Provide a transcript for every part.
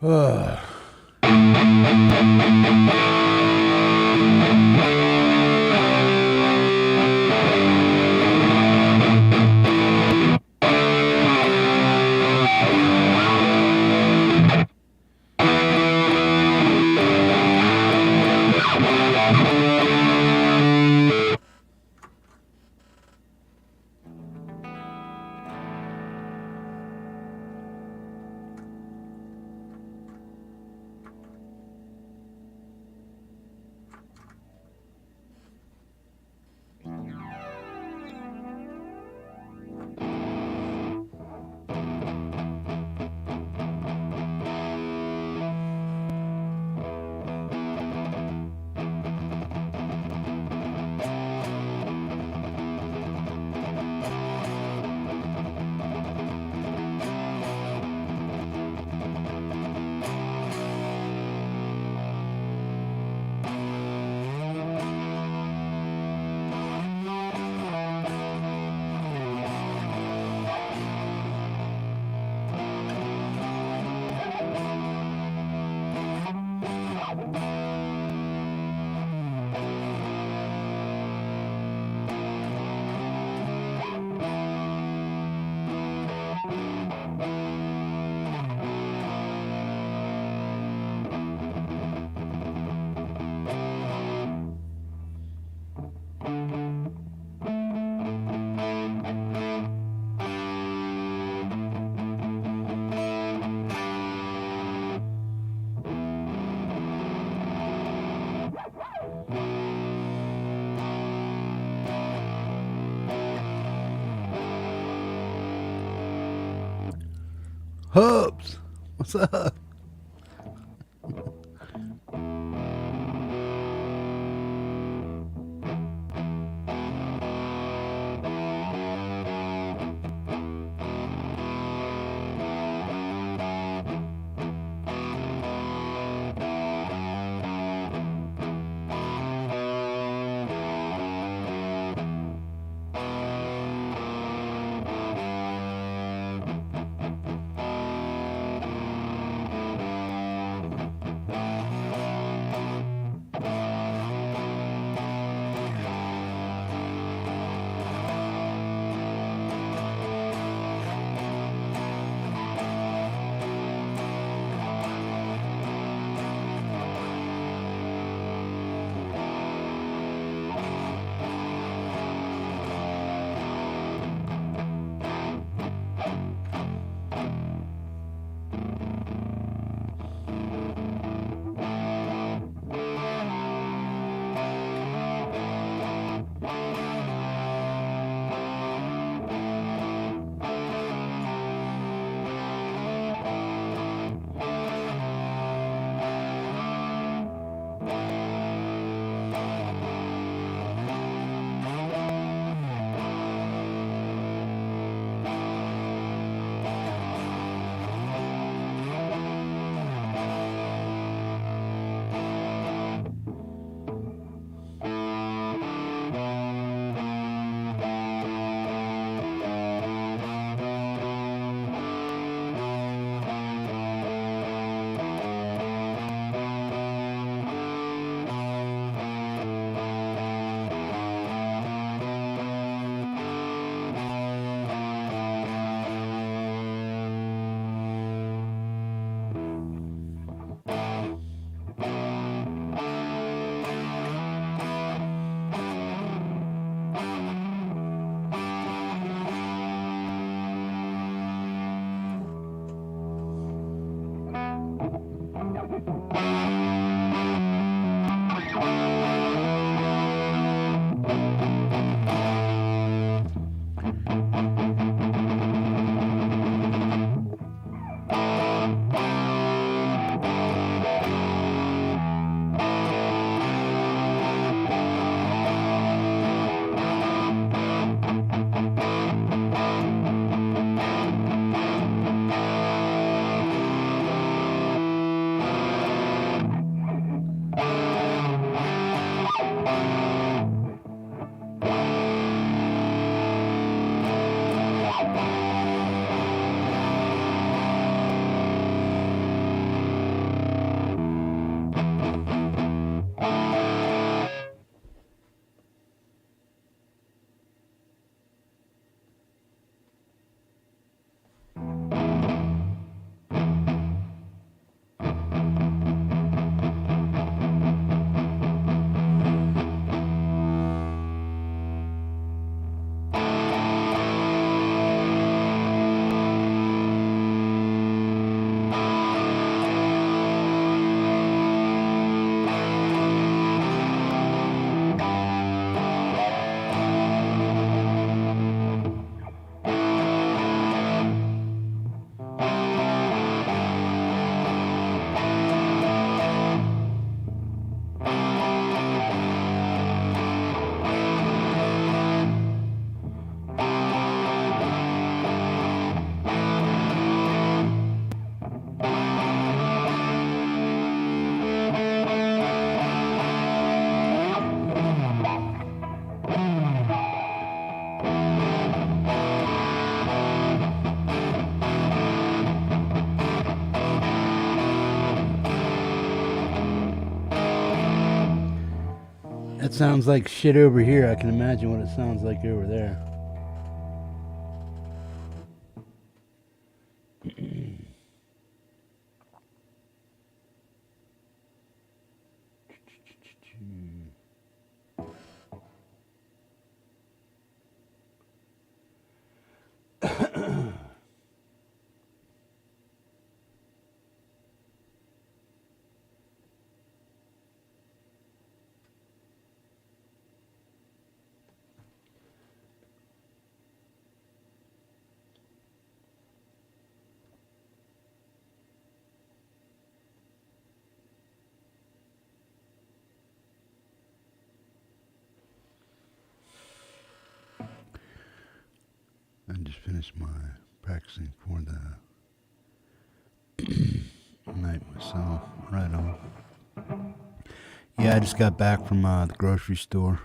Ugh. Hubs, what's up? it sounds like shit over here, I can imagine what it sounds like over there. I just finished my practicing for the night myself. Right on. Yeah, I just got back from the grocery store.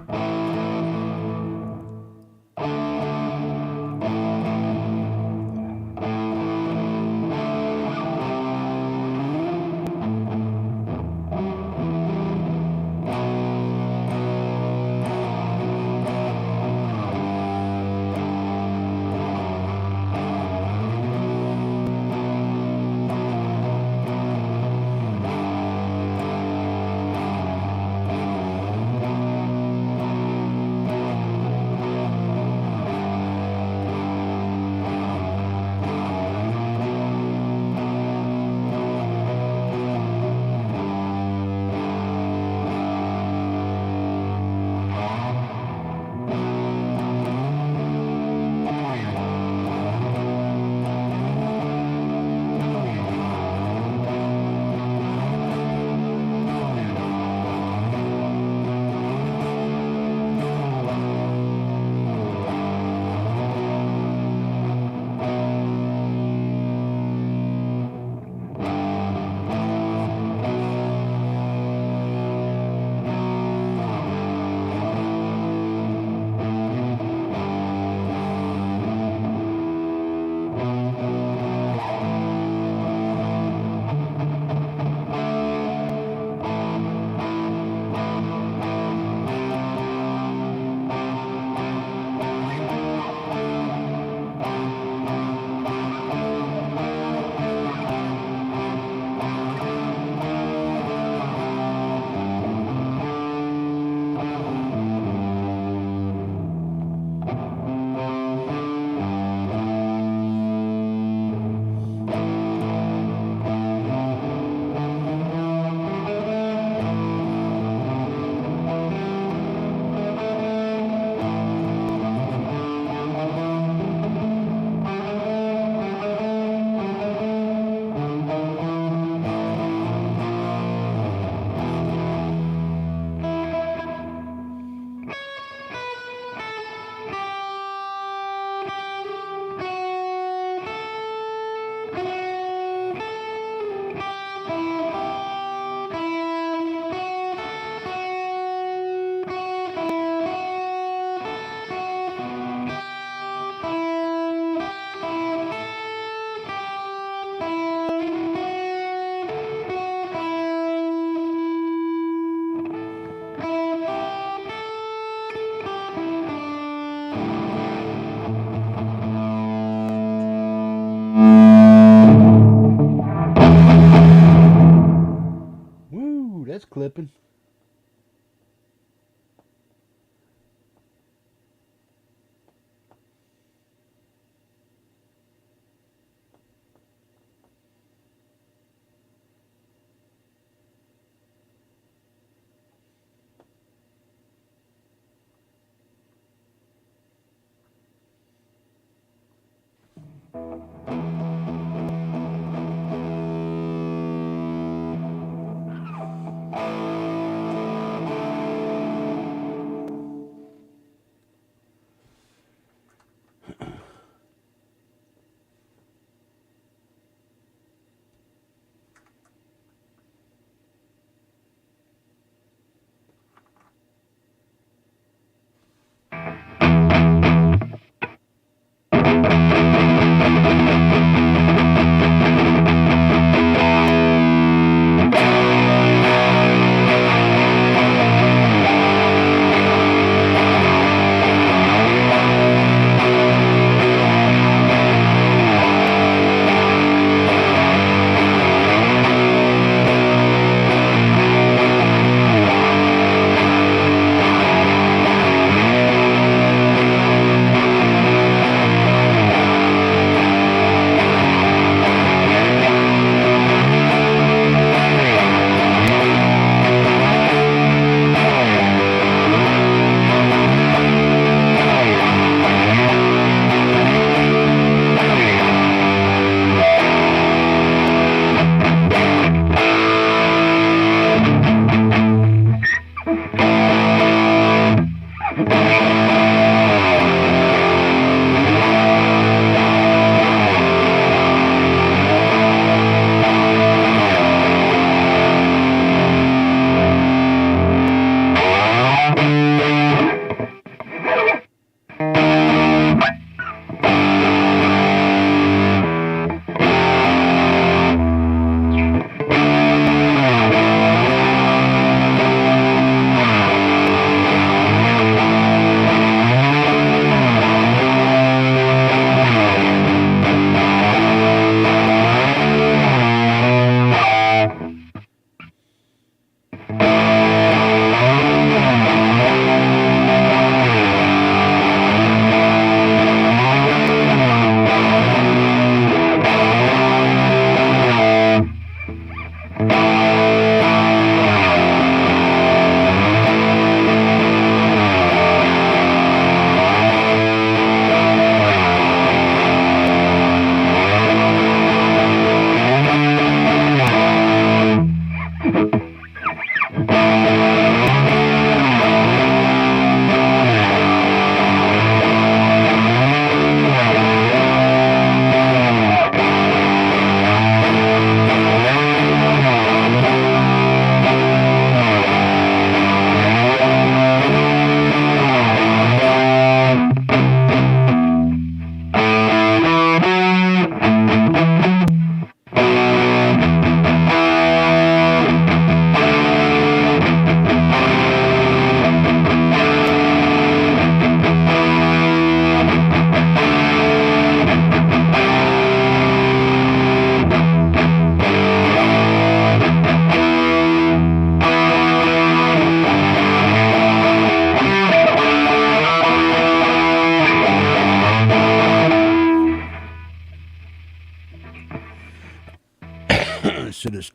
Woo, that's clipping.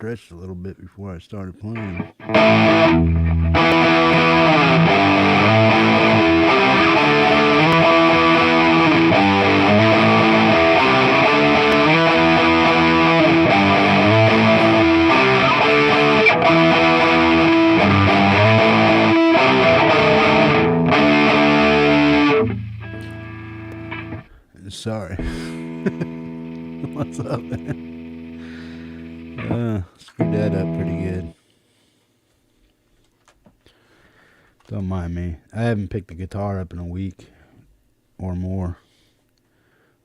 stretched a little bit before I started playing. Sorry. What's up, man? Screwed that up pretty good. Don't mind me. I haven't picked the guitar up in a week or more.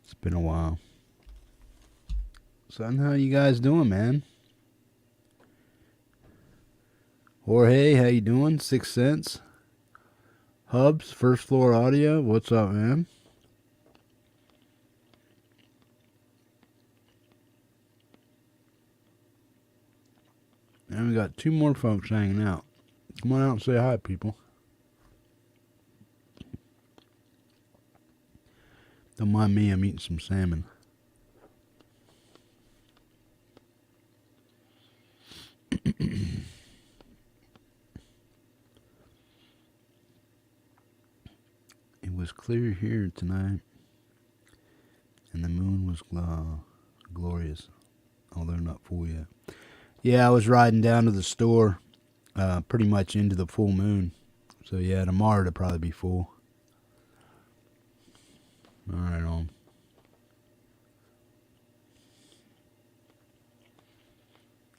It's been a while. So how you guys doing, man? Jorge, how you doing? 6 Cents. Hubs, First Floor Audio. What's up, man? And we got 2 more folks hanging out. Come on out and say hi, people. Don't mind me, I'm eating some salmon. It was clear here tonight, and the moon was glorious, although not full yet. Yeah, I was riding down to the store, pretty much into the full moon. So yeah, tomorrow it'll probably be full. All right, on.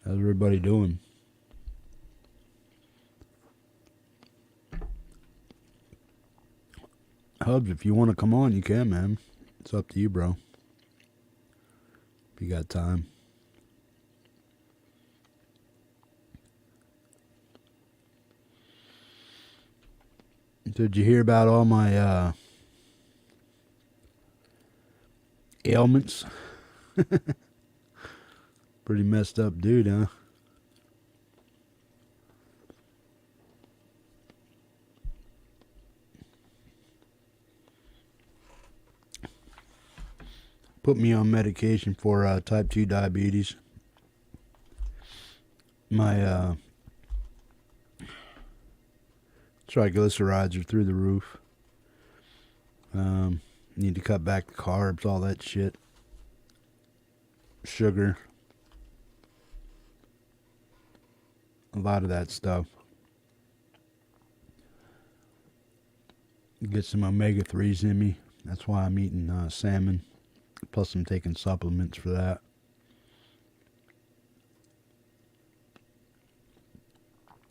How's everybody doing? Hubs, if you want to come on, you can, man. It's up to you, bro. If you got time. Did you hear about all my ailments? Pretty messed up dude, huh? Put me on medication for type 2 diabetes. My triglycerides are through the roof. Need to cut back the carbs, all that shit. Sugar. A lot of that stuff. Get some omega-3s in me. That's why I'm eating salmon. Plus I'm taking supplements for that.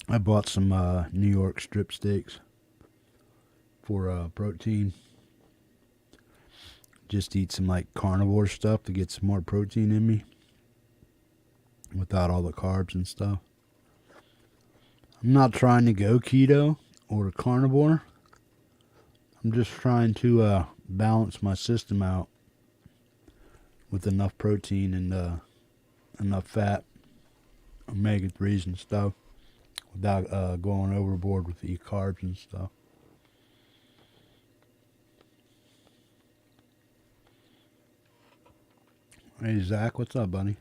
I bought some New York strip steaks for protein. Just eat some like carnivore stuff to get some more protein in me without all the carbs and stuff. I'm not trying to go keto or carnivore. I'm just trying to balance my system out with enough protein and enough fat, omega-3s and stuff, without going overboard with the carbs and stuff. Hey, Zach, what's up, buddy?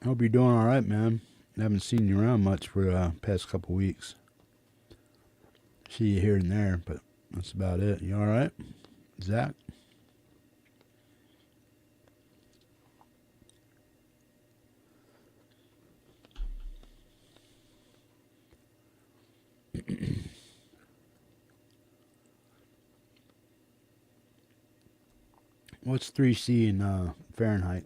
Hope you're doing all right, man. I haven't seen you around much for the past couple weeks. See you here and there, but that's about it. You all right, Zach? What's 3C in Fahrenheit?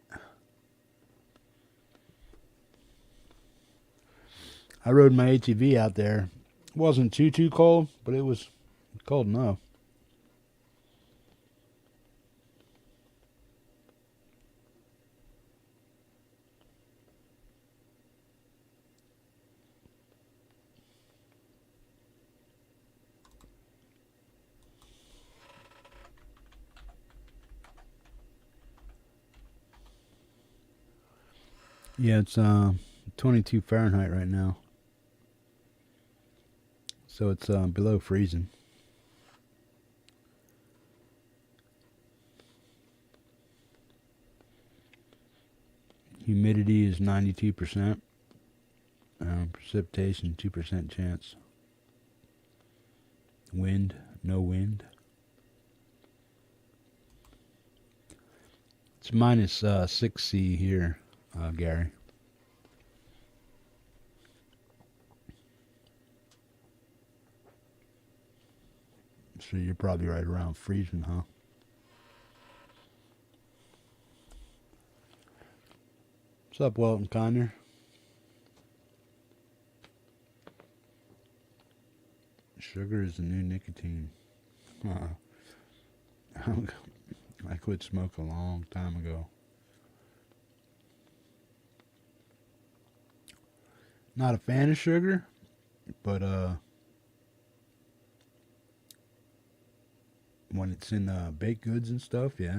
I rode my ATV out there. It wasn't too cold, but it was cold enough. Yeah, it's 22 Fahrenheit right now. So it's below freezing. Humidity is 92%. Precipitation 2% chance. Wind, no wind. It's minus 6C here, Gary. So you're probably right around freezing, huh? What's up, Welton Connor? Sugar is the new nicotine. I quit smoking a long time ago. Not a fan of sugar, but when it's in baked goods and stuff, yeah.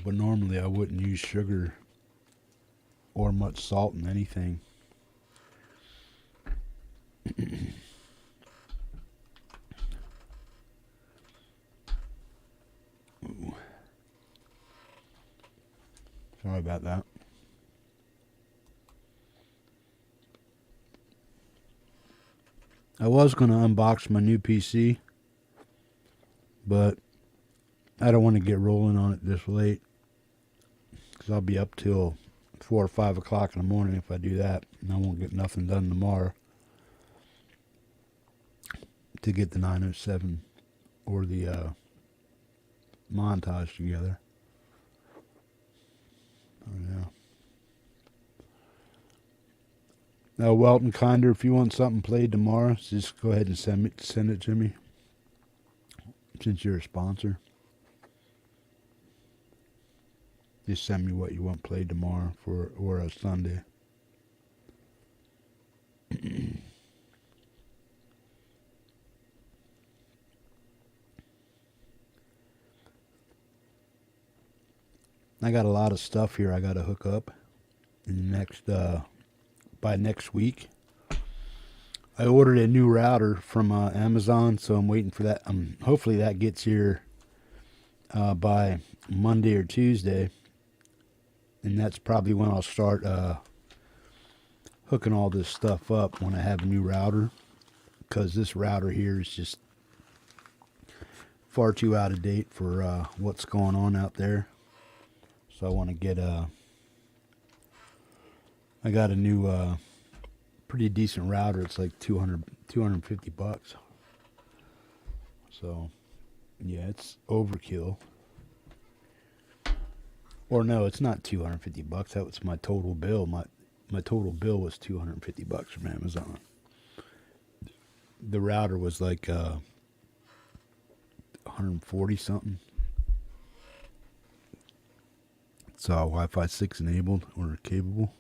But normally I wouldn't use sugar or much salt in anything. Sorry about that. I was going to unbox my new PC, but I don't want to get rolling on it this late, because I'll be up till 4 or 5 o'clock in the morning if I do that, and I won't get nothing done tomorrow to get the 907 or the montage together. Oh, yeah. Now, Welton Kinder, if you want something played tomorrow, just go ahead and send it to me, since you're a sponsor. Just send me what you want played tomorrow or a Sunday. I got a lot of stuff here I got to hook up in the next by next week. I ordered a new router from Amazon, so I'm waiting for that. Hopefully that gets here by Monday or Tuesday, and that's probably when I'll start hooking all this stuff up, when I have a new router, because this router here is just far too out of date for what's going on out there. So I want to get I got a new pretty decent router. It's like $250. So yeah, it's overkill. Or no, it's not $250. That was my total bill. My total bill was $250 from Amazon. The router was like 140 something. It's Wi-Fi 6 enabled or capable.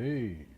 Hey.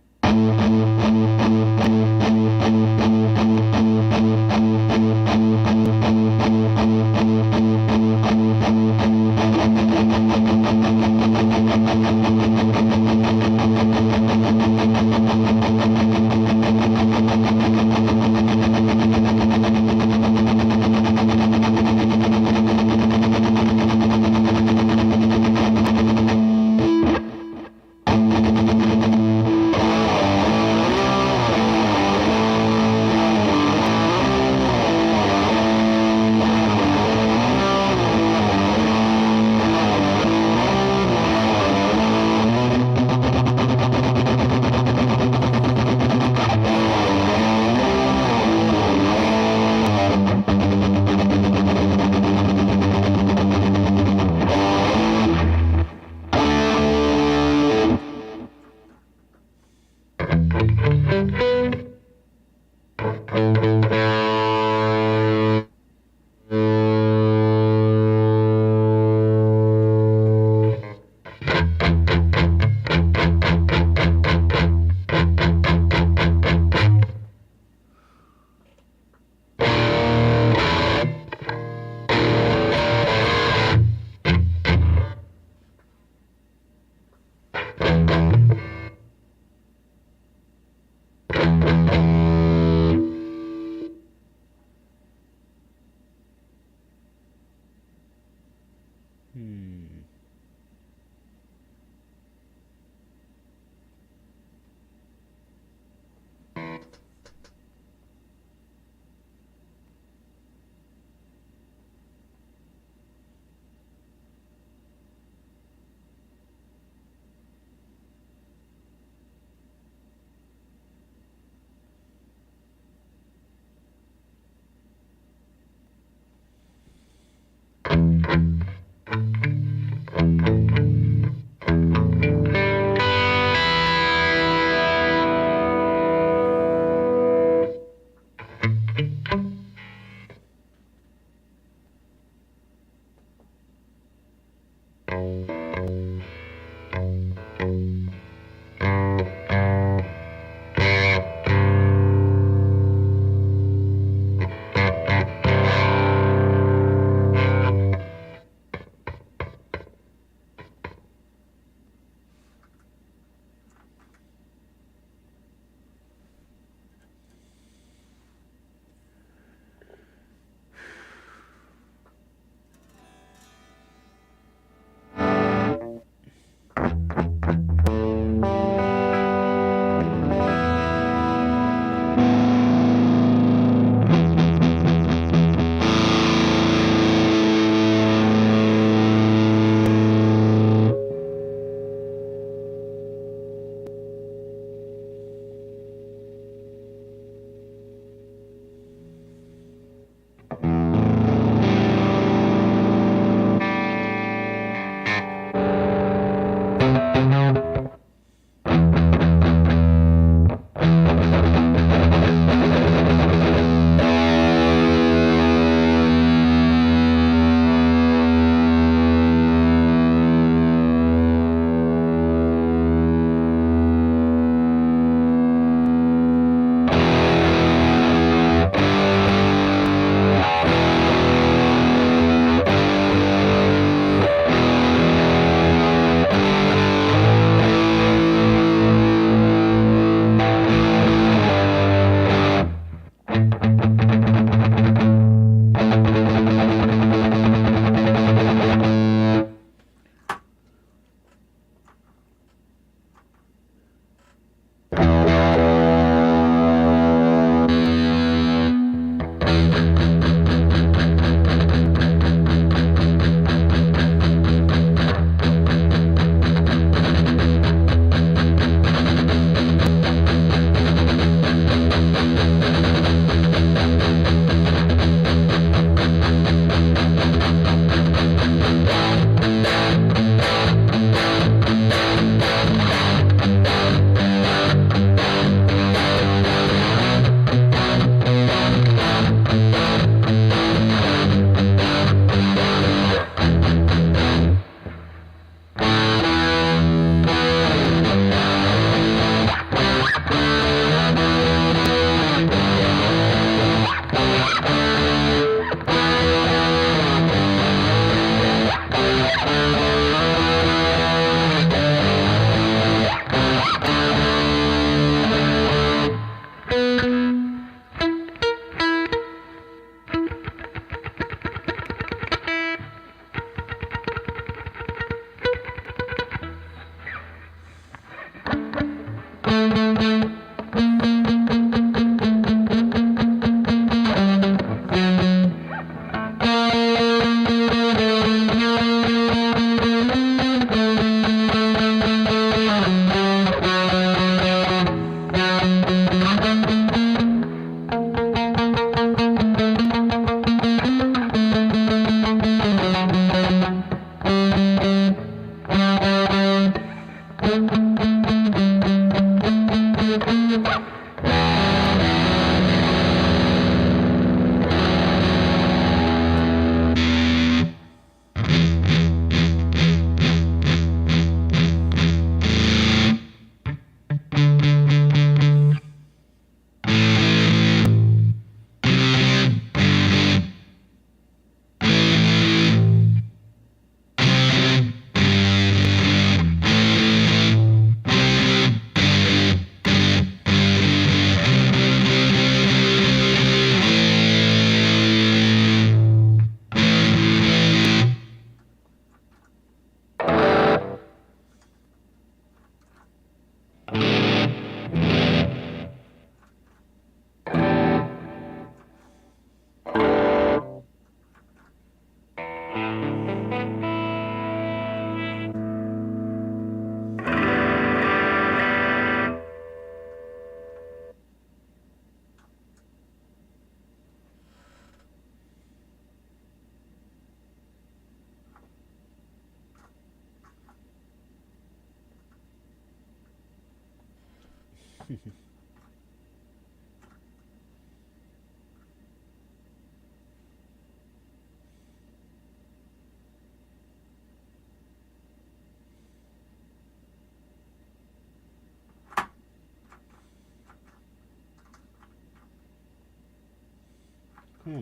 Come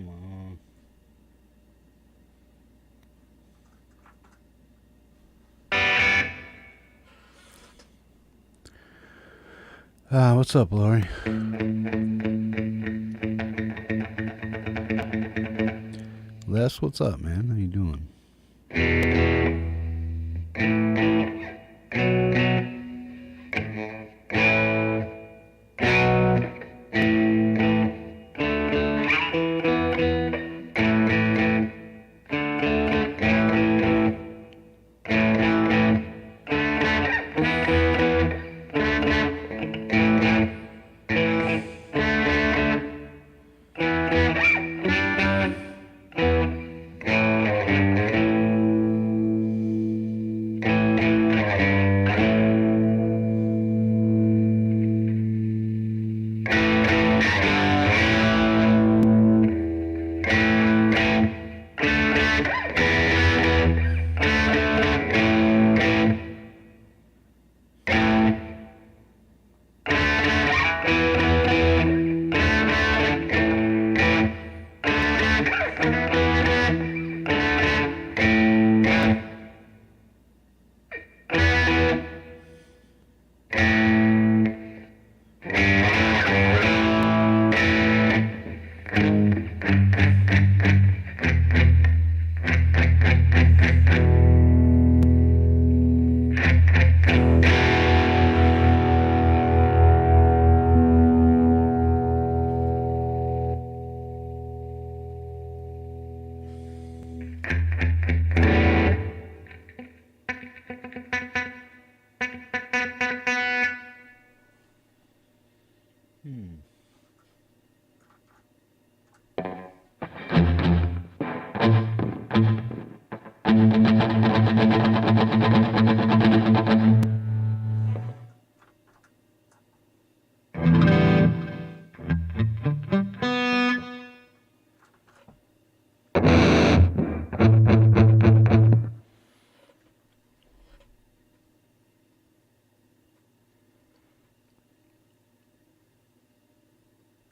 on. What's up, Lori? Les, what's up, man? How you doing?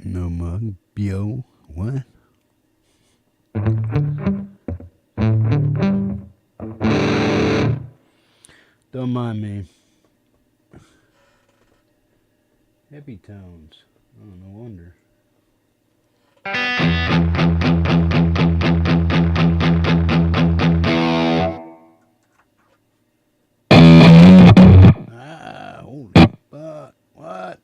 No mug. Bio. What? Don't mind me. Heavy tones. Oh, no wonder. Ah, holy fuck. What?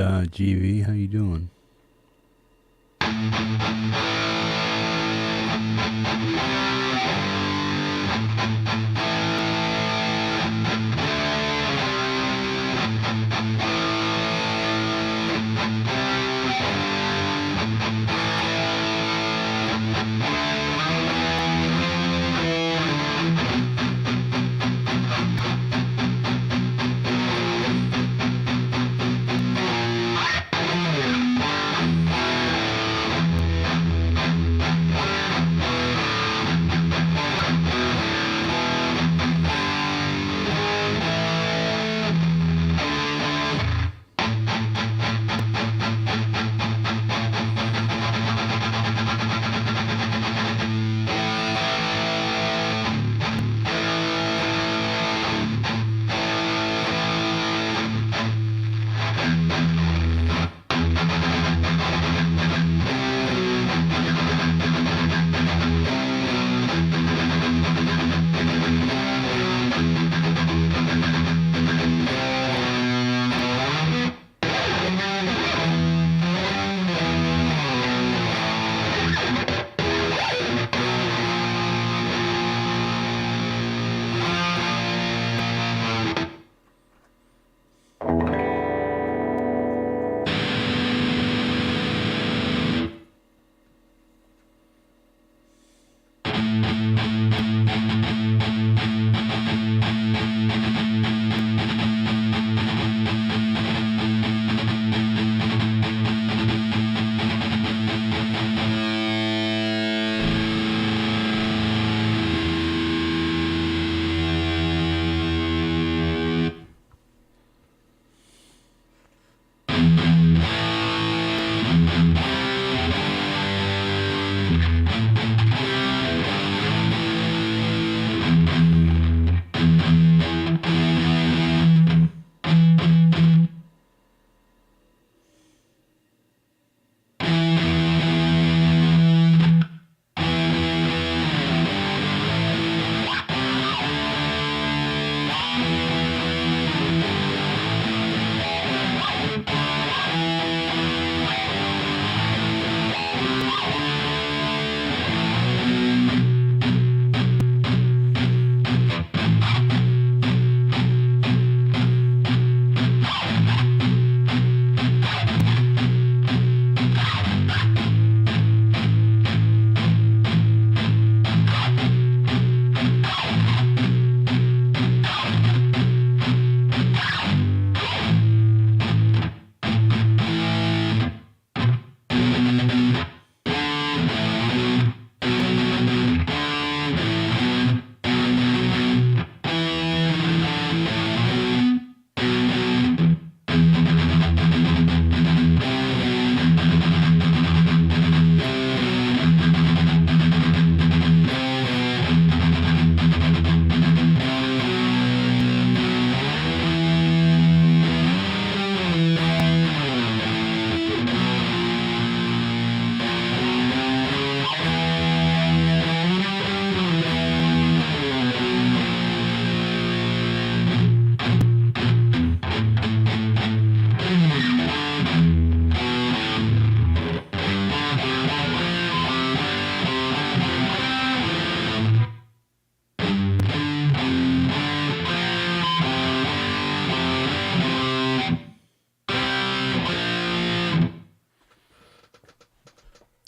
GV. How you doing?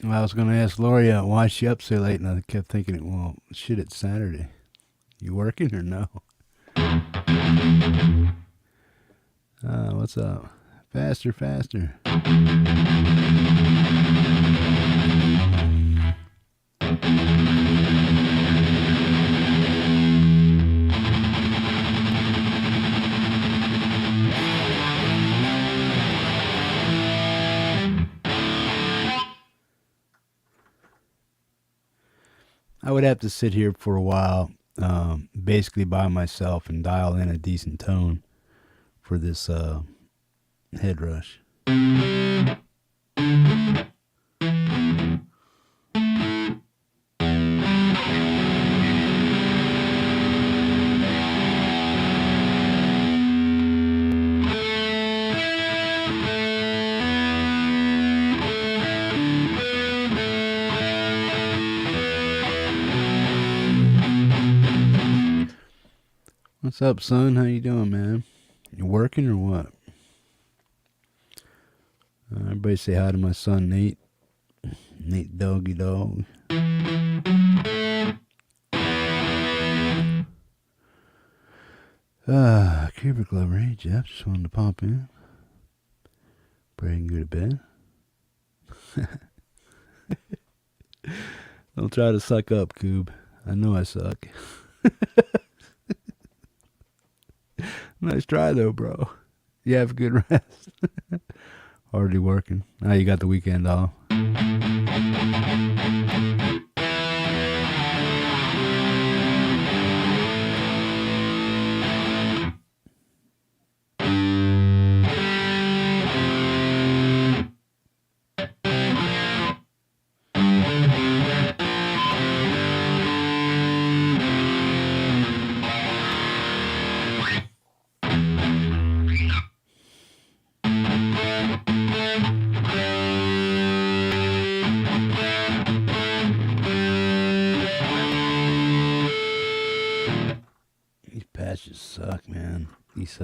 I was going to ask Lori why is she up so late, and I kept thinking, well, shit, it's Saturday. You working or no? What's up? Faster, faster. I would have to sit here for a while, basically by myself, and dial in a decent tone for this head rush. What's up, son? How you doing, man? You working or what? Everybody say hi to my son, Nate. Nate Doggy Dog. Cubic Lover. Hey, Jeff. Just wanted to pop in. Pray you can go to bed. Don't try to suck up, Coob. I know I suck. Nice try, though, bro. You have a good rest. Already working. Now you got the weekend off. Patches suck, man. These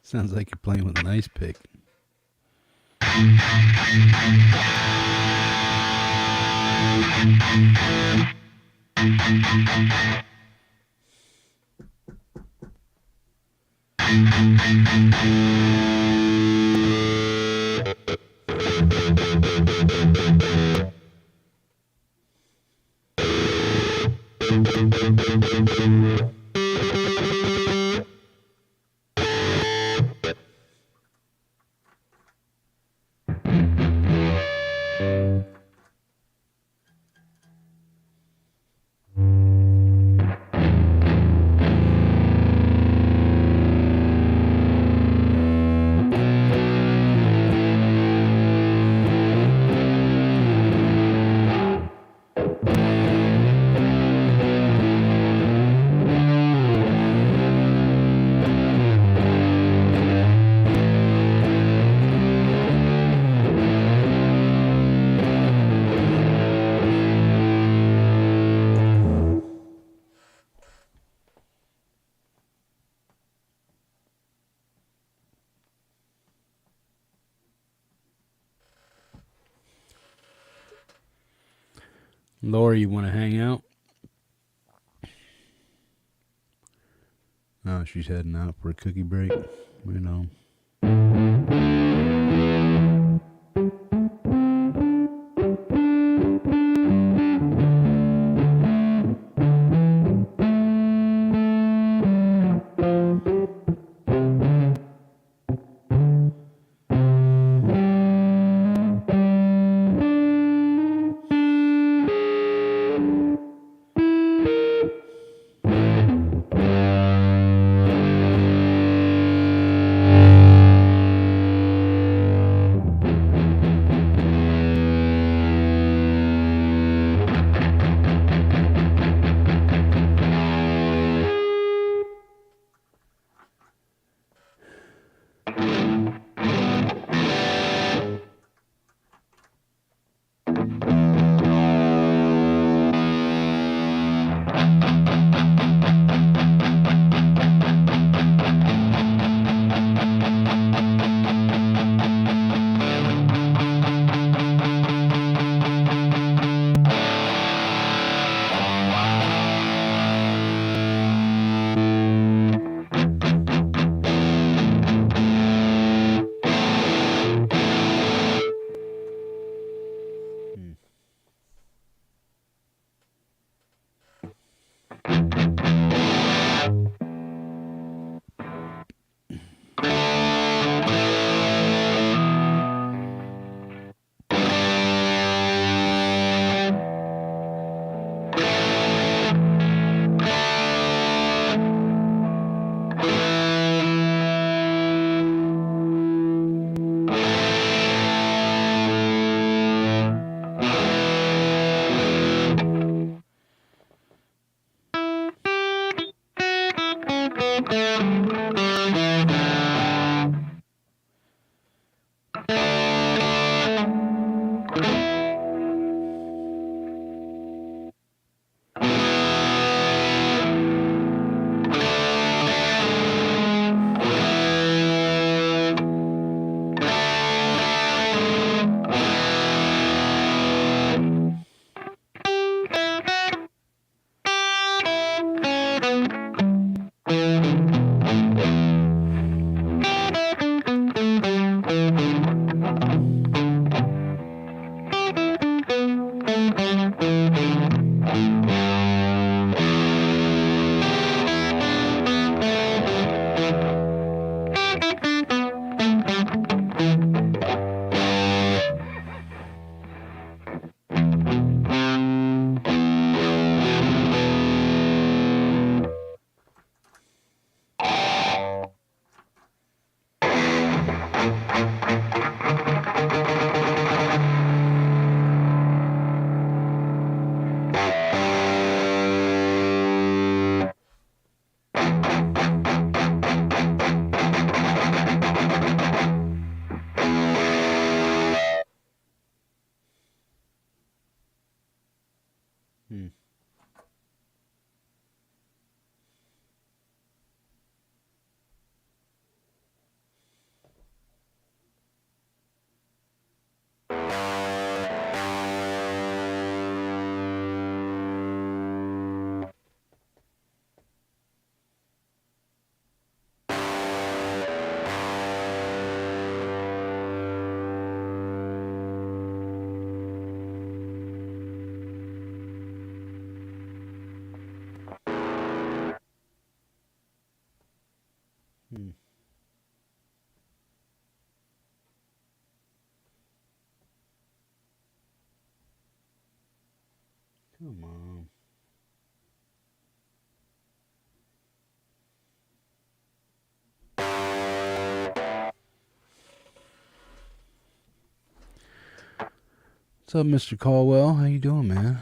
sounds like you're playing with an ice pick. Laura, you want to hang out? Oh, she's heading out for a cookie break. You know. Hmm. Hmm. Come on. What's up, Mr. Caldwell? How you doing, man?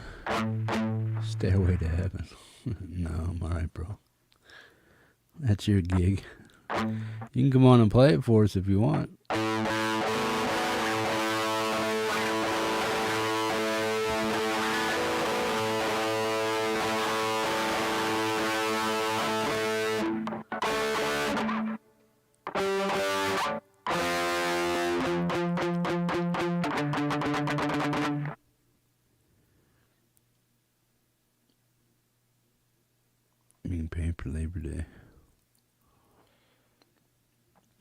Stairway to Heaven. No, I'm alright, bro. That's your gig. You can come on and play it for us if you want. Being paid for Labor Day.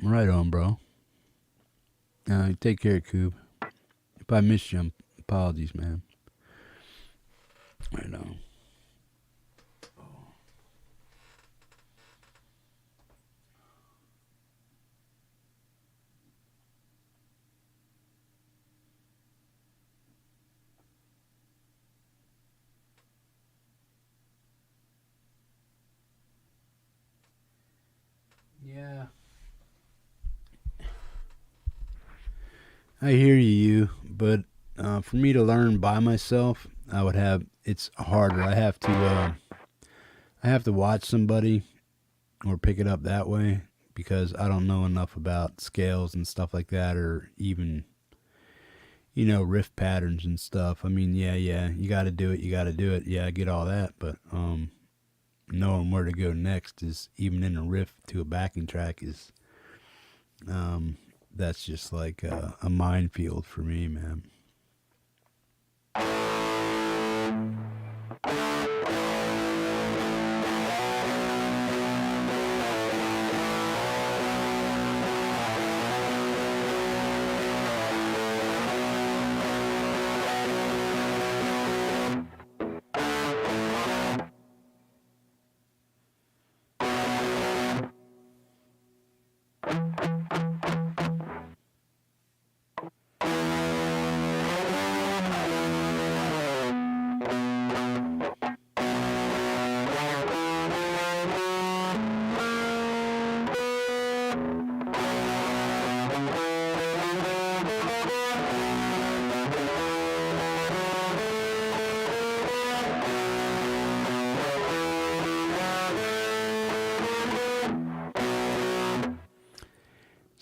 Right on, bro. Take care, Coob. If I missed you, apologies, man. Right on. Yeah. I hear you, but for me to learn by myself, it's harder. I have to watch somebody or pick it up that way because I don't know enough about scales and stuff like that, or even riff patterns and stuff. I mean, yeah, you got to do it. Yeah, I get all that, but knowing where to go next is, even in a riff to a backing track, is that's just like a minefield for me, man.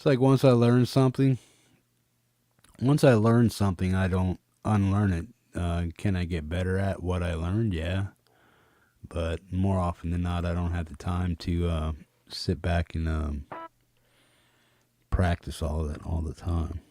It's like once I learn something, I don't unlearn it. Can I get better at what I learned? Yeah. But more often than not, I don't have the time to sit back and practice all of that all the time.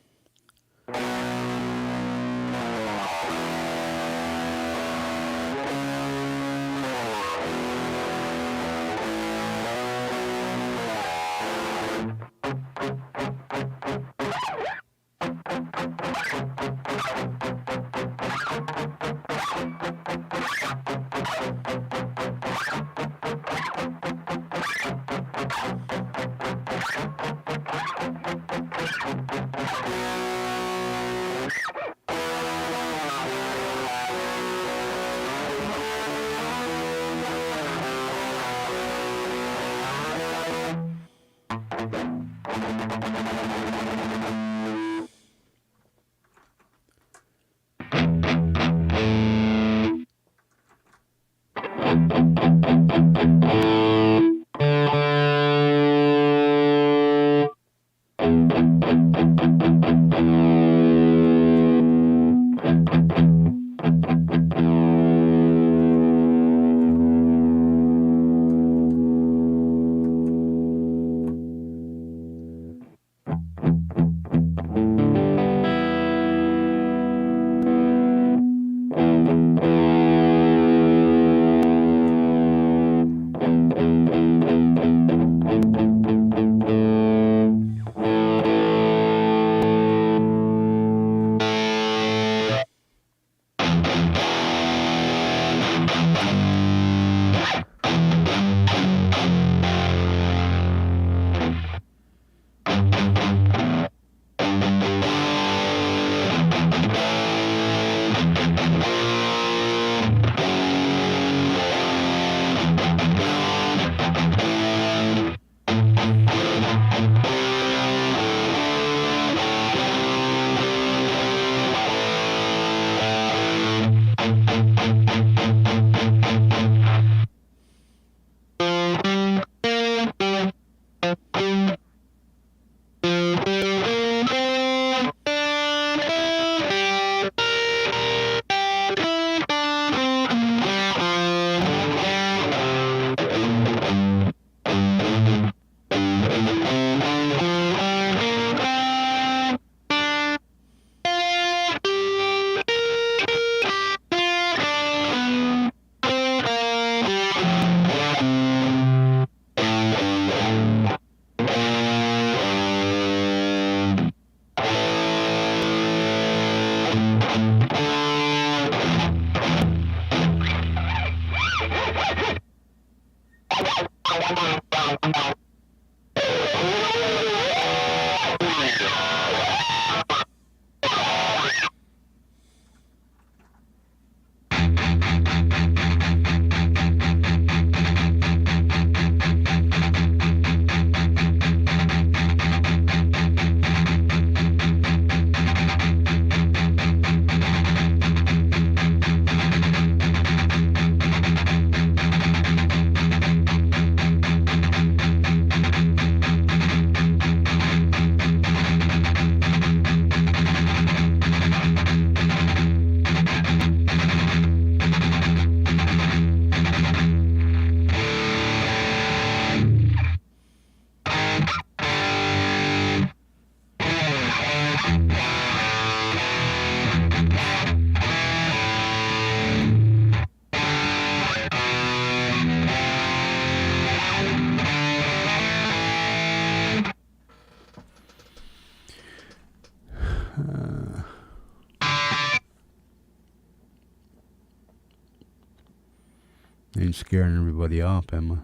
Ain't scaring everybody off, am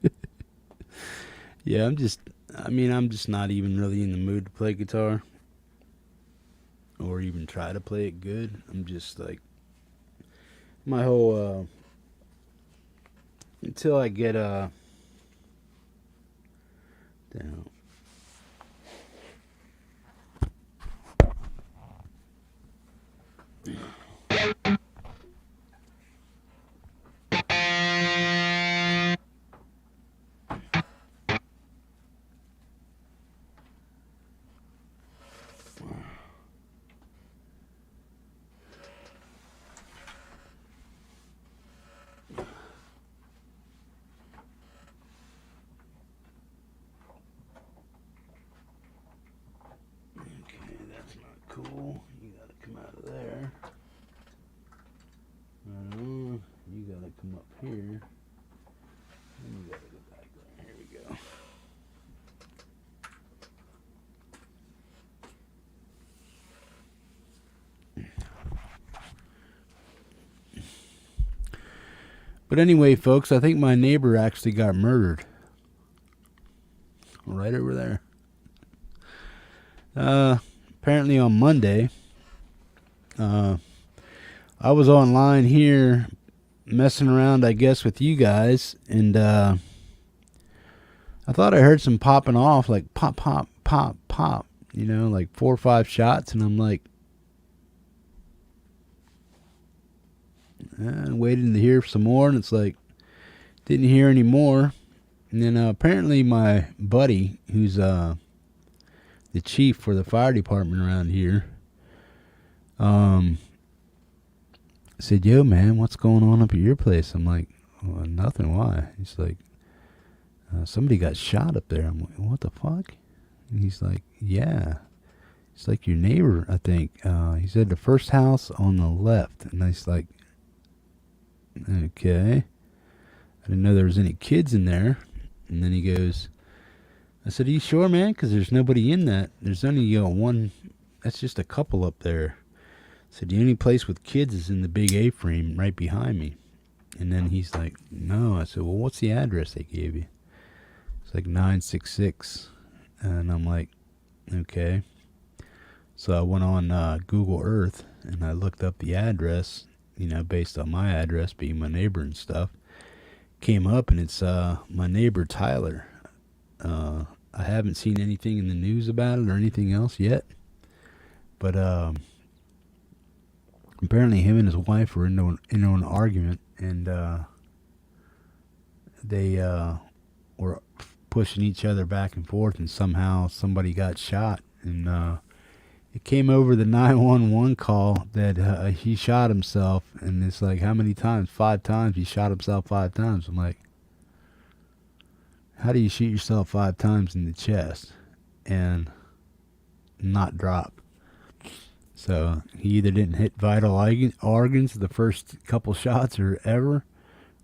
I? Yeah, I'm just not even really in the mood to play guitar or even try to play it good. I'm just like, my whole, until I get, down. But anyway, folks, I think my neighbor actually got murdered. Right over there. Apparently on Monday, I was online here messing around, I guess, with you guys, and I thought I heard some popping off, like pop, pop, pop, pop, like 4 or 5 shots, and I'm like, waiting to hear some more, and it's like, didn't hear any more. And then apparently my buddy, who's the chief for the fire department around here, said, yo, man, what's going on up at your place? I'm like, well, nothing, why? He's like, somebody got shot up there. I'm like, what the fuck? And he's like, yeah. It's like your neighbor, I think. He said the first house on the left. And I was like, okay. I didn't know there was any kids in there. And then he goes, I said, are you sure, man? Because there's nobody in that. There's only one. That's just a couple up there. I said, the only place with kids is in the big A-frame right behind me. And then he's like, no. I said, well, what's the address they gave you? It's like 966. And I'm like, okay. So I went on Google Earth and I looked up the address, based on my address being my neighbor and stuff. Came up and it's my neighbor Tyler. I haven't seen anything in the news about it or anything else yet. But apparently him and his wife were into an argument, and they were pushing each other back and forth, and somehow somebody got shot. And it came over the 911 call that he shot himself, and it's like, how many times? 5 times. He shot himself 5 times. I'm like, how do you shoot yourself 5 times in the chest and not drop? So he either didn't hit vital organs the first couple shots or ever,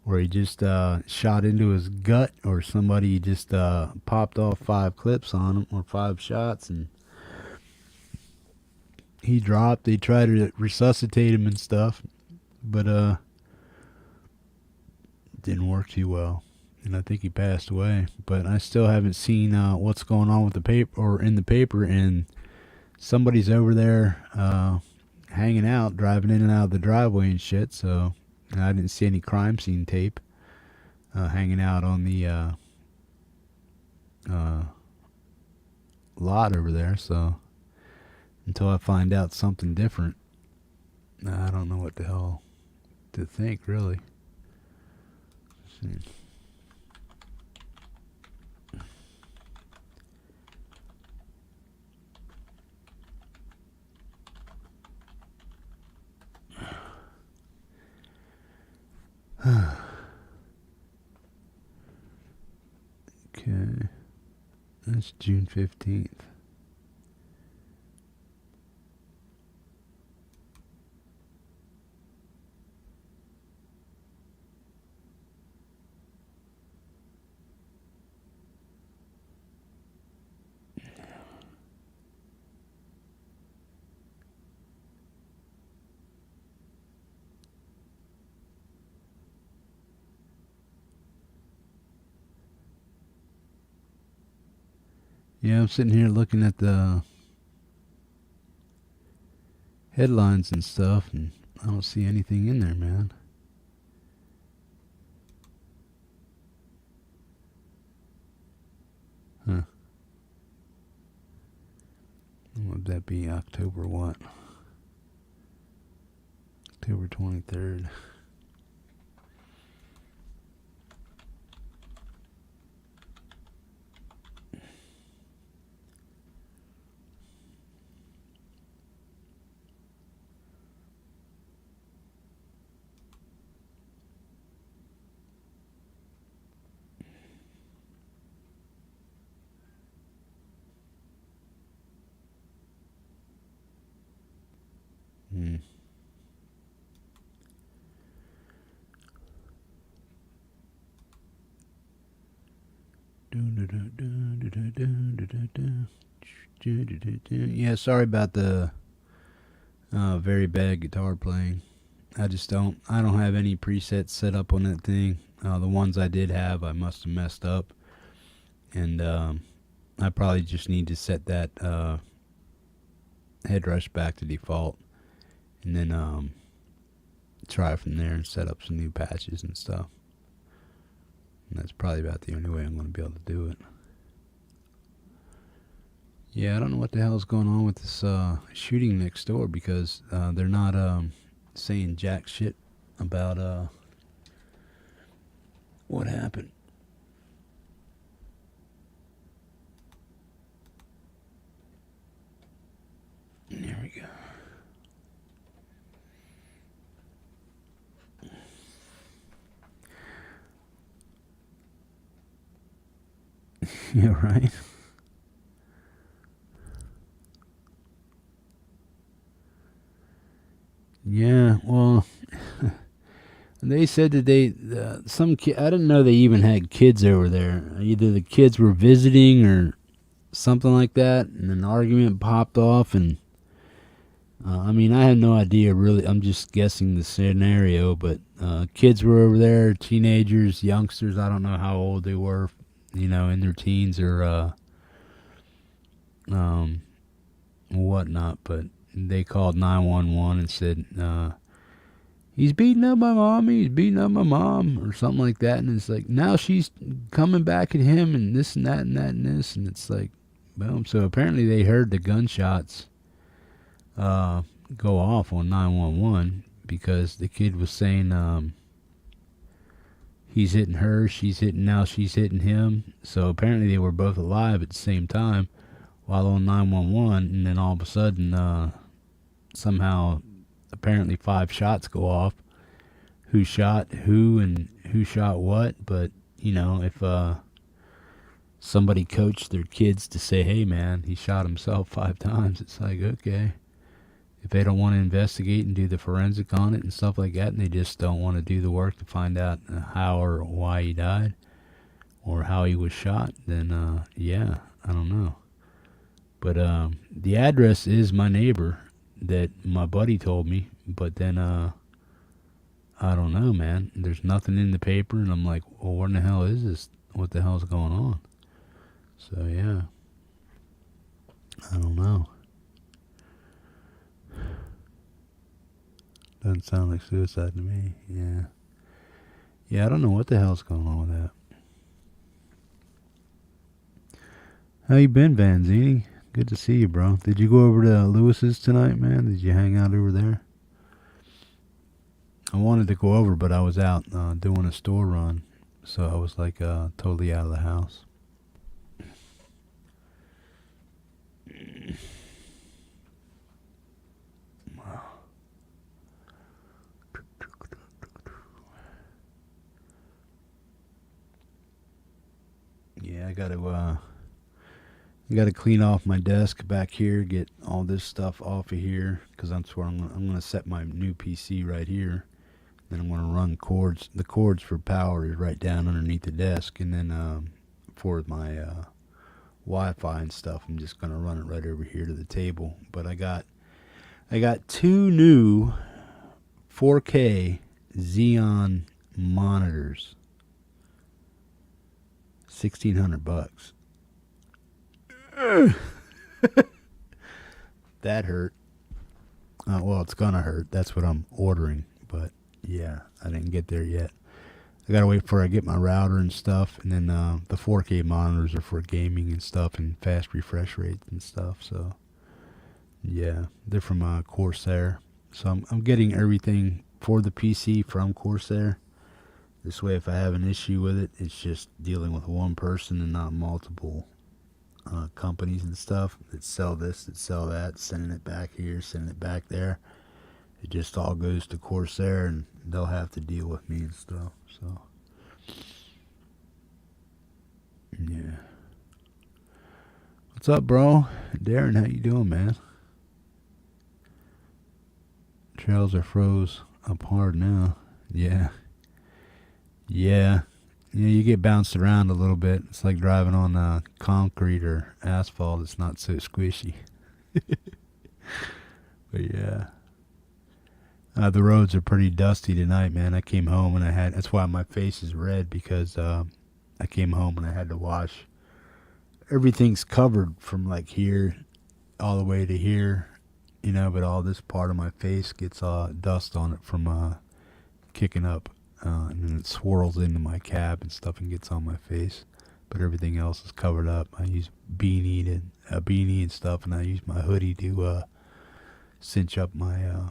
or he just shot into his gut, or somebody just popped off 5 clips on him, or 5 shots, and he dropped. They tried to resuscitate him and stuff, but didn't work too well. And I think he passed away. But I still haven't seen what's going on with the paper or in the paper. And somebody's over there hanging out, driving in and out of the driveway and shit. So I didn't see any crime scene tape hanging out on the lot over there. So until I find out something different, I don't know what the hell to think, really. Let's see. Okay, that's June 15th. Yeah, I'm sitting here looking at the headlines and stuff, and I don't see anything in there, man. Huh. Would that be October what? October 23rd. Hmm. Yeah, sorry about the very bad guitar playing. I just don't. I don't have any presets set up on that thing. The ones I did have, I must have messed up, and I probably just need to set that headrush back to default, and then try from there and set up some new patches and stuff. And that's probably about the only way I'm going to be able to do it. Yeah, I don't know what the hell's going on with this shooting next door, because they're not saying jack shit about what happened. There we go. Yeah, right. Yeah, well, they said that some kid. I didn't know they even had kids over there. Either the kids were visiting or something like that, and an argument popped off. And I mean, I have no idea really. I'm just guessing the scenario, but kids were over there, teenagers, youngsters. I don't know how old they were, in their teens or whatnot, but they called 911 and said, he's beating up my mommy, he's beating up my mom, or something like that. And it's like, now she's coming back at him, and this and that and that and this. And it's like, boom. So apparently they heard the gunshots go off on 911, because the kid was saying he's hitting her, she's hitting him. So apparently they were both alive at the same time while on 911, and then all of a sudden, somehow, apparently 5 shots go off. Who shot who and who shot what? But if somebody coached their kids to say, "Hey, man, he shot himself 5 times," it's like, okay. If they don't want to investigate and do the forensic on it and stuff like that, and they just don't want to do the work to find out how or why he died or how he was shot, then yeah, I don't know. But the address is my neighbor that my buddy told me, but then I don't know, man. There's nothing in the paper, and I'm like, well, what in the hell is this? What the hell's going on? So yeah, I don't know. Doesn't sound like suicide to me. Yeah, I don't know what the hell's going on with that. How you been, Vanzini? Good to see you, bro. Did you go over to Lewis's tonight, man? Did you hang out over there? I wanted to go over, but I was out doing a store run, so I was like totally out of the house. Yeah, I gotta clean off my desk back here, get all this stuff off of here, because that's where I'm gonna set my new PC right here. Then I'm gonna run cords. The cords for power is right down underneath the desk, and then for my Wi-Fi and stuff, I'm just gonna run it right over here to the table. But I got 2 new 4K Xeon monitors. $1,600. That hurt. Well, it's gonna hurt. That's what I'm ordering. But yeah, I didn't get there yet. I gotta wait for I get my router and stuff, and then the 4K monitors are for gaming and stuff and fast refresh rates and stuff. So yeah, they're from Corsair. So I'm getting everything for the PC from Corsair. This way, if I have an issue with it, it's just dealing with one person and not multiple companies and stuff that sell this, that sell that, sending it back here, sending it back there. It just all goes to Corsair, and they'll have to deal with me and stuff. So yeah. What's up, bro? Darren, how you doing, man? Trails are froze up hard now. Yeah. Yeah, you get bounced around a little bit. It's like driving on concrete or asphalt. It's not so squishy. But yeah, The roads are pretty dusty tonight, man. I came home and that's why my face is red, because I came home and I had to wash. Everything's covered from like here all the way to here, but all this part of my face gets dust on it from kicking up, and then it swirls into my cab and stuff and gets on my face. But everything else is covered up. I use a beanie and stuff, and I use my hoodie to cinch up my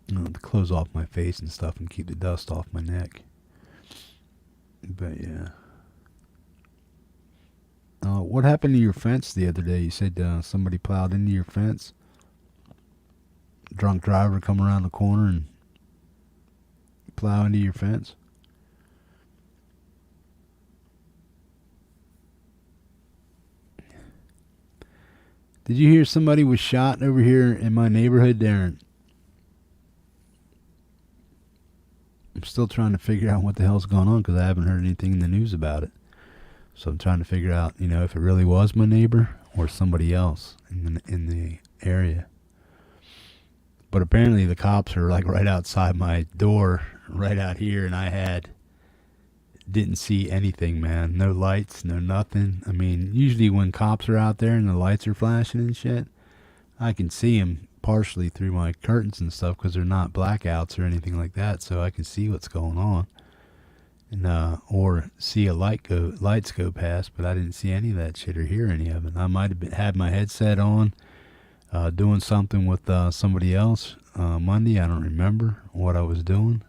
the clothes off my face and stuff and keep the dust off my neck. But yeah. What happened to your fence the other day? You said somebody plowed into your fence. Drunk driver come around the corner and plow into your fence. Did you hear somebody was shot over here in my neighborhood, Darren? I'm still trying to figure out what the hell's going on, because I haven't heard anything in the news about it. So I'm trying to figure out, if it really was my neighbor or somebody else in the area. But apparently the cops are like right outside my door, right out here, and I didn't see anything, man. No lights, no nothing. I mean, usually when cops are out there and the lights are flashing and shit, I can see them partially through my curtains and stuff, because they're not blackouts or anything like that, so I can see what's going on. And or see lights go past, but I didn't see any of that shit or hear any of it. I might have had my headset on, doing something with somebody else Monday. I don't remember what I was doing,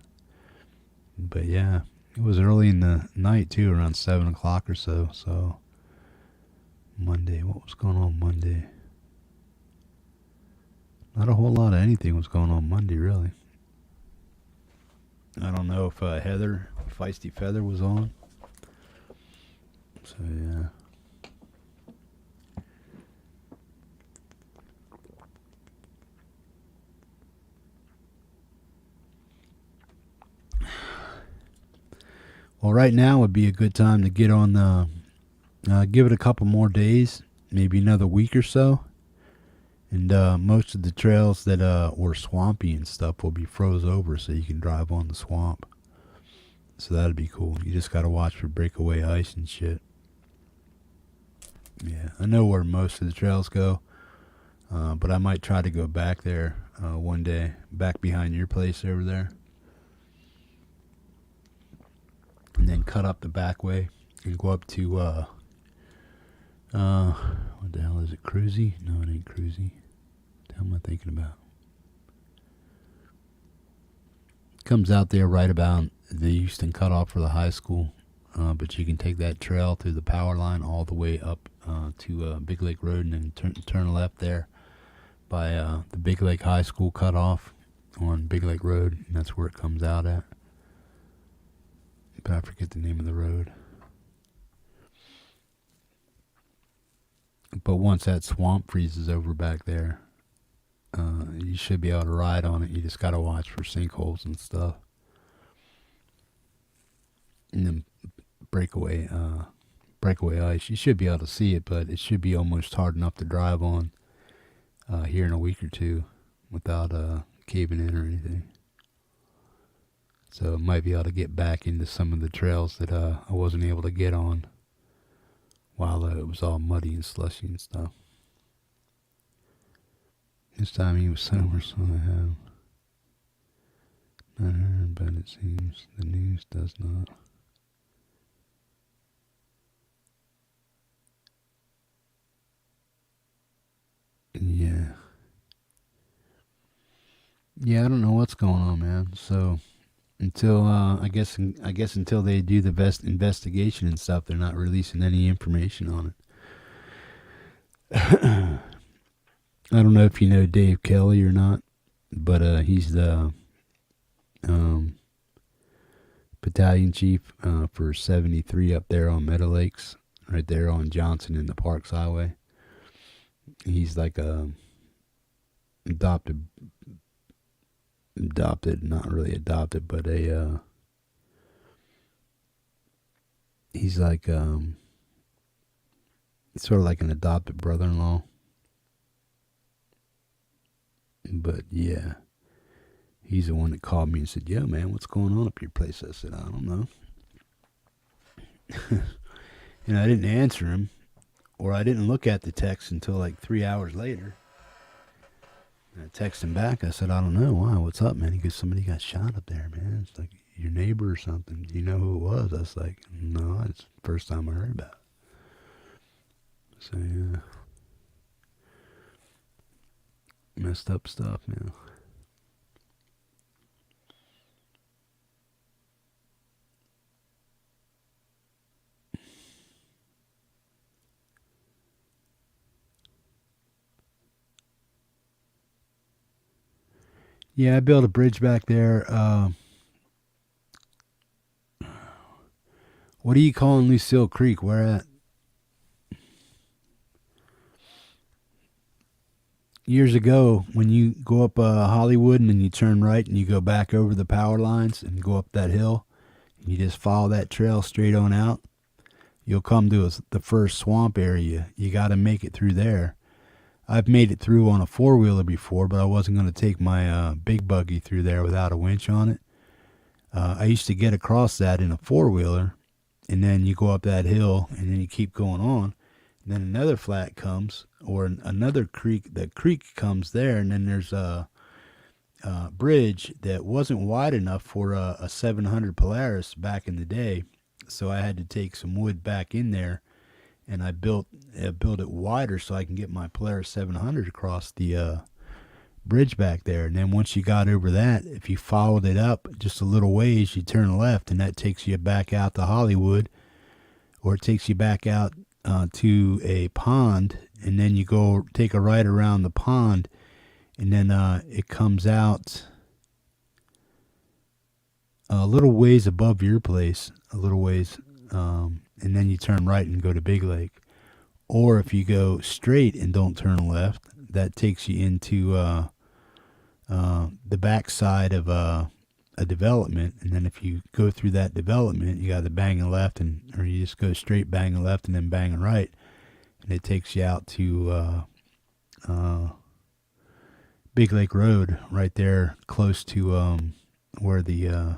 but yeah, it was early in the night too, around 7 o'clock or so. So Monday, what was going on Monday? Not a whole lot of anything was going on Monday, really. I don't know if Heather, Feisty Feather, was on. So, yeah. Well, right now would be a good time to get on give it a couple more days, maybe another week or so. And most of the trails that were swampy and stuff will be froze over, so you can drive on the swamp. So that'd be cool. You just gotta watch for breakaway ice and shit. Yeah, I know where most of the trails go, but I might try to go back there one day, back behind your place over there, and then cut up the back way and go up to what the hell is it, Cruzy? No, it ain't Cruzy. What the hell am I thinking about? Comes out there right about the Houston cutoff for the high school, but you can take that trail through the power line all the way up to Big Lake Road, and then turn left there by the Big Lake High School cutoff on Big Lake Road, and that's where it comes out at. But I forget the name of the road. But once that swamp freezes over back there, you should be able to ride on it. You just got to watch for sinkholes and stuff. And then breakaway ice. You should be able to see it, but it should be almost hard enough to drive on here in a week or two without caving in or anything. So I might be able to get back into some of the trails that I wasn't able to get on while it was all muddy and slushy and stuff. This time he was sober, so I have not heard, but it seems the news does not. Yeah. Yeah, I don't know what's going on, man. So until I guess until they do the best investigation and stuff, they're not releasing any information on it. I don't know if you know Dave Kelly or not, but he's the battalion chief for 73 up there on Meadow Lakes, right there on Johnson and the Parks Highway. He's like a adopted, not really adopted, but he's like sort of like an adopted brother-in-law. But yeah, he's the one that called me and said, "Yo, man, what's going on up your place?" I said, "I don't know." And I didn't answer him, or I didn't look at the text until like 3 hours later. And I texted him back. I said, "I don't know. Why? What's up, man?" He goes, "Somebody got shot up there, man. It's like your neighbor or something. Do you know who it was?" I was like, "No, it's the first time I heard about it." So yeah, messed up stuff, man. Yeah, I built a bridge back there. What are you calling Lucille Creek? Where at? Years ago, when you go up Hollywood and then you turn right and you go back over the power lines and go up that hill, and you just follow that trail straight on out, you'll come to the first swamp area. You got to make it through there. I've made it through on a four-wheeler before, but I wasn't going to take my big buggy through there without a winch on it. I used to get across that in a four-wheeler, and then you go up that hill, and then you keep going on. And then another flat comes, or another creek. The creek comes there, and then there's a bridge that wasn't wide enough for a 700 Polaris back in the day. So I had to take some wood back in there, and I built it wider so I can get my Polaris 700 across the bridge back there. And then once you got over that, if you followed it up just a little ways, you turn left, and that takes you back out to Hollywood, or it takes you back out to a pond, and then you go take a right around the pond, and then it comes out a little ways above your place, a little ways, and then you turn right and go to Big Lake. Or if you go straight and don't turn left, that takes you into the backside of a development, and then if you go through that development, you got to bang a left, or you just go straight, bang a left, and then bang a right, and it takes you out to Big Lake Road, right there, close to where the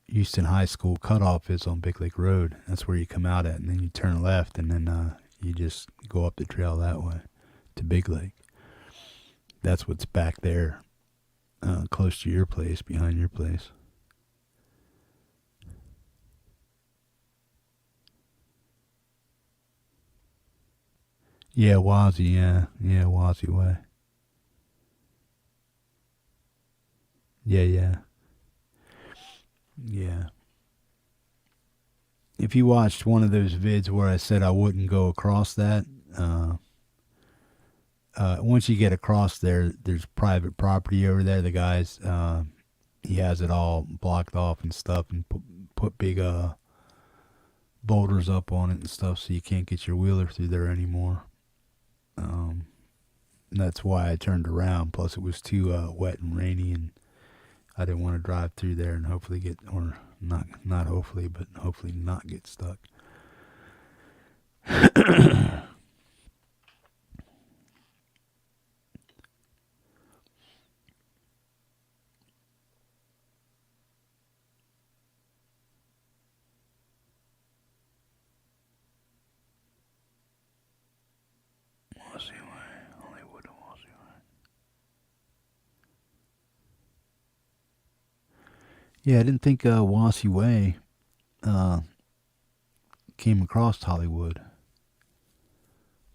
Houston High School cutoff is on Big Lake Road. That's where you come out at, and then you turn left, and then you just go up the trail that way to Big Lake. That's what's back there, close to your place, behind your place. Yeah, Wazzy, yeah, Wazzy Way. Yeah. Yeah. If you watched one of those vids where I said I wouldn't go across that, once you get across there, there's private property over there. The guy's, he has it all blocked off and stuff, and put big boulders up on it and stuff, so you can't get your wheeler through there anymore. That's why I turned around. Plus, it was too wet and rainy, and I didn't want to drive through there and hopefully get, or not hopefully, but hopefully not get stuck. We'll see why. Hollywood, we'll see why. Yeah, I didn't think Wassy Way uh, came across Hollywood.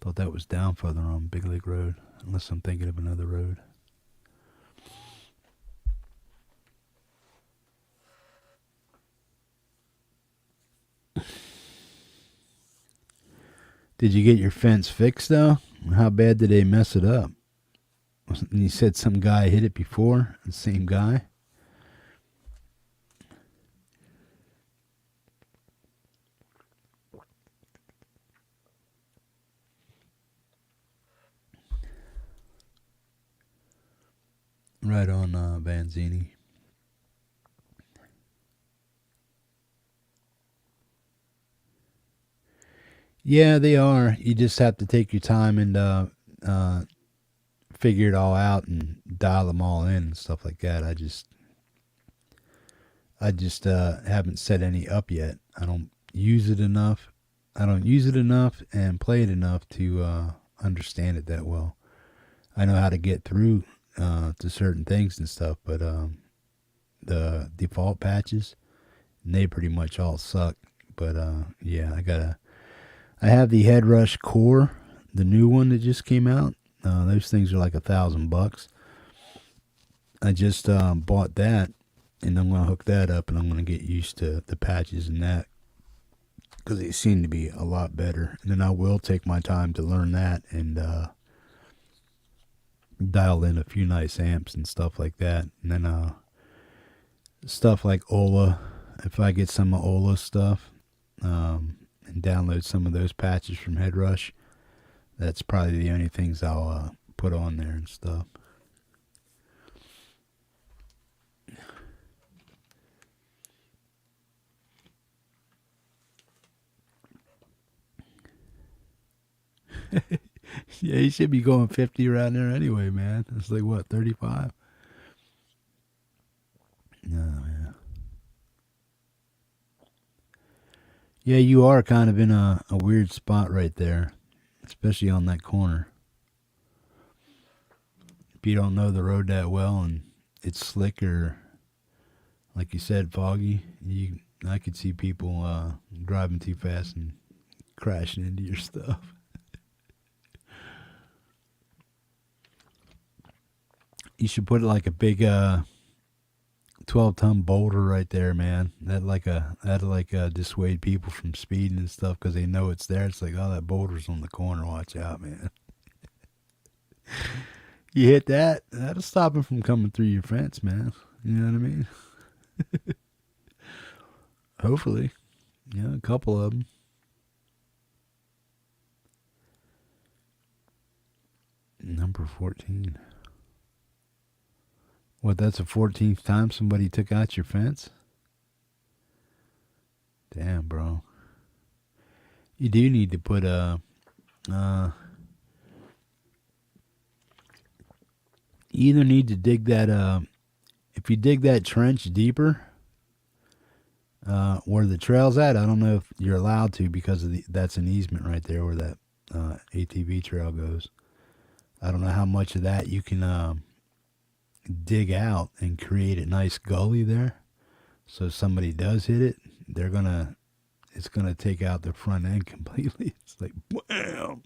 Thought that was down further on Big Lake Road, unless I'm thinking of another road. Did you get your fence fixed though? How bad did they mess it up? You said some guy hit it before. The same guy. Right on Vanzini. Yeah, they are. You just have to take your time and figure it all out and dial them all in and stuff like that. I just haven't set any up yet. I don't use it enough. I don't use it enough and play it enough to understand it that well. I know how to get through to certain things and stuff, but the default patches, they pretty much all suck. But yeah, I have the Head Rush Core, the new one that just came out. Those things are like $1,000. I just bought that, and I'm gonna hook that up, and I'm gonna get used to the patches and that, because they seem to be a lot better. And then I will take my time to learn that and dial in a few nice amps and stuff like that. And then stuff like Ola, if I get some of Ola stuff and download some of those patches from Headrush, that's probably the only things I'll put on there and stuff. Yeah, you should be going 50 around there anyway, man. It's like, what, 35? No, yeah. Yeah, you are kind of in a weird spot right there, especially on that corner. If you don't know the road that well and it's slick or, like you said, foggy, I could see people driving too fast and crashing into your stuff. You should put like a big 12-ton boulder right there, man. That'd dissuade people from speeding and stuff because they know it's there. It's like, oh, that boulder's on the corner. Watch out, man. You hit that, that'll stop him from coming through your fence, man. You know what I mean? Hopefully. Yeah, a couple of them. Number 14. What, that's the 14th time somebody took out your fence? Damn, bro. You do need to put you either need to dig that, if you dig that trench deeper, where the trail's at, I don't know if you're allowed to because that's an easement right there where that ATV trail goes. I don't know how much of that you can dig out and create a nice gully there. So if somebody does hit it, it's gonna take out the front end completely. It's like wham.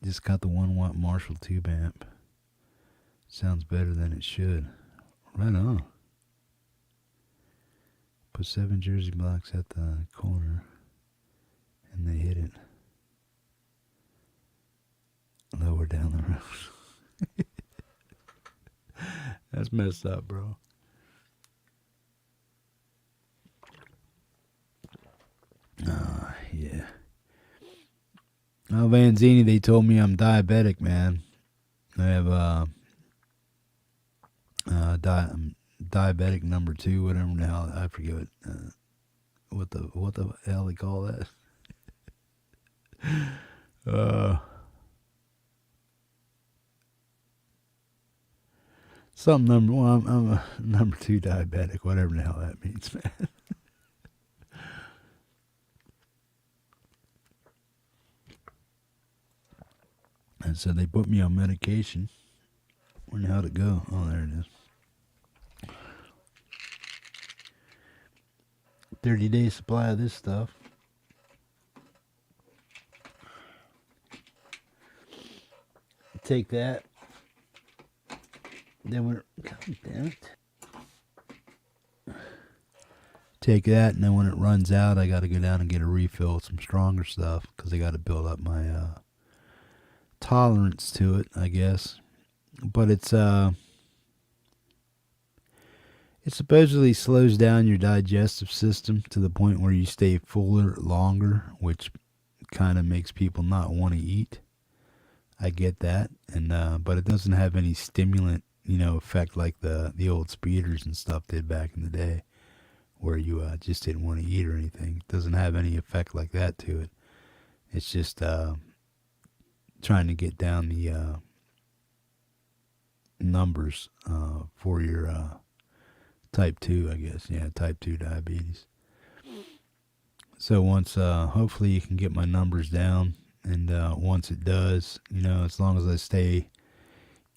Just got the 1 watt Marshall tube amp. Sounds better than it should. Right on. Put 7 Jersey blocks at the corner, and they hit it. Lower down the road. That's messed up, bro. Yeah. Vanzini, they told me I'm diabetic, man. I have diabetic number 2, whatever the hell. I forget what the hell they call that. Something number 1. I'm a number 2 diabetic, whatever the hell that means, man. And so they put me on medication. Wonder how to go. Oh, there it is. 30-day supply of this stuff. Take that. Then we're, God damn it. Take that, and then when it runs out, I got to go down and get a refill with some stronger stuff because I got to build up my tolerance to it, I guess. But it supposedly slows down your digestive system to the point where you stay fuller longer, which kind of makes people not want to eat. I get that, and but it doesn't have any stimulant, effect like the old speeders and stuff did back in the day, where you just didn't want to eat or anything. It doesn't have any effect like that to it. It's just trying to get down the numbers for your type 2, I guess. Yeah, type 2 diabetes. So once, hopefully you can get my numbers down. And once it does, as long as I stay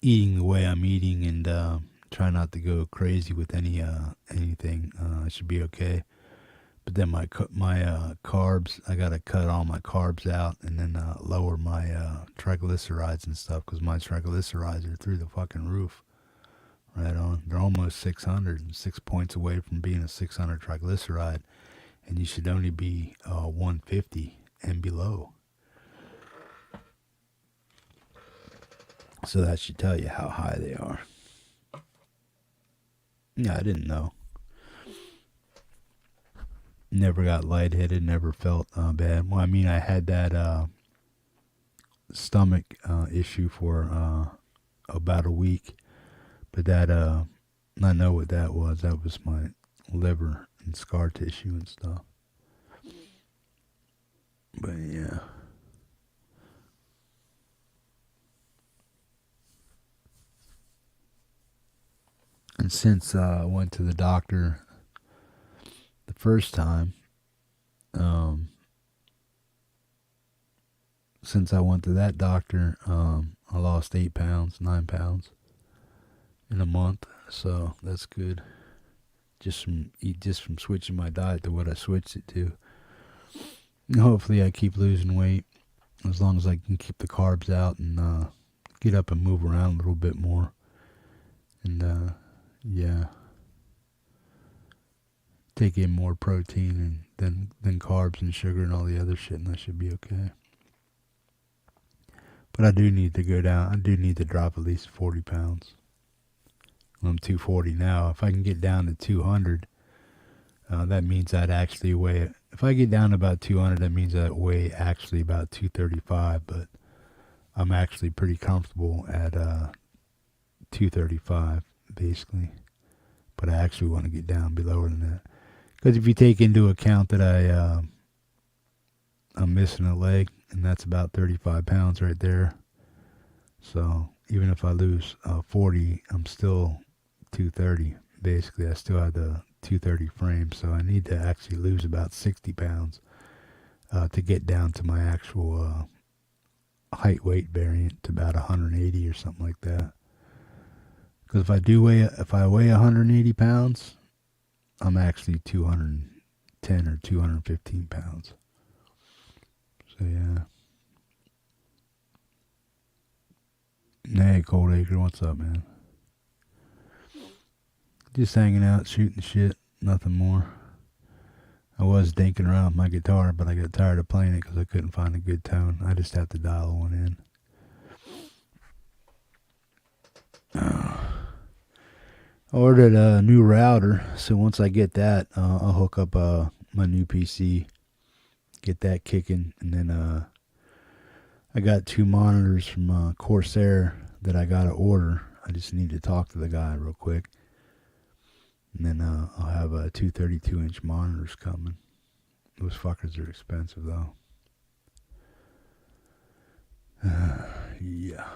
eating the way I'm eating and try not to go crazy with anything, I should be okay. But then my carbs, I gotta cut all my carbs out and then lower my triglycerides and stuff because my triglycerides are through the fucking roof. Right on. They're almost 600, 6 points away from being a 600 triglyceride, and you should only be 150 and below. So that should tell you how high they are. Yeah, I didn't know. Never got lightheaded, never felt bad. Well, I mean, I had that stomach issue for about a week, but that, I know what that was. That was my liver and scar tissue and stuff. But yeah. And since I went to the doctor the first time, since I went to that doctor, I lost 8 pounds, 9 pounds in a month. So that's good. Just from switching my diet to what I switched it to. And hopefully I keep losing weight as long as I can keep the carbs out and get up and move around a little bit more. And yeah, take in more protein and than carbs and sugar and all the other shit, and I should be okay. But I do need to go down. I do need to drop at least 40 pounds. I'm 240 now. If I can get down to 200, that means I'd actually weigh. If I get down to about 200, that means I weigh actually about 235. But I'm actually pretty comfortable at 235, basically. But I actually want to get down below than that. Because if you take into account that I'm missing a leg, and that's about 35 pounds right there. So even if I lose 40, I'm still 230. Basically, I still have the 230 frame. So I need to actually lose about 60 pounds to get down to my actual height weight variant to about 180 or something like that. Because if I weigh 180 pounds, I'm actually 210 or 215 pounds. So yeah. Hey, Cold Acre, what's up, man? Just hanging out, shooting shit, nothing more. I was dinking around with my guitar, but I got tired of playing it because I couldn't find a good tone. I just have to dial one in. I ordered a new router, so once I get that, I'll hook up my new PC, get that kicking, and then I got 2 monitors from Corsair that I gotta order. I just need to talk to the guy real quick. And then I'll have 2 32-inch monitors coming. Those fuckers are expensive, though. Yeah.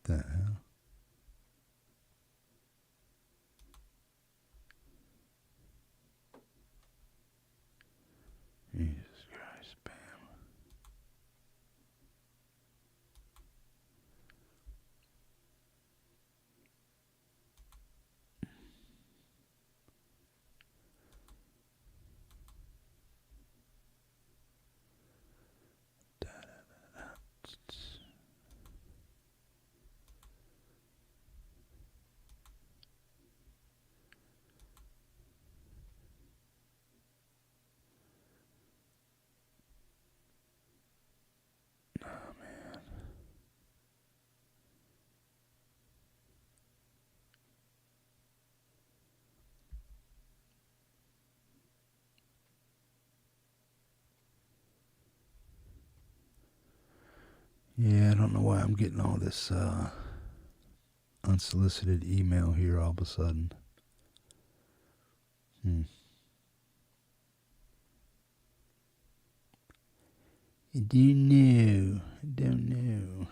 The hell? Jesus Christ, Bam. Yeah, I don't know why I'm getting all this unsolicited email here all of a sudden. I don't know.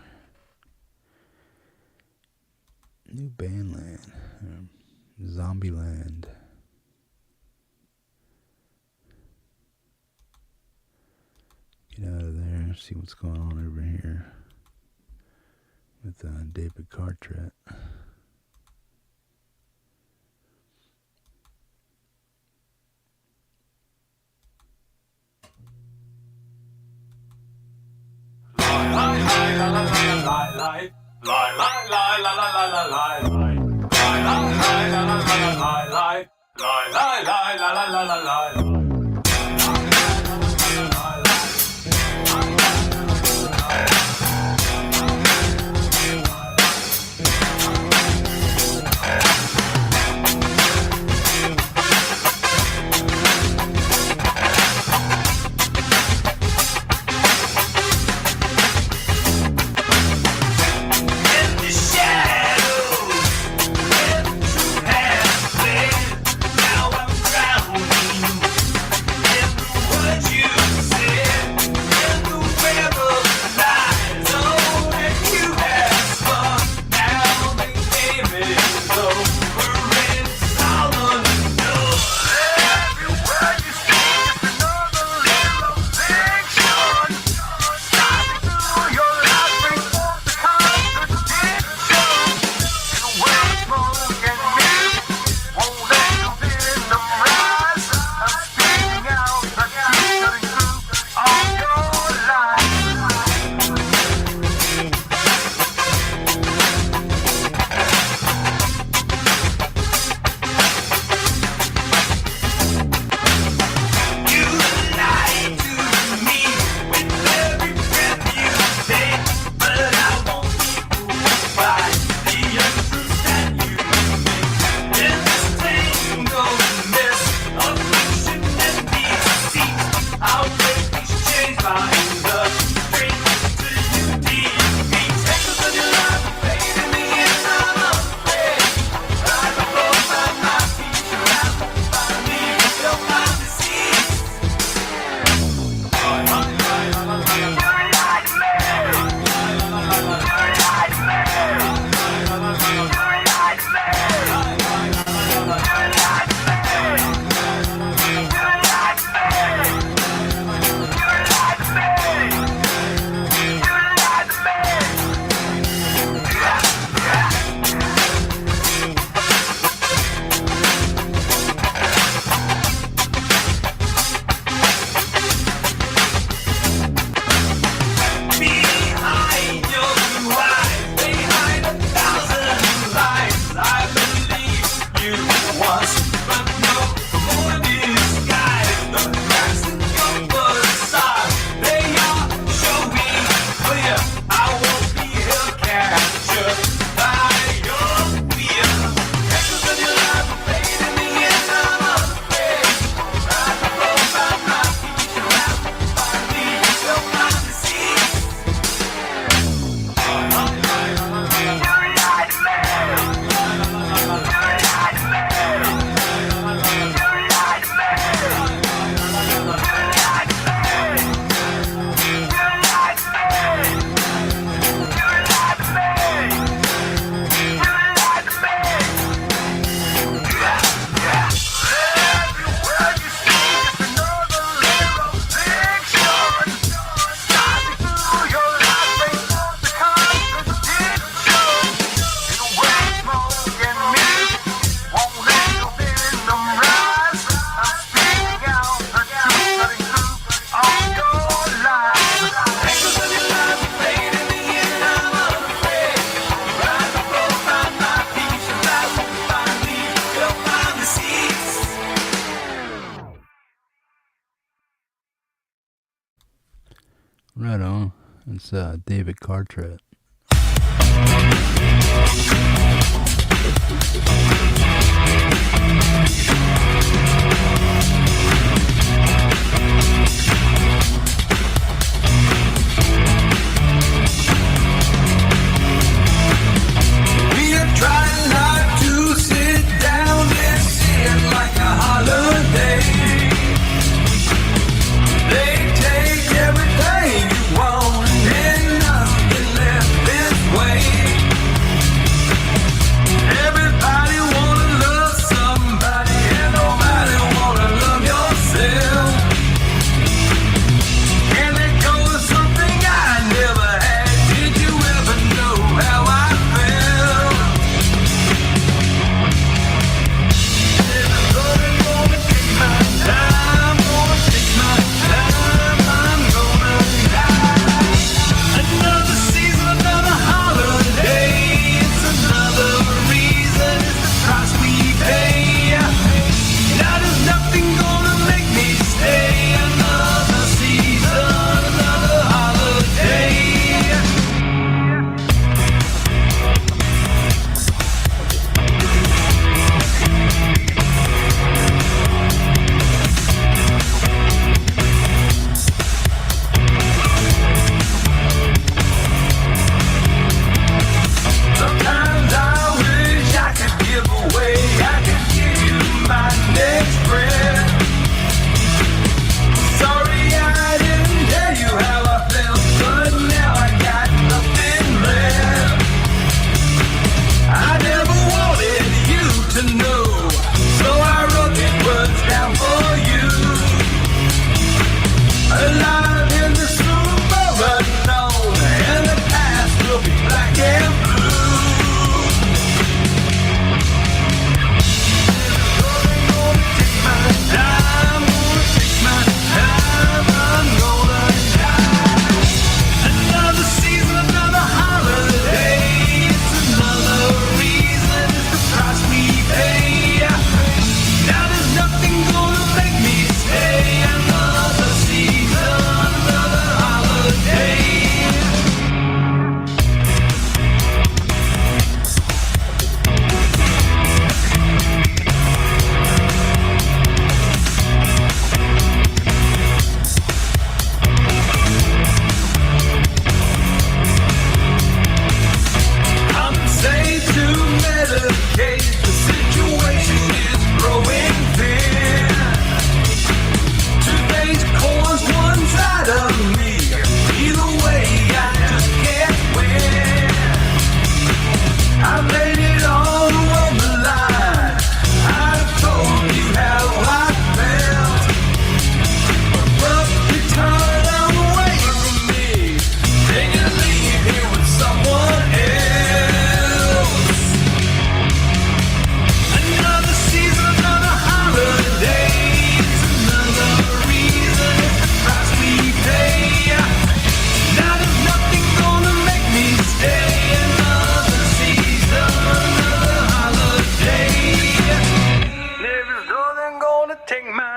New Bandland. Zombieland. Get out of there. See what's going on over here with David Carteret. Right on. It's David Carteret.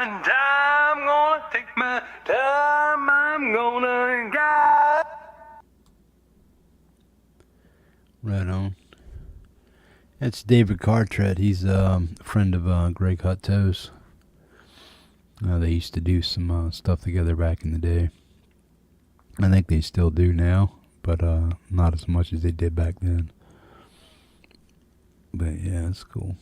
my time, gonna take my time, I'm gonna guide. Right on. That's David Cartret. He's a friend of Greg Hot Toes. They used to do some stuff together back in the day. I think they still do now, but not as much as they did back then. But yeah, it's cool.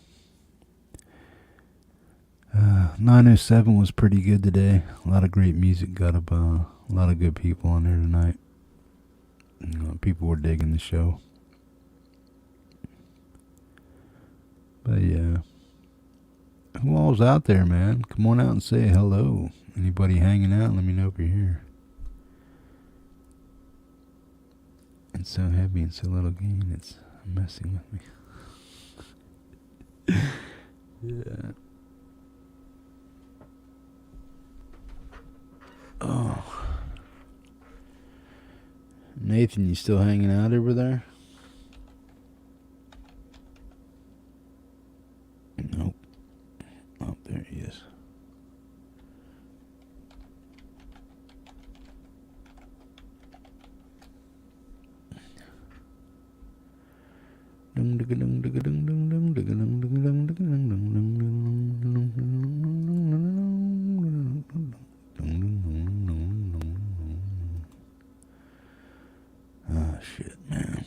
907 was pretty good today. A lot of great music. Got up a lot of good people on there tonight. People were digging the show. But yeah. Who all's out there, man? Come on out and say hello. Anybody hanging out? Let me know if you're here. It's so heavy and so little gain. It's messing with me. Yeah. Oh. Nathan, you still hanging out over there? Nope. Oh, there he is. Oh, shit, man.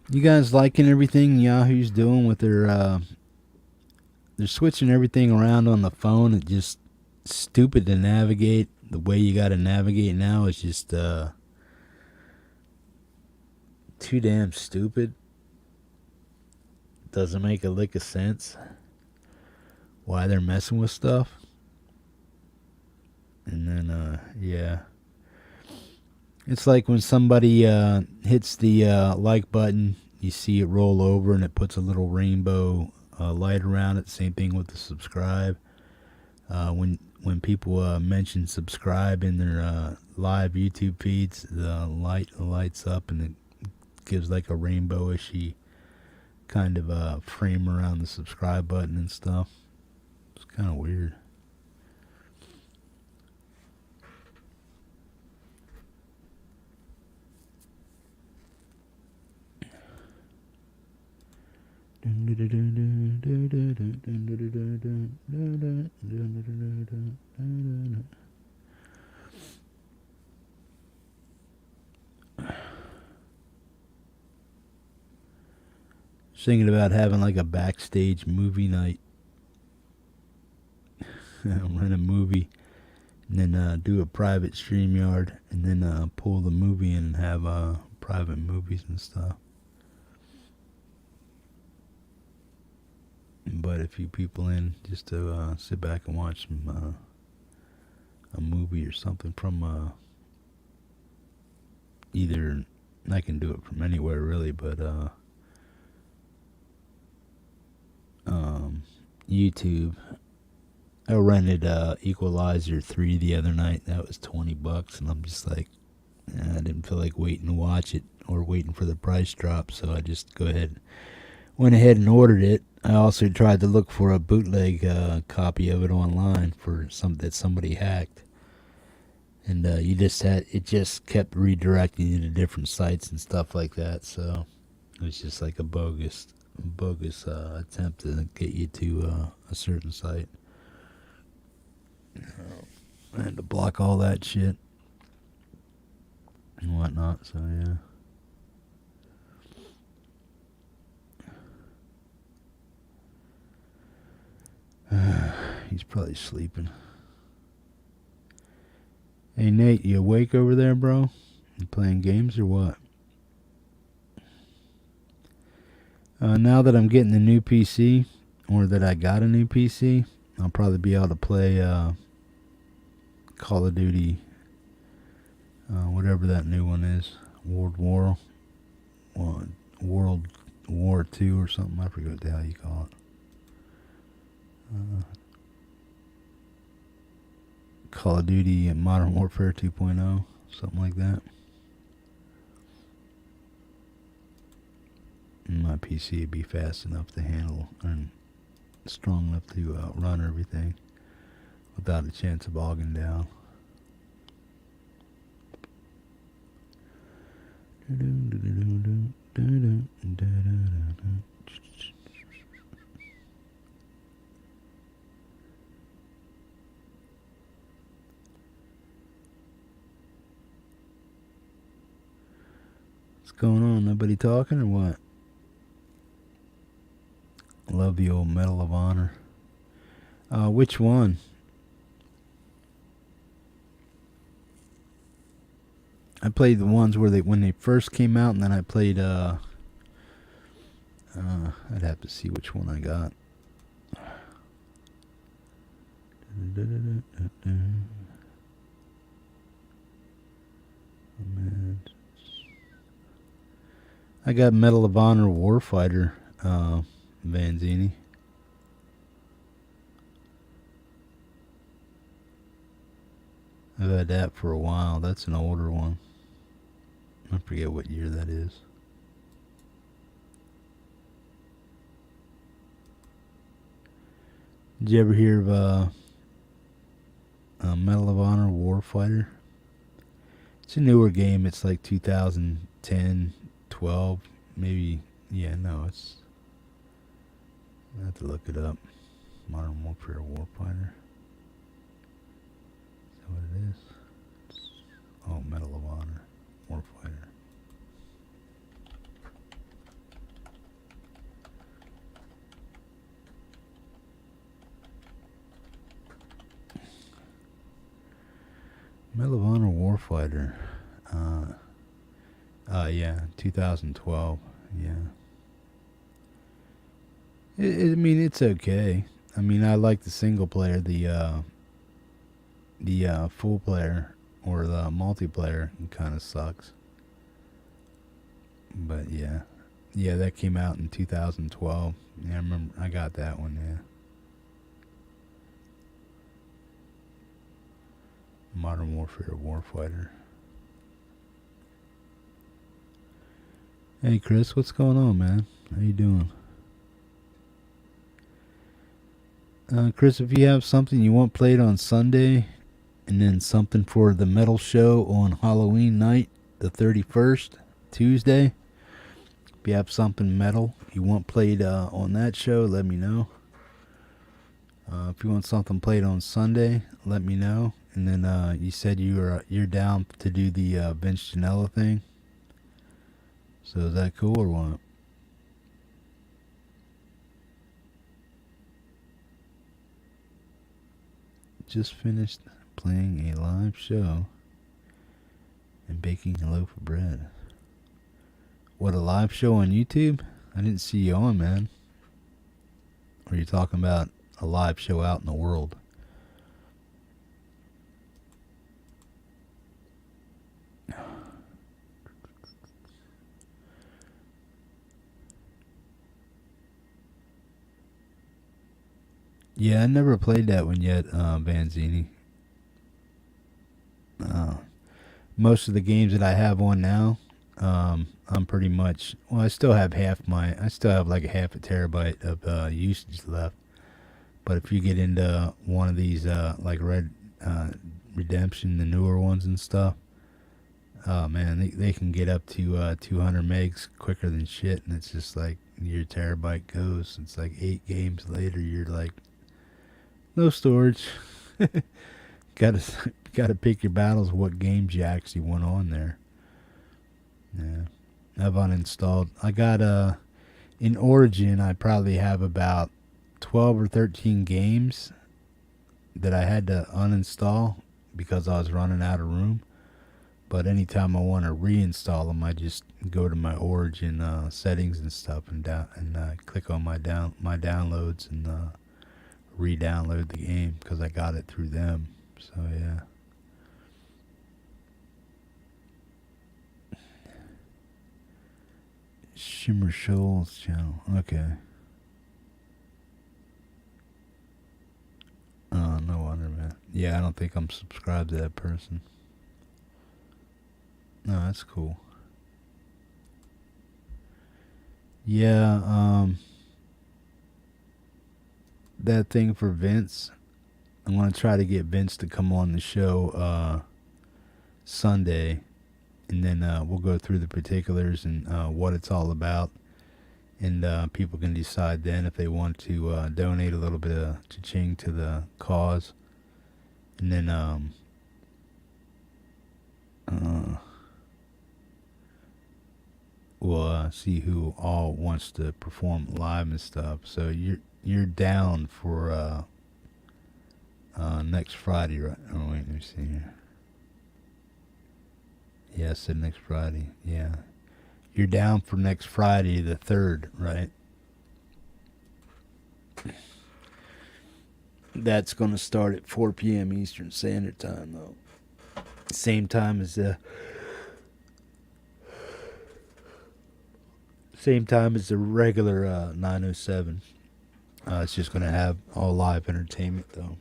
You guys liking everything Yahoo's doing with their, they're switching everything around on the phone. It's just stupid to navigate. The way you gotta navigate now is just, too damn stupid. Doesn't make a lick of sense why they're messing with stuff. And then, yeah. It's like when somebody hits the like button, you see it roll over and it puts a little rainbow light around it. Same thing with the subscribe. When people mention subscribe in their live YouTube feeds, the light lights up and it gives like a rainbowishy kind of frame around the subscribe button and stuff. It's kind of weird. Thinking about having like a backstage movie night. Rent a movie and then do a private StreamYard and then pull the movie in and have private movies and stuff. Invite a few people in just to sit back and watch some a movie or something from either. I can do it from anywhere really, but YouTube. I rented Equalizer 3 the other night. That was $20, and I'm just like, I didn't feel like waiting to watch it or waiting for the price drop, so I just went ahead and ordered it. I also tried to look for a bootleg copy of it online for that somebody hacked, and it just kept redirecting you to different sites and stuff like that. So it was just like a bogus attempt to get you to a certain site. I had to block all that shit and whatnot. So yeah. He's probably sleeping. Hey Nate, you awake over there, bro? You playing games or what? Now that I'm getting the new PC, or that I got a new PC, I'll probably be able to play Call of Duty, whatever that new one is, World War II or something. I forget what the hell you call it. Call of Duty and Modern Warfare 2.0, something like that. And my PC would be fast enough to handle and strong enough to run everything without a chance of bogging down. What's going on? Nobody talking or what? Love the old Medal of Honor. Which one? I played the ones where when they first came out, and then I played I'd have to see which one I got. I got Medal of Honor Warfighter, Vanzini. I've had that for a while. That's an older one. I forget what year that is. Did you ever hear of Medal of Honor Warfighter? It's a newer game. It's like 2010, 12, maybe. Yeah, no, it's... I have to look it up. Modern Warfare Warfighter. Is that what it is? Oh, Medal of Honor Warfighter. Medal of Honor Warfighter. Yeah, 2012. Yeah. I mean, it's okay. I mean, I like the single player. The full player or the multiplayer kind of sucks. But yeah, that came out in 2012. Yeah, I remember I got that one. Yeah. Modern Warfare Warfighter. Hey Chris, what's going on, man? How you doing? Chris, if you have something you want played on Sunday, and then something for the metal show on Halloween night, the 31st, Tuesday, if you have something metal you want played on that show, let me know. If you want something played on Sunday, let me know. And then you said you're down to do the Vince Janella thing. So is that cool or what? Just finished playing a live show and baking a loaf of bread. What, a live show on YouTube? I didn't see you on, man. Or are you talking about a live show out in the world? Yeah, I never played that one yet, Vanzini. Most of the games that I have on now, I'm pretty much... Well, I still have like a half a terabyte of usage left. But if you get into one of these, like Red Redemption, the newer ones and stuff, oh man, they can get up to 200 megs quicker than shit, and it's just like your terabyte goes. It's like 8 games later, you're like, no storage. Gotta pick your battles. What games you actually want on there. Yeah, I've uninstalled. I got in Origin. I probably have about 12 or 13 games that I had to uninstall because I was running out of room. But anytime I want to reinstall them, I just go to my Origin settings and stuff and click on my downloads and re-download the game because I got it through them. So yeah. Shimmer Shoals channel. Okay. Oh, no wonder, man. Yeah, I don't think I'm subscribed to that person. No, that's cool. Yeah, that thing for Vince. I'm gonna try to get Vince to come on the show Sunday, and then we'll go through the particulars and what it's all about, and people can decide then if they want to donate a little bit of cha-ching to the cause, and then uh, we'll see who all wants to perform live and stuff. So you're down for next Friday, right? Oh wait, let me see here. Yeah, I said next Friday. Yeah, you're down for next Friday, the 3rd, right? That's going to start at 4 p.m. Eastern Standard Time, though. Same time as the regular 907. It's just going to have all live entertainment, though.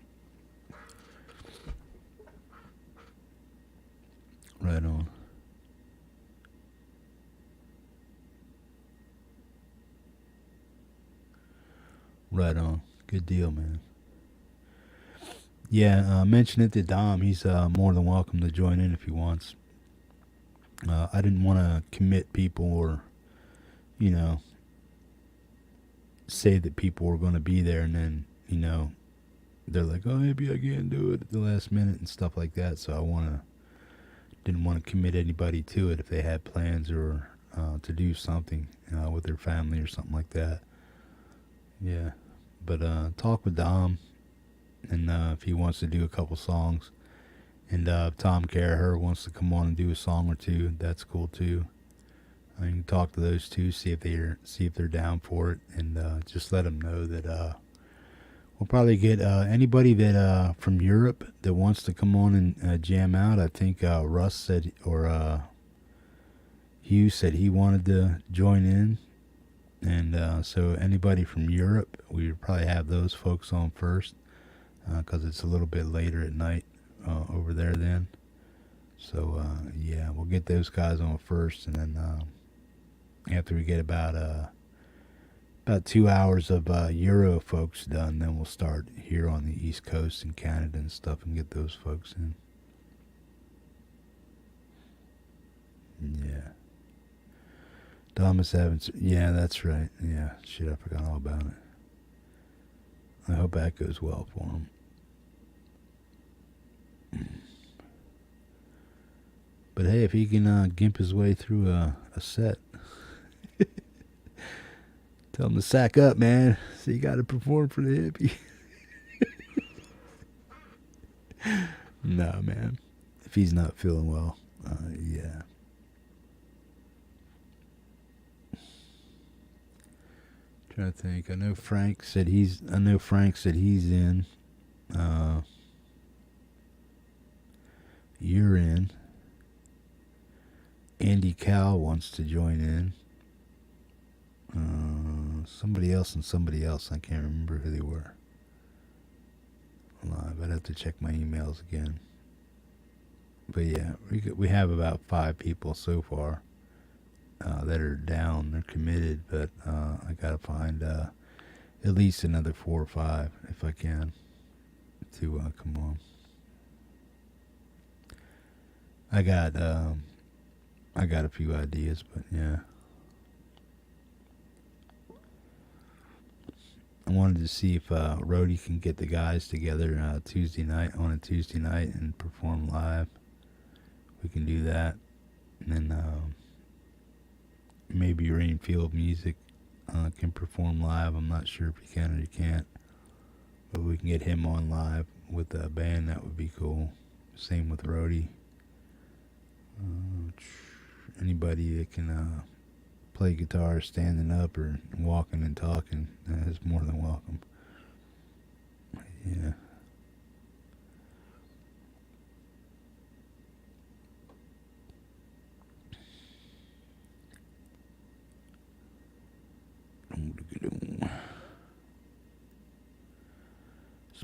Right on. Right on. Good deal, man. Yeah, mention it to Dom. He's more than welcome to join in if he wants. I didn't want to commit people or, you know, say that people were going to be there and then, they're like, oh, maybe I can't do it at the last minute and stuff like that. So didn't want to commit anybody to it if they had plans or to do something with their family or something like that. Yeah, but talk with Dom, and if he wants to do a couple songs, and if Tom Caraher wants to come on and do a song or two, that's cool too. You can talk to those two, see if they're down for it, and just let them know that we'll probably get anybody that from Europe that wants to come on and jam out. I think Russ said, or Hugh said he wanted to join in, and so anybody from Europe, we would probably have those folks on first because it's a little bit later at night over there then. So yeah, we'll get those guys on first, and then after we get about 2 hours of Euro folks done, then we'll start here on the East Coast in Canada and stuff and get those folks in. Yeah. Thomas Evans. Yeah, that's right. Yeah, shit, I forgot all about it. I hope that goes well for him. But hey, if he can gimp his way through a set, tell him to sack up, man. So you got to perform for the hippie. No, man. If he's not feeling well, yeah. Trying to think. I know Frank said he's in. You're in. Andy Cal wants to join in. Somebody else and somebody else. I can't remember who they were. Live. I'd have to check my emails again. But yeah, we have about 5 people so far that are down. They're committed, but I gotta find at least another 4 or 5 if I can to come on. I got a few ideas, but yeah. I wanted to see if Rhodey can get the guys together on a Tuesday night and perform live. We can do that, and then maybe Rainfield Music can perform live. I'm not sure if he can or he can't, but we can get him on live with a band. That would be cool. Same with Rhodey. Anybody that can play guitar standing up or walking and talking is more than welcome. Yeah.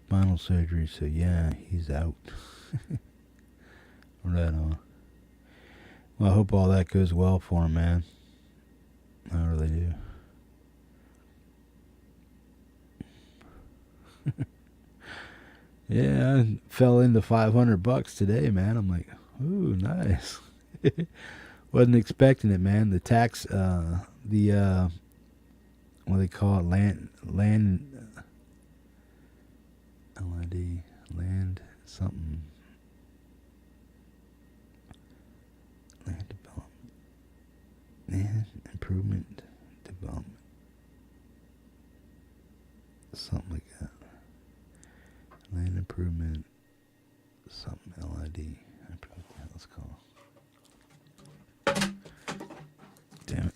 spinal surgery, so yeah, he's out. Right on. Well, I hope all that goes well for him, man. I really do. Yeah, I fell into $500 today, man. I'm like, ooh, nice. Wasn't expecting it, man. The tax, what do they call it, land, LID, land something, land development, land improvement development, something like that. Land improvement, something LID. I forgot what the hell it's called. Damn it.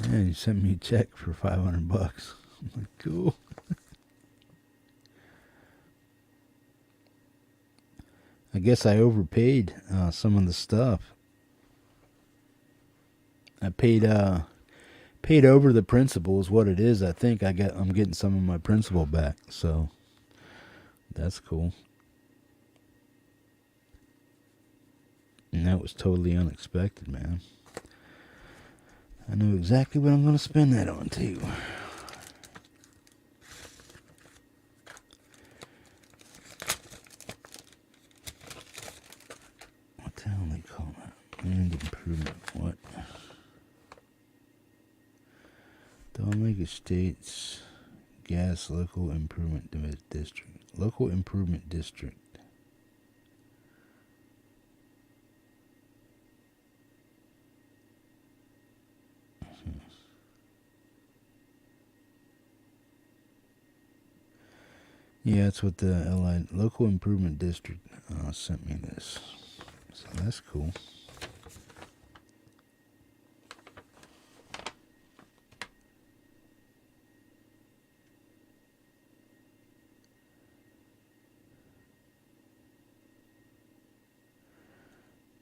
Yeah, you sent me a check for $500. I'm like, cool. I guess I overpaid some of the stuff. I paid over the principal is what it is. I think I'm getting some of my principal back, so that's cool. And that was totally unexpected, man. I know exactly what I'm going to spend that on, too. What the hell do they call that? Land improvement. What? Dominic Estates Gas Local Improvement District. Local Improvement District. Yeah, that's what the LI Local Improvement District sent me this. So that's cool.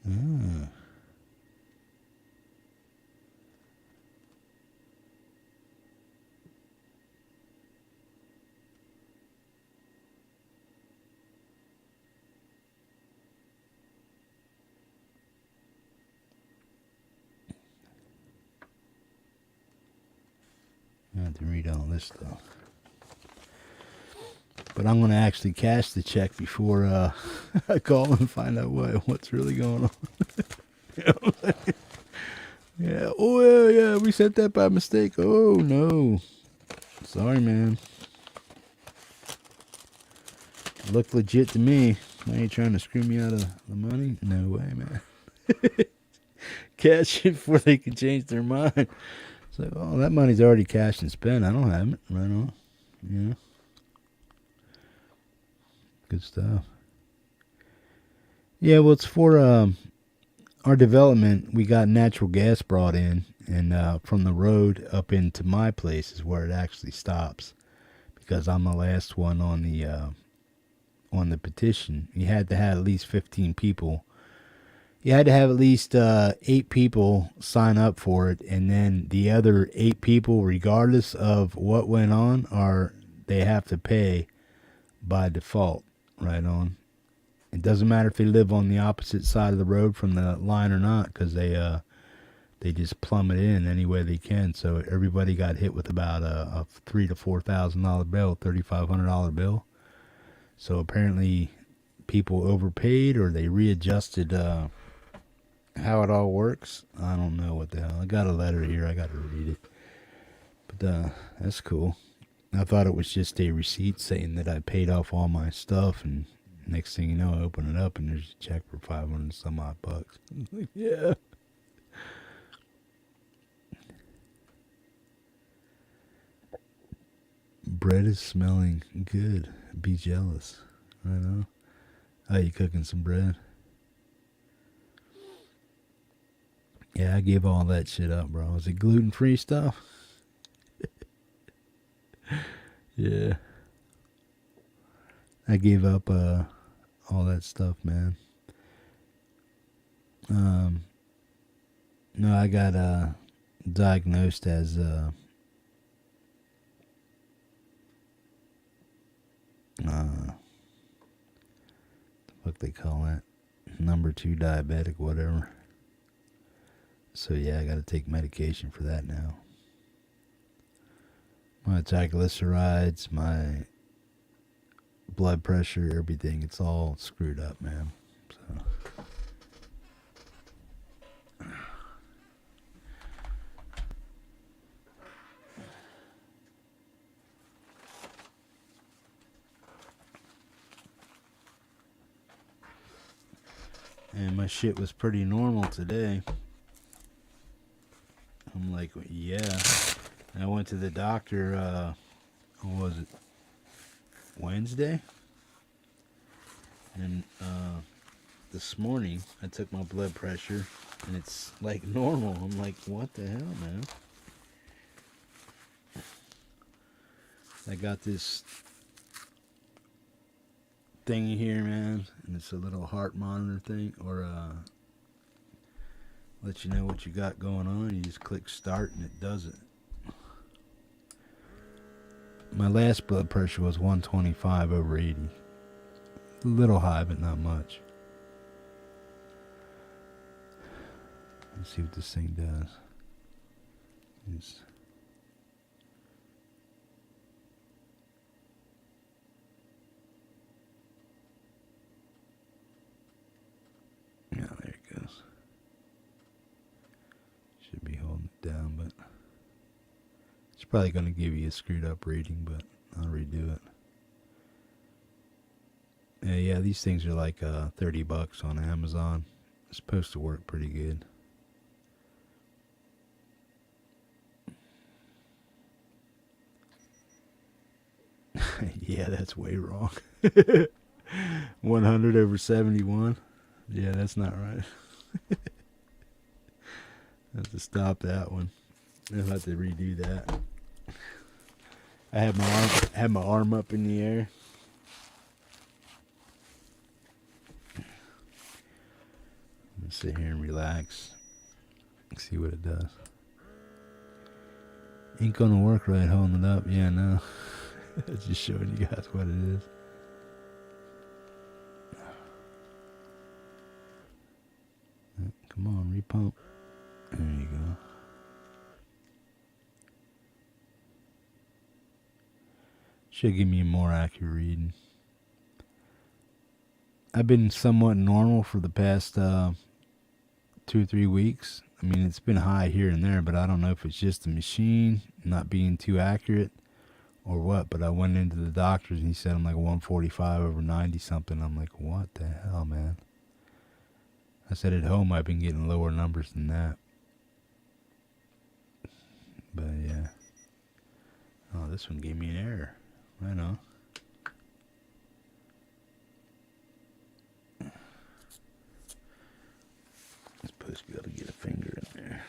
Ah. I have to read all this stuff. But I'm going to actually cash the check before I call and find out what's really going on. Yeah. Oh, yeah, we sent that by mistake. Oh, no. Sorry, man. Looked legit to me. Why are you trying to screw me out of the money? No way, man. Cash it before they can change their mind. It's like, oh, that money's already cashed and spent. I don't have it. Right on. Yeah. Good stuff. Yeah, well, it's for our development. We got natural gas brought in, and from the road up into my place is where it actually stops, because I'm the last one on the petition. You had to have at least 15 people. You had to have at least 8 people sign up for it, and then the other 8 people, regardless of what went on, they have to pay by default. Right on. It doesn't matter if they live on the opposite side of the road from the line or not, because they just plumb it in any way they can. So everybody got hit with about a $3,000 to $4,000 bill, $3,500 bill. So apparently people overpaid, or they readjusted how it all works. I don't know what the hell. I got a letter here. I got to read it. But that's cool. I thought it was just a receipt saying that I paid off all my stuff, and next thing you know, I open it up and there's a check for 500 some odd bucks. Like, yeah. Bread is smelling good. Be jealous. I know. Oh, you cooking some bread? Yeah, I gave all that shit up, bro. Is it gluten-free stuff? Yeah. I gave up all that stuff, man. No, I got diagnosed as what they call it, number 2 diabetic, whatever. So yeah, I got to take medication for that now. My triglycerides, my blood pressure, everything, it's all screwed up, man. So and my shit was pretty normal today. I'm like, yeah. I went to the doctor, what was it, Wednesday? And this morning I took my blood pressure and it's like normal. I'm like, what the hell, man? I got this thingy here, man, and it's a little heart monitor thing, or let you know what you got going on. You just click start and it does it. My last blood pressure was 125/80. A little high, but not much. Let's see what this thing does. Yeah, there it goes. Should be holding it down, but it's probably going to give you a screwed up reading, but I'll redo it. Yeah, these things are like $30 on Amazon. It's supposed to work pretty good. Yeah, that's way wrong. 100/71. Yeah, that's not right. I have to stop that one. I'll have to redo that. I had my arm up in the air. Let's sit here and relax. See what it does. Ain't gonna work right holding it up. Yeah, no. Just showing you guys what it is. Come on, repump. There you go. Should give me a more accurate reading. I've been somewhat normal for the past 2 or 3 weeks. I mean, it's been high here and there, but I don't know if it's just the machine not being too accurate or what. But I went into the doctor's and he said I'm like 145/90 something. I'm like, what the hell, man? I said at home I've been getting lower numbers than that. But yeah. Oh, this one gave me an error. Right on. Supposed to be able to get a finger in there.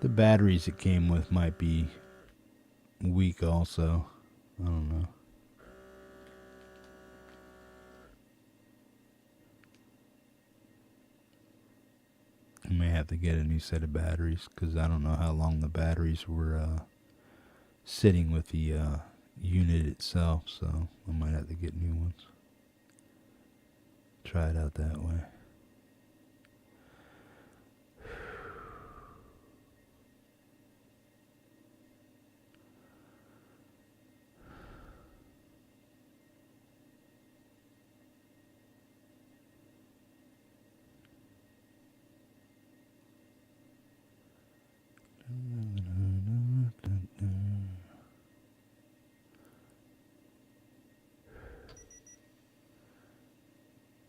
The batteries it came with might be weak also. I don't know. I may have to get a new set of batteries because I don't know how long the batteries were sitting with the unit itself, so I might have to get new ones. Try it out that way.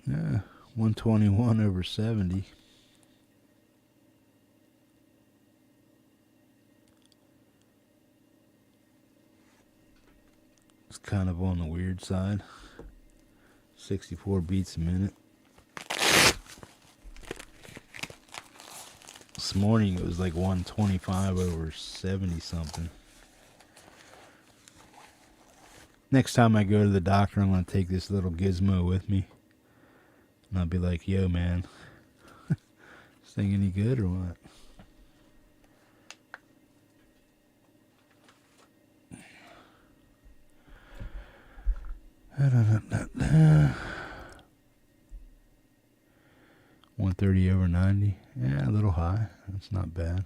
Yeah, 121/70. It's kind of on the weird side. 64 beats a minute. this morning it was like 125 over 70 something. Next time I go to the doctor, I'm going to take this little gizmo with me. And I'll be like, yo, man, this thing any good or what? Da, da, da, da. 130 over 90. Yeah, a little high. That's not bad.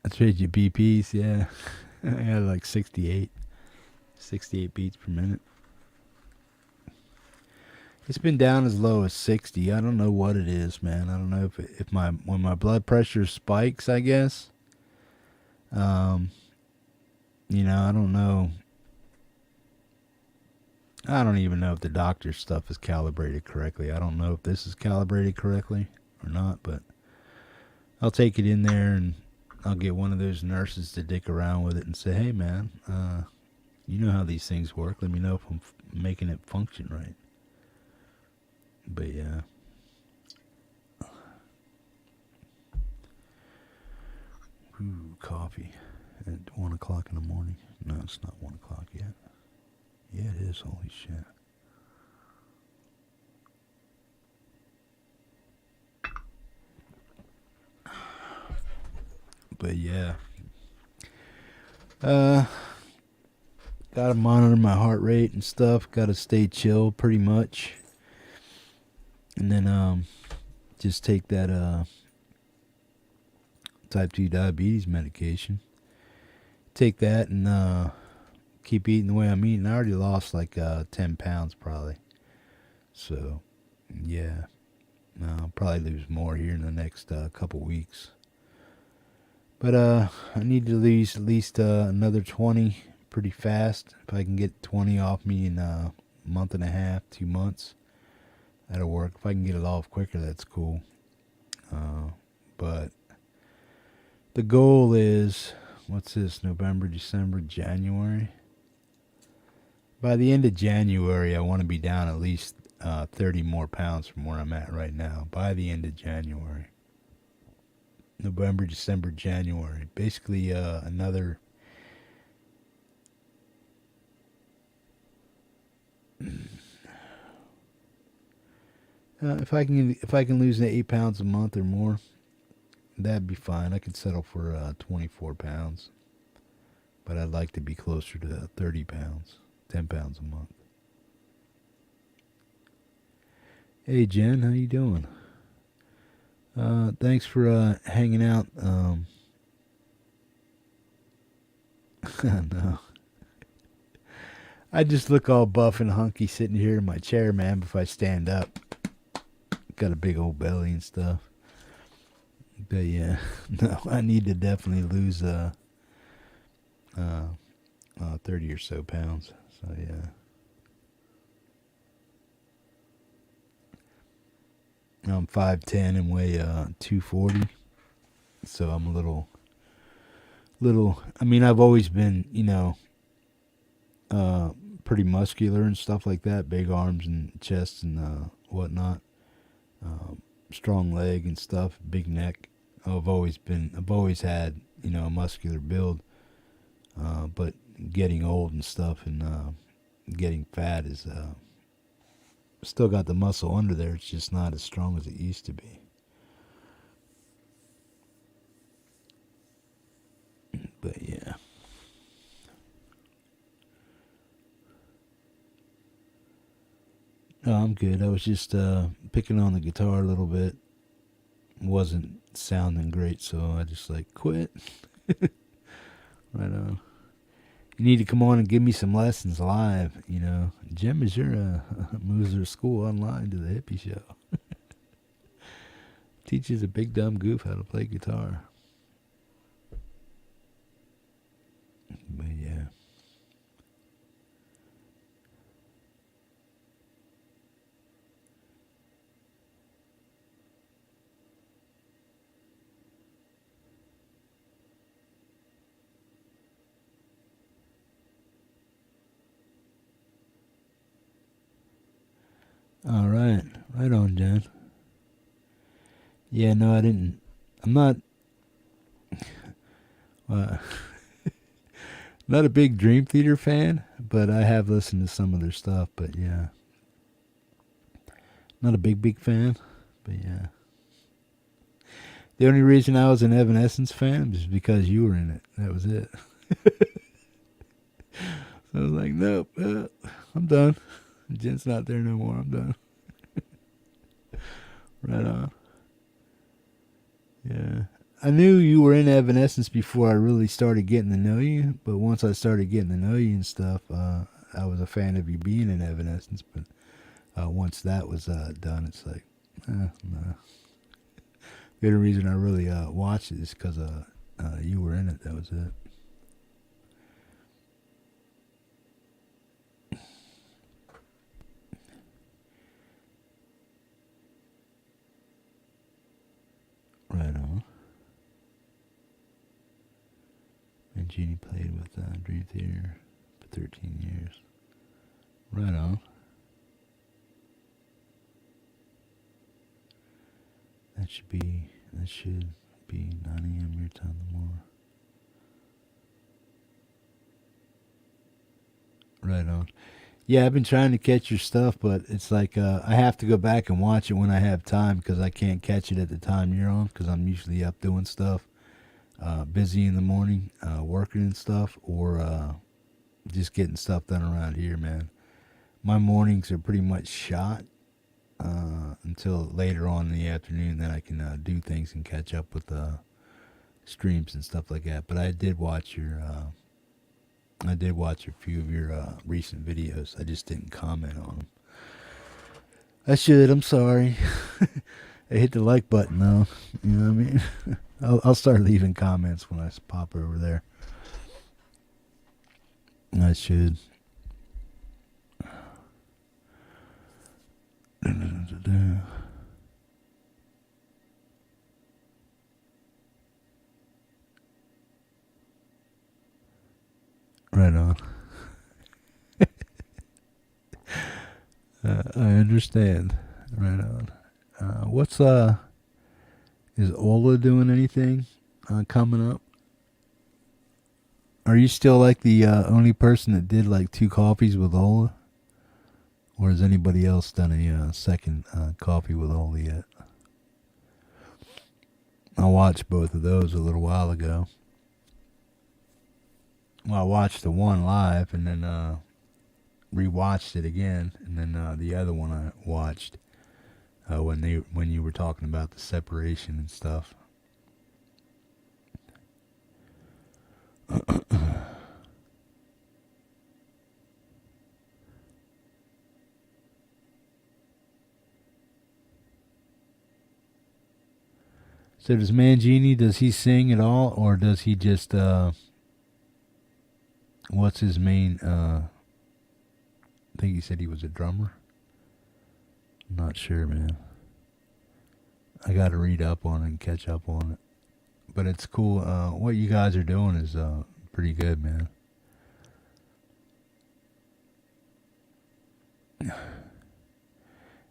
That's right, your BPs, yeah. I had like 68 beats per minute. It's been down as low as 60. I don't know what it is, man. I don't know if when my blood pressure spikes, I guess. You know, I don't know. I don't even know if the doctor's stuff is calibrated correctly. I don't know if this is calibrated correctly or not, but I'll take it in there and I'll get one of those nurses to dick around with it and say, hey, man, you know how these things work. Let me know if I'm making it function right. But, yeah. Ooh, coffee at 1 o'clock in the morning. No, it's not 1 o'clock yet. Yeah, it is. Holy shit. But yeah. Gotta monitor my heart rate and stuff. Gotta stay chill pretty much. And then just take that type 2 diabetes medication. Take that and keep eating the way I'm eating. I already lost like 10 pounds probably. So, yeah. I'll probably lose more here in the next couple weeks. But I need to lose at least another 20 pretty fast. If I can get 20 off me in a month and a half, 2 months, that'll work. If I can get it off quicker, that's cool. But the goal is, what's this, November, December, January? By the end of January, I want to be down at least 30 more pounds from where I'm at right now. By the end of January. November, December, January. Basically, another... if I can lose 8 pounds a month or more, that'd be fine. I could settle for 24 pounds. But I'd like to be closer to 30 pounds. 10 pounds a month. Hey, Jen, how you doing? Thanks for hanging out. No. I just look all buff and hunky sitting here in my chair, man, if I stand up. Got a big old belly and stuff. But yeah, no, I need to definitely lose 30 or so pounds. So yeah. I'm 5'10" and weigh 240. So I'm a little I mean, I've always been, you know, pretty muscular and stuff like that, big arms and chest and whatnot. Strong leg and stuff, big neck. I've always had, you know, a muscular build. But getting old and stuff and getting fat is still got the muscle under there. It's just not as strong as it used to be. But yeah. Oh, I'm good. I was just picking on the guitar a little bit. Wasn't sounding great, so I just like quit. Right on. You need to come on and give me some lessons live, you know. Jim is your moves her school online to the Hippie show. Teaches a big dumb goof how to play guitar. But yeah. All right. Right on, Jen. Yeah, no, I didn't. I'm not. Uh, not a big Dream Theater fan, but I have listened to some of their stuff. But yeah, not a big fan. But yeah, the only reason I was an Evanescence fan was because you were in it. That was it. So I was like, nope, I'm done. Jen's not there no more. I'm done. Right on. Yeah. I knew you were in Evanescence before I really started getting to know you, but once I started getting to know you and stuff, I was a fan of you being in Evanescence. But once that was done, it's like, no. The only reason I really watched it is because you were in it. That was it. Right on. And Jeannie played with Dream Theater for 13 years. Right on. That should be 9 a.m. your time tomorrow. Right on. Yeah, I've been trying to catch your stuff, but it's like I have to go back and watch it when I have time because I can't catch it at the time you're on because I'm usually up doing stuff, busy in the morning, working and stuff, or just getting stuff done around here, man. My mornings are pretty much shot until later on in the afternoon. Then I can do things and catch up with streams and stuff like that. But I did watch a few of your recent videos. I just didn't comment on them. I should. I'm sorry. I hit the like button though. You know what I mean? I'll start leaving comments when I pop over there. I should. Right on. I understand. Right on. What's is Ola doing anything coming up? Are you still like the only person that did like 2 coffees with Ola? Or has anybody else done a second coffee with Ola yet? I watched both of those a little while ago. Well, I watched the one live and then rewatched it again, and then the other one I watched when you were talking about the separation and stuff. So does Mangini, does he sing at all, or does he just what's his main I think he said he was a drummer. I'm not sure, man. I got to read up on it and catch up on it. But it's cool. What you guys are doing is pretty good, man.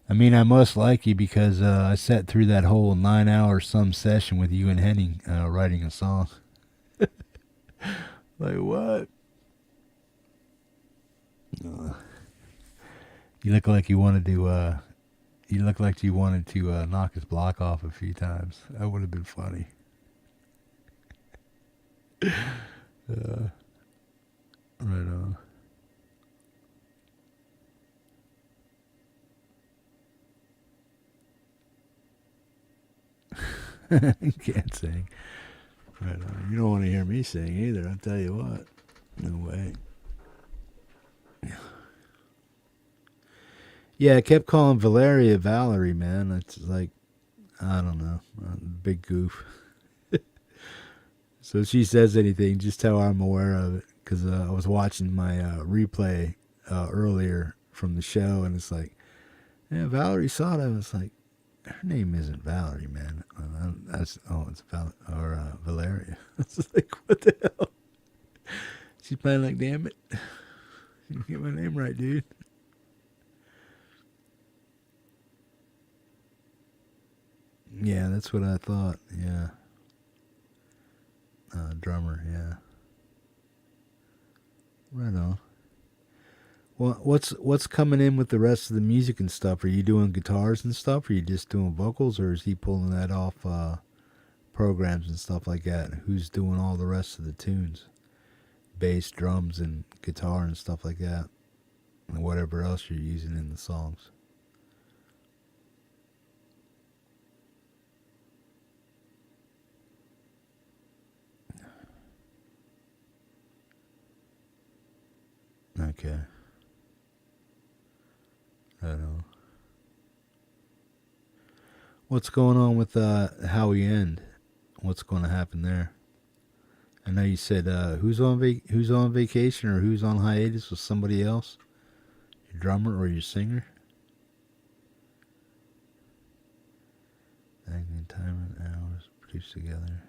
I mean, I must like you because I sat through that whole 9-hour some session with you and Henning writing a song. Like what? You look like you wanted to. You look like you wanted to knock his block off a few times. That would have been funny. Right on. Can't sing. Right on. You don't want to hear me sing either. I'll tell you what. No way. Yeah, I kept calling Valeria Valerie, man. It's like, I don't know. Big goof. So if she says anything, just tell her I'm aware of it. Because I was watching my replay earlier from the show, and it's like, yeah, Valerie saw that. It's like, her name isn't Valerie, man. It's Valeria. It's like, what the hell? She's playing like, damn it. You get my name right, dude. Yeah, that's what I thought. Yeah. Drummer, yeah. Right on. Well, what's coming in with the rest of the music and stuff? Are you doing guitars and stuff? Are you just doing vocals, or is he pulling that off programs and stuff like that? Who's doing all the rest of the tunes? Bass, drums, and guitar and stuff like that, and whatever else you're using in the songs. Okay. Right on. What's going on with Howie End? What's going to happen there? I know you said who's on vacation or who's on hiatus with somebody else, your drummer or your singer. Agony time and hours produced together.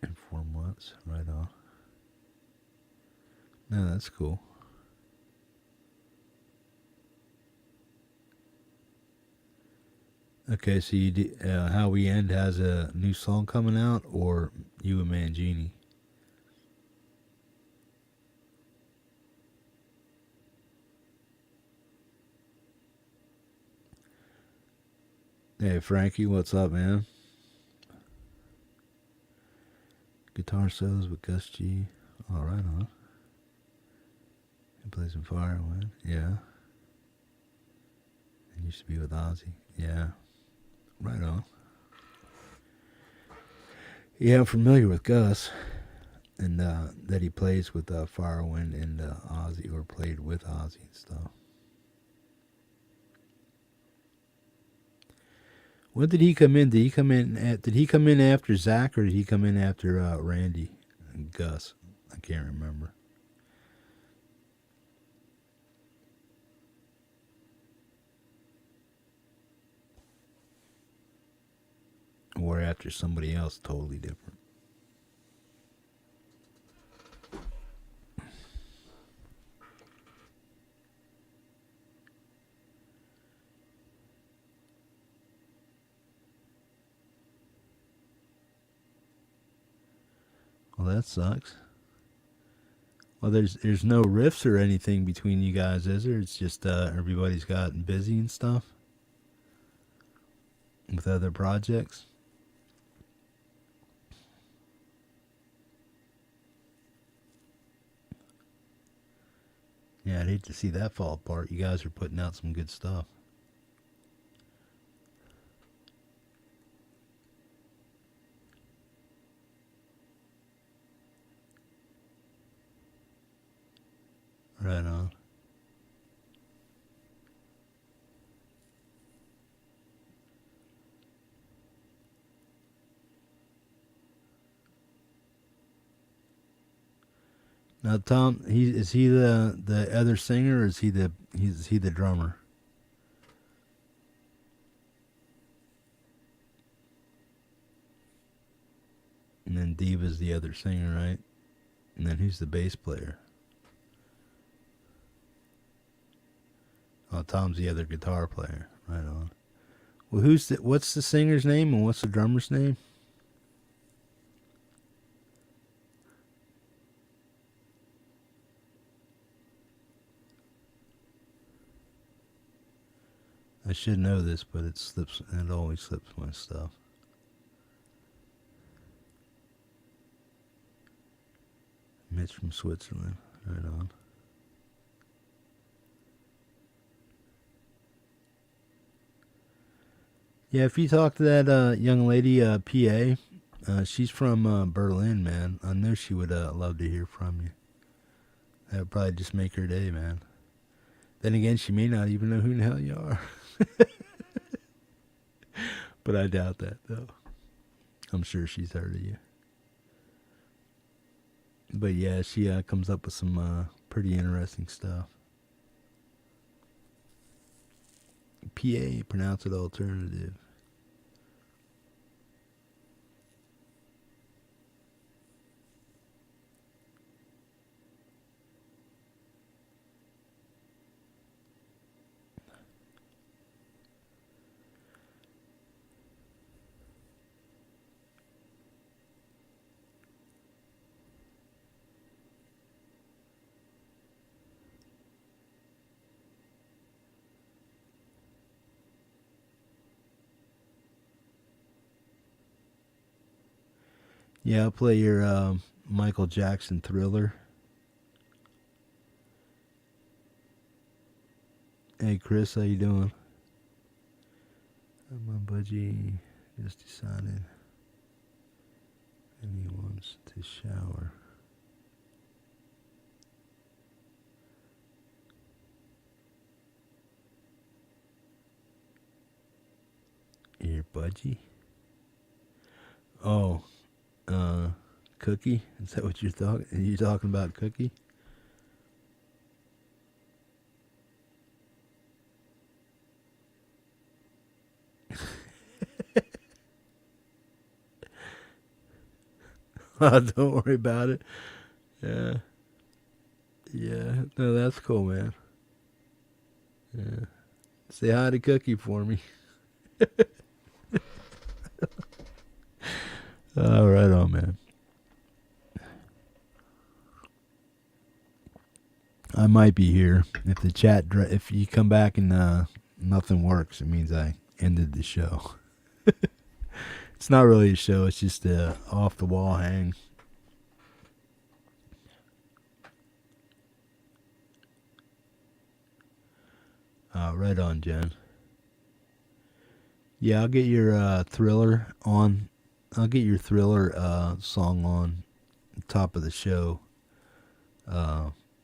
In 4 months, right on. No, that's cool. Okay, so How We End has a new song coming out, or you and Mangini? Hey, Frankie, what's up, man? Guitar solos with Gus G. All right, on. He plays in Firewind. Yeah. And used to be with Ozzy. Yeah. Right on. Yeah, I'm familiar with Gus, and that he plays with Firewind and Ozzy, or played with Ozzy and stuff. When did he come in? Did he come in? Did he come in after Zach, or did he come in after Randy and Gus? I can't remember. Or after somebody else totally different. Well, that sucks. Well, there's no riffs or anything between you guys, is there? It's just everybody's gotten busy and stuff with other projects. Yeah, I'd hate to see that fall apart. You guys are putting out some good stuff. Right on. Now, Tom, is he the other singer, or is he the drummer? And then Diva's the other singer, right? And then who's the bass player? Oh, Tom's the other guitar player. Right on. Well, what's the singer's name and what's the drummer's name? I should know this, but it always slips my stuff. Mitch from Switzerland. Right on. Yeah, if you talk to that young lady, PA, she's from Berlin, man. I know she would love to hear from you. That would probably just make her day, man. Then again, she may not even know who the hell you are. But I doubt that, though. I'm sure she's heard of you. But yeah, she comes up with some pretty interesting stuff. PA, pronounce it alternative. Yeah, I'll play your Michael Jackson Thriller. Hey Chris, how you doing? My budgie just decided and he wants to shower. Your budgie? Oh, Cookie? Is that what you're talking? Are you talking about Cookie? Don't worry about it. Yeah. Yeah. No, that's cool, man. Yeah. Say hi to Cookie for me. Right on, man. I might be here if the chat. If you come back and nothing works, it means I ended the show. It's not really a show. It's just a off the wall hang. Right on, Jen. Yeah, I'll get your Thriller on. I'll get your Thriller song on top of the show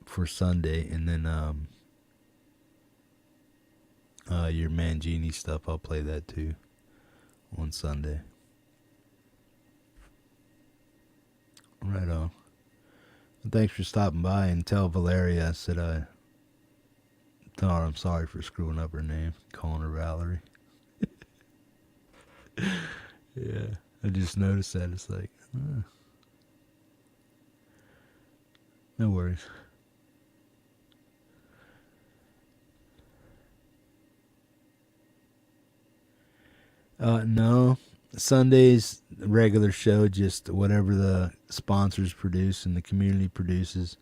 for Sunday, and then your Mangini stuff. I'll play that too on Sunday. Right on. Thanks for stopping by, and tell Valeria I said I thought I'm sorry for screwing up her name, calling her Valerie. Yeah, I just noticed that. It's like, no worries. No. Sunday's regular show, just whatever the sponsors produce and the community produces.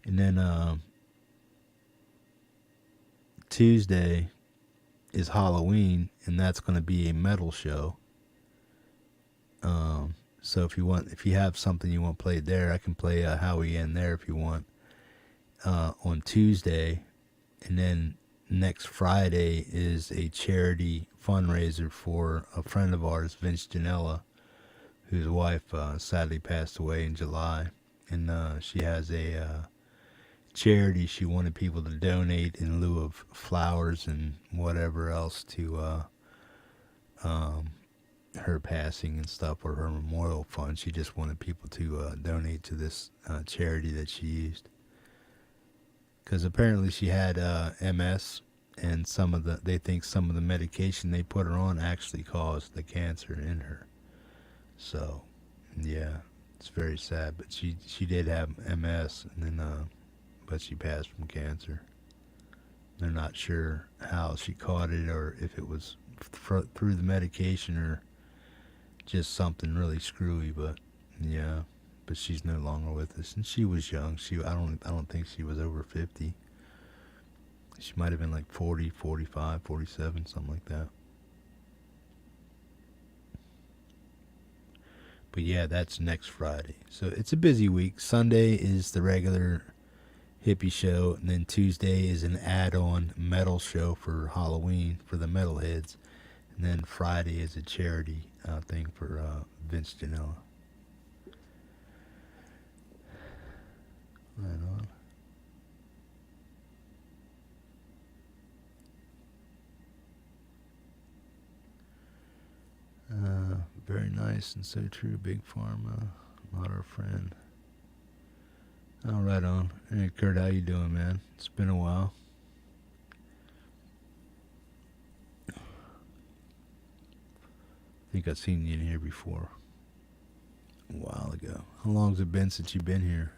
And then Tuesday is Halloween, and that's going to be a metal show. So if you have something you want played there, I can play Howie in there if you want on Tuesday. And then next Friday is a charity fundraiser for a friend of ours, Vince Janella, whose wife sadly passed away in July. And she has a charity she wanted people to donate in lieu of flowers and whatever else to her passing and stuff, or her memorial fund. She just wanted people to donate to this charity that she used. Because apparently she had MS, and they think some of the medication they put her on actually caused the cancer in her. So, yeah, it's very sad. But she did have MS, and then but she passed from cancer. They're not sure how she caught it, or if it was through the medication or just something really screwy. But yeah. But she's no longer with us, and she was young. I don't think she was over 50. She might have been like 40, 45, 47, something like that. But yeah, that's next Friday. So it's a busy week. Sunday is the regular hippie show, and then Tuesday is an add-on metal show for Halloween for the metalheads, and then Friday is a charity thing for Vince Janella. Right on. Very nice and so true. Big Pharma, not our friend. Oh, right on. Hey, Kurt, how you doing, man? It's been a while. I think I've seen you in here before. A while ago. How long's it been since you've been here?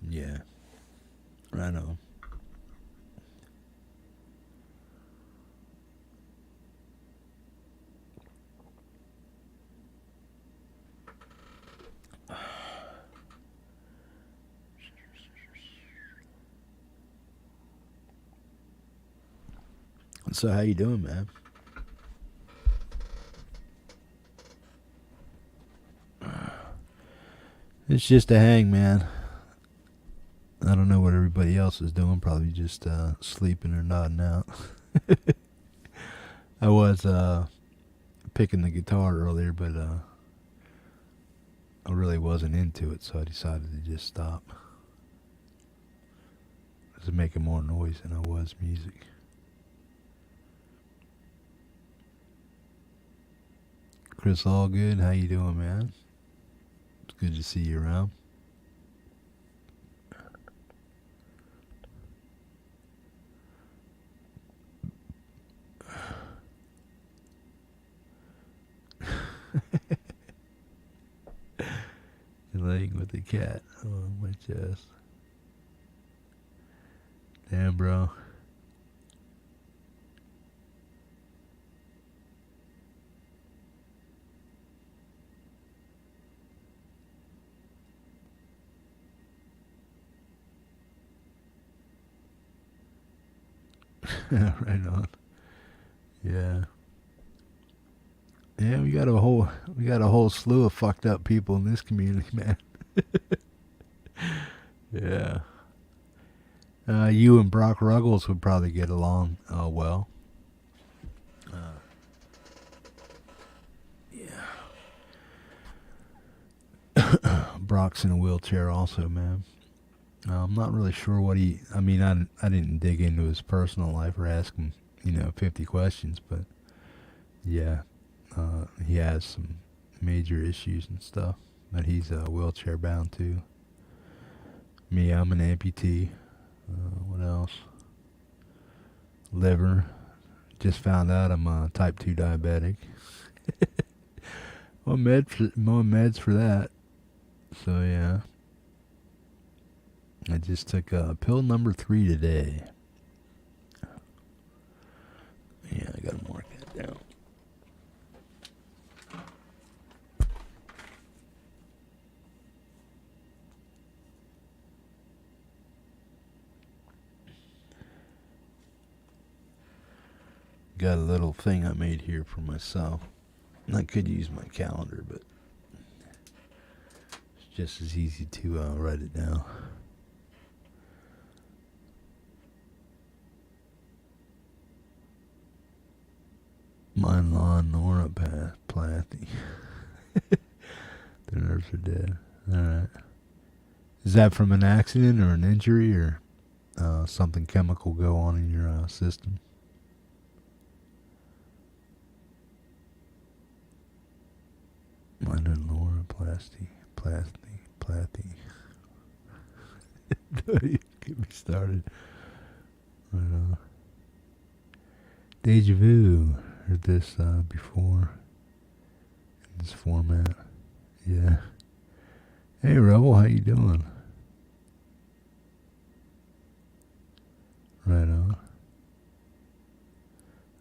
Yeah. Right on. So how you doing, man? It's just a hang, man. I don't know what everybody else is doing. Probably just sleeping or nodding out. I was picking the guitar earlier, but I really wasn't into it, so I decided to just stop. I was making more noise than I was music. Chris Allgood, how you doing, man? It's good to see you around. Laying with the cat on my chest. Damn, bro. Right on. Yeah. Yeah, we got a whole slew of fucked up people in this community, man. Yeah. You and Brock Ruggles would probably get along well. Yeah. Brock's in a wheelchair also, man. I'm not really sure what he. I mean, I didn't dig into his personal life or ask him, 50 questions, but yeah, he has some major issues and stuff. But he's wheelchair bound too. Me, I'm an amputee. What else? Liver. Just found out I'm type 2 diabetic. More meds for that. So yeah. I just took pill number 3 today. Yeah, I gotta mark that down. Got a little thing I made here for myself. I could use my calendar, but it's just as easy to write it down. Mine lawn neuropathy. The nerves are dead. Alright. Is that from an accident or an injury or something chemical go on in your system? Minor neuroplasty. Plathy. Get me started. Right on. Deja vu. Heard this before. In this format. Yeah. Hey, Rebel, how you doing? Right on.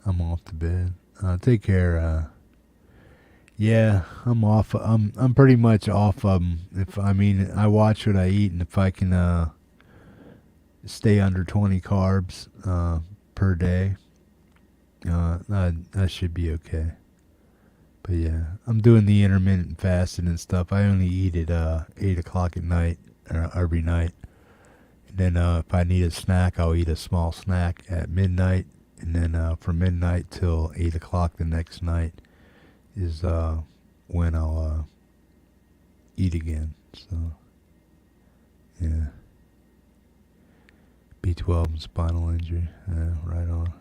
I'm off to bed. Take care. Yeah, I'm off. I'm pretty much off. I watch what I eat, and if I can stay under 20 carbs per day, that should be okay. But yeah, I'm doing the intermittent fasting and stuff. I only eat at 8 o'clock at night, every night. And then if I need a snack, I'll eat a small snack at midnight. And then from midnight till 8 o'clock the next night is when I'll eat again. So, yeah. B12 and spinal injury. Yeah, right on.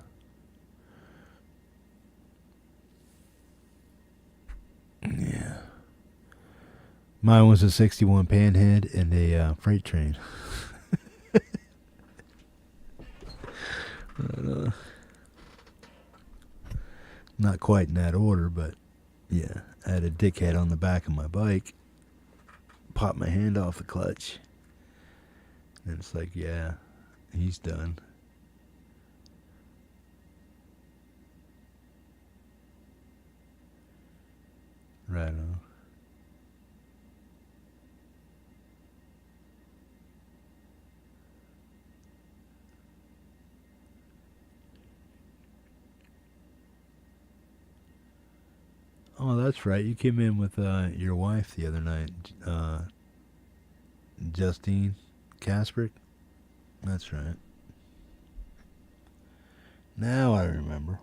Yeah. Mine was a 61 panhead and a freight train. Not quite in that order, but yeah. I had a dickhead on the back of my bike. Popped my hand off the clutch. And it's like, yeah, He's done. Right on. Oh, that's right. You came in with your wife the other night, Justine Kasprick. That's right. Now I remember.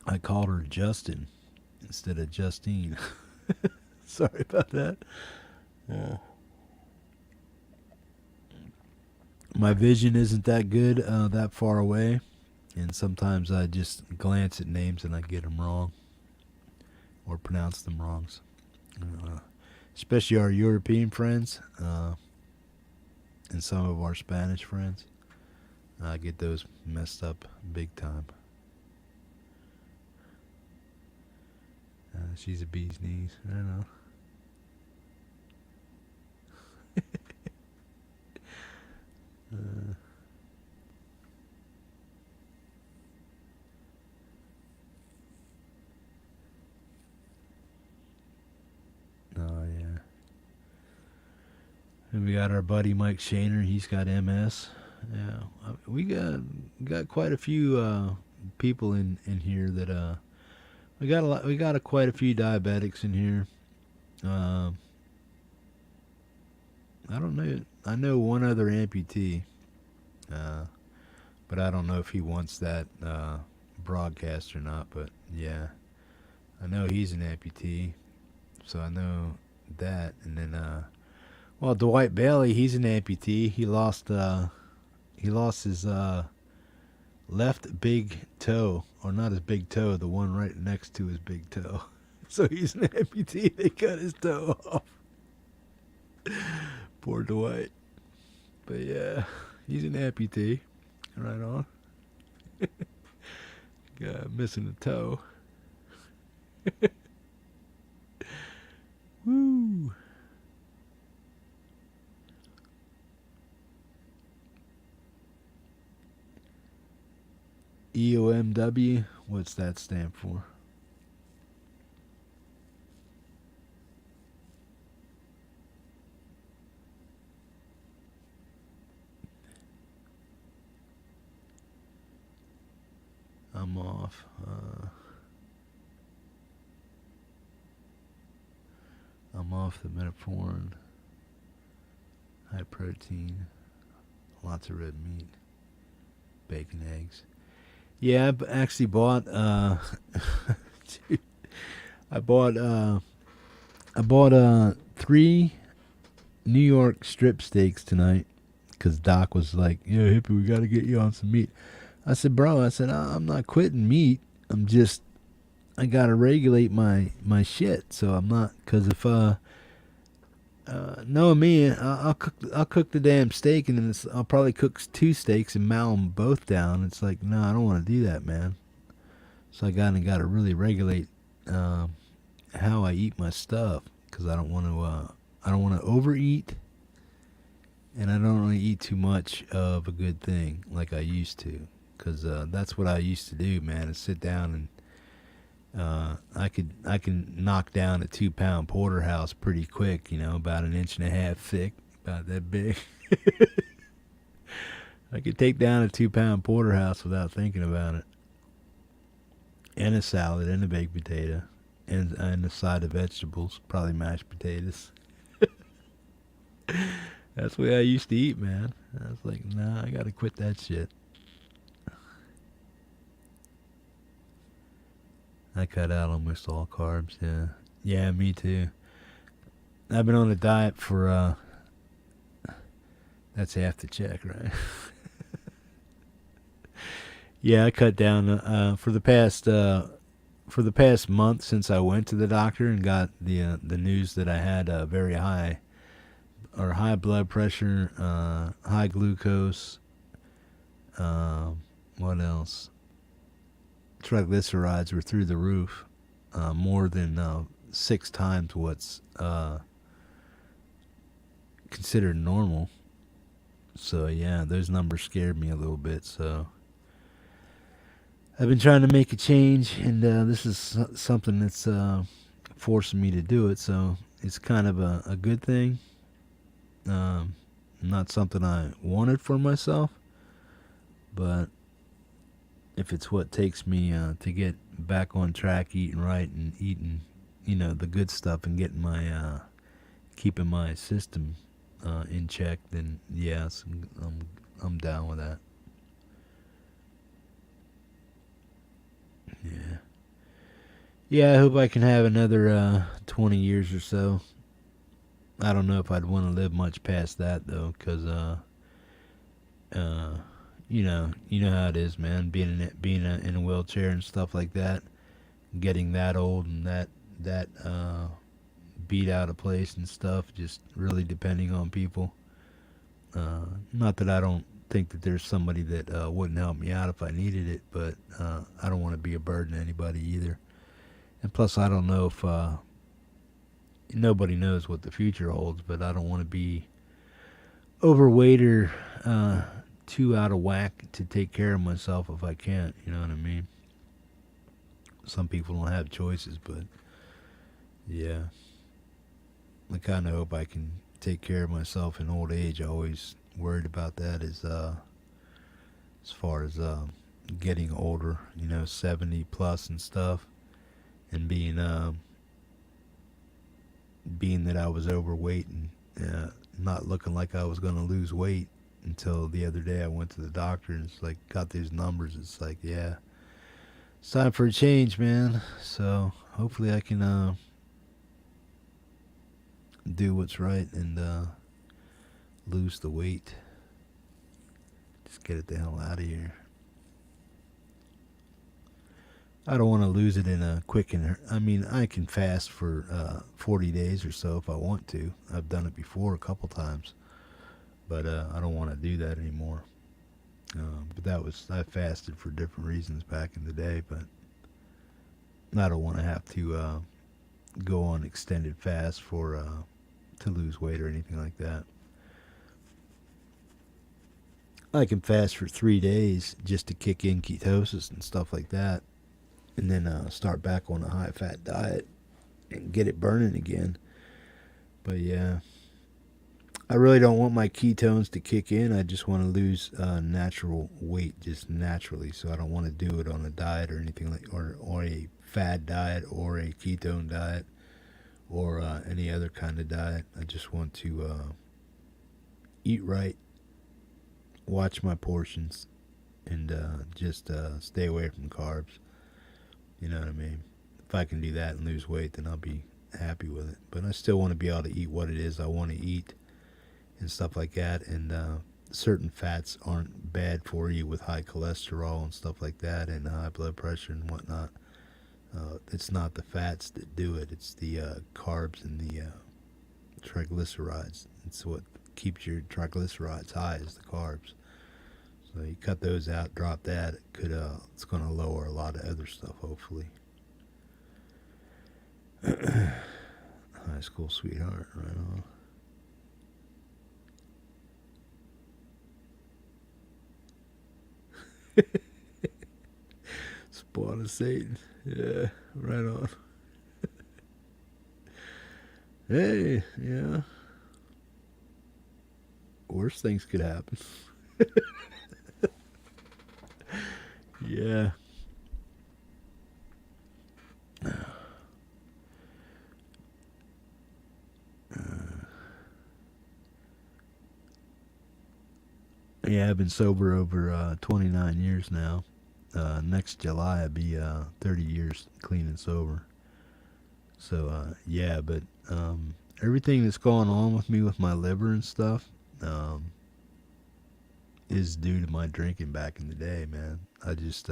I called her Justin instead of Justine. Sorry about that. Yeah. My vision isn't that good, that far away, and sometimes I just glance at names and I get them wrong or pronounce them wrong. Uh, Especially our European friends and some of our Spanish friends. I get those messed up big time. She's a bee's knees. I don't know. Uh, oh yeah. And we got our buddy Mike Shaner. He's got MS. Yeah, we got quite a few people in here that we got a lot. We got quite a few diabetics in here. Um, I don't know. I know one other amputee, uh, but I don't know if he wants that broadcast or not. But yeah, I know he's an amputee, so I know that. And then, well, Dwight Bailey, he's an amputee. He lost his left big toe, or not his big toe, the one right next to his big toe. So he's an amputee. They cut his toe off. Poor Dwight. But yeah, he's an amputee. Right on. Guy missing a toe. Woo. EOMW, what's that stand for? I'm off. I'm off the metformin, high protein, lots of red meat, bacon, eggs. Yeah, I actually bought. Dude, I bought. I bought 3 New York strip steaks tonight because Doc was like, "Yeah, Hippie, we got to get you on some meat." I said, "Bro," I said, "I'm not quitting meat. I'm just I gotta regulate my shit. So I'm not because if knowing me, I'll cook the damn steak and then I'll probably cook 2 steaks and mow them both down. It's like no, I don't want to do that, man. So I gotta really regulate how I eat my stuff because I don't want to overeat and I don't really eat too much of a good thing like I used to because that's what I used to do, man. Is sit down and I can knock down a 2-pound porterhouse pretty quick, about an inch and a half thick, about that big. I could take down a 2-pound porterhouse without thinking about it, and a salad and a baked potato, and a side of vegetables, probably mashed potatoes. That's the way I used to eat, man. I was like, nah, I gotta quit that shit. I cut out almost all carbs, yeah. Yeah, me too. I've been on a diet for, that's half the check, right? Yeah, I cut down, for the past month since I went to the doctor and got the news that I had very high blood pressure, high glucose, what else? Triglycerides were through the roof, more than 6 times what's considered normal. So yeah, those numbers scared me a little bit. So I've been trying to make a change, and this is something that's forcing me to do it. So it's kind of a good thing. Um, Not something I wanted for myself, but if it's what takes me to get back on track, eating right and eating, the good stuff and getting my keeping my system in check, then yes, I'm down with that. Yeah. Yeah, I hope I can have another 20 years or so. I don't know if I'd want to live much past that though, because uh, you know how it is, man. In a wheelchair and stuff like that, getting that old and that beat out of place and stuff, just really depending on people. Not that I don't think that there's somebody that wouldn't help me out if I needed it, but I don't want to be a burden to anybody either. And plus, I don't know if nobody knows what the future holds, but I don't want to be overweight or too out of whack to take care of myself if I can't. You know what I mean? Some people don't have choices, but yeah, I kind of hope I can take care of myself in old age. I always worried about that as far as getting older, 70 plus and stuff, and being that I was overweight and not looking like I was going to lose weight until the other day I went to the doctor and it's like got these numbers. It's like, yeah, it's time for a change, man. So hopefully I can do what's right and lose the weight. Just get it the hell out of here. I don't want to lose it in a quick and I mean I can fast for 40 days or so if I want to. I've done it before a couple times, but I don't want to do that anymore. But I fasted for different reasons back in the day, but I don't want to have to go on extended fast for to lose weight or anything like that. I can fast for 3 days just to kick in ketosis and stuff like that, and then start back on a high fat diet and get it burning again. But yeah, I really don't want my ketones to kick in. I just want to lose natural weight just naturally. So I don't want to do it on a diet or anything like, or a fad diet or a ketone diet or any other kind of diet. I just want to eat right, watch my portions, and just stay away from carbs. You know what I mean? If I can do that and lose weight, then I'll be happy with it. But I still want to be able to eat what it is I want to eat and stuff like that. And certain fats aren't bad for you with high cholesterol and stuff like that and high blood pressure and whatnot. It's not the fats that do it. It's the carbs and the triglycerides. It's what keeps your triglycerides high is the carbs. So you cut those out, drop that. It's going to lower a lot of other stuff, hopefully. High school sweetheart, right on. Spawn of Satan. Yeah, right on. Hey, yeah. Worse things could happen. Yeah. Yeah, I've been sober over 29 years now. Next July, I'll be 30 years clean and sober. So, yeah, but everything that's going on with me with my liver and stuff is due to my drinking back in the day, man. I just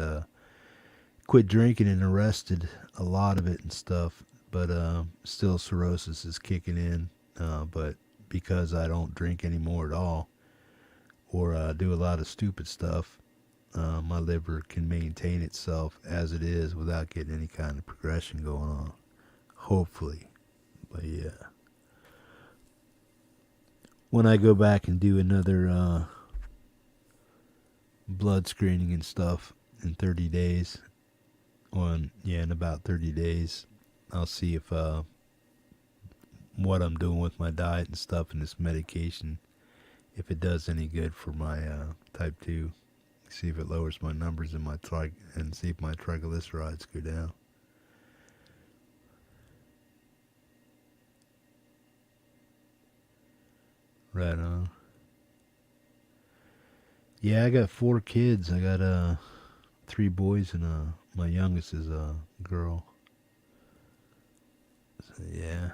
quit drinking and arrested a lot of it and stuff, but still cirrhosis is kicking in. But because I don't drink anymore at all or do a lot of stupid stuff, my liver can maintain itself as it is without getting any kind of progression going on. Hopefully. But yeah. when I go back and do another blood screening and stuff in 30 days, in about 30 days, I'll see if what I'm doing with my diet and stuff and this medication, if it does any good for my type 2. See if it lowers my numbers in my and see if my triglycerides go down. Right on. Yeah, I got 4 kids. I got 3 boys and my youngest is a girl. So, yeah.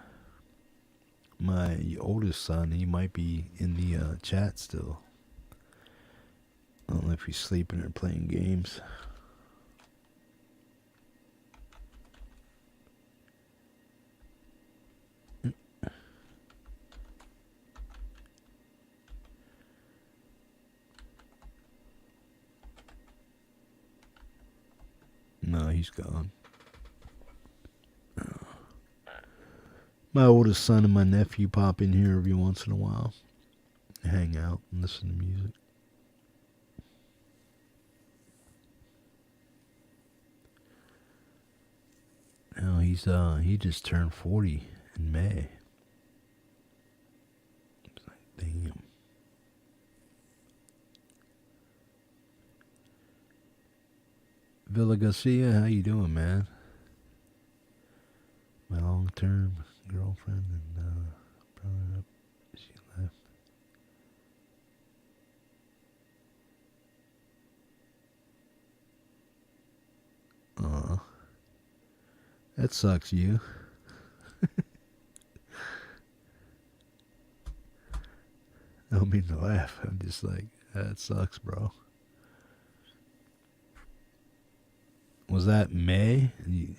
My oldest son, he might be in the chat still. I don't know if he's sleeping or playing games. No, he's gone. My oldest son and my nephew pop in here every once in a while. Hang out and listen to music. No, he just turned 40 in May. It's like, damn. Villa Garcia, how you doing, man? My long-term girlfriend and brother, she left. Aw. That sucks, you. I don't mean to laugh. I'm just like, that sucks, bro. Was that May?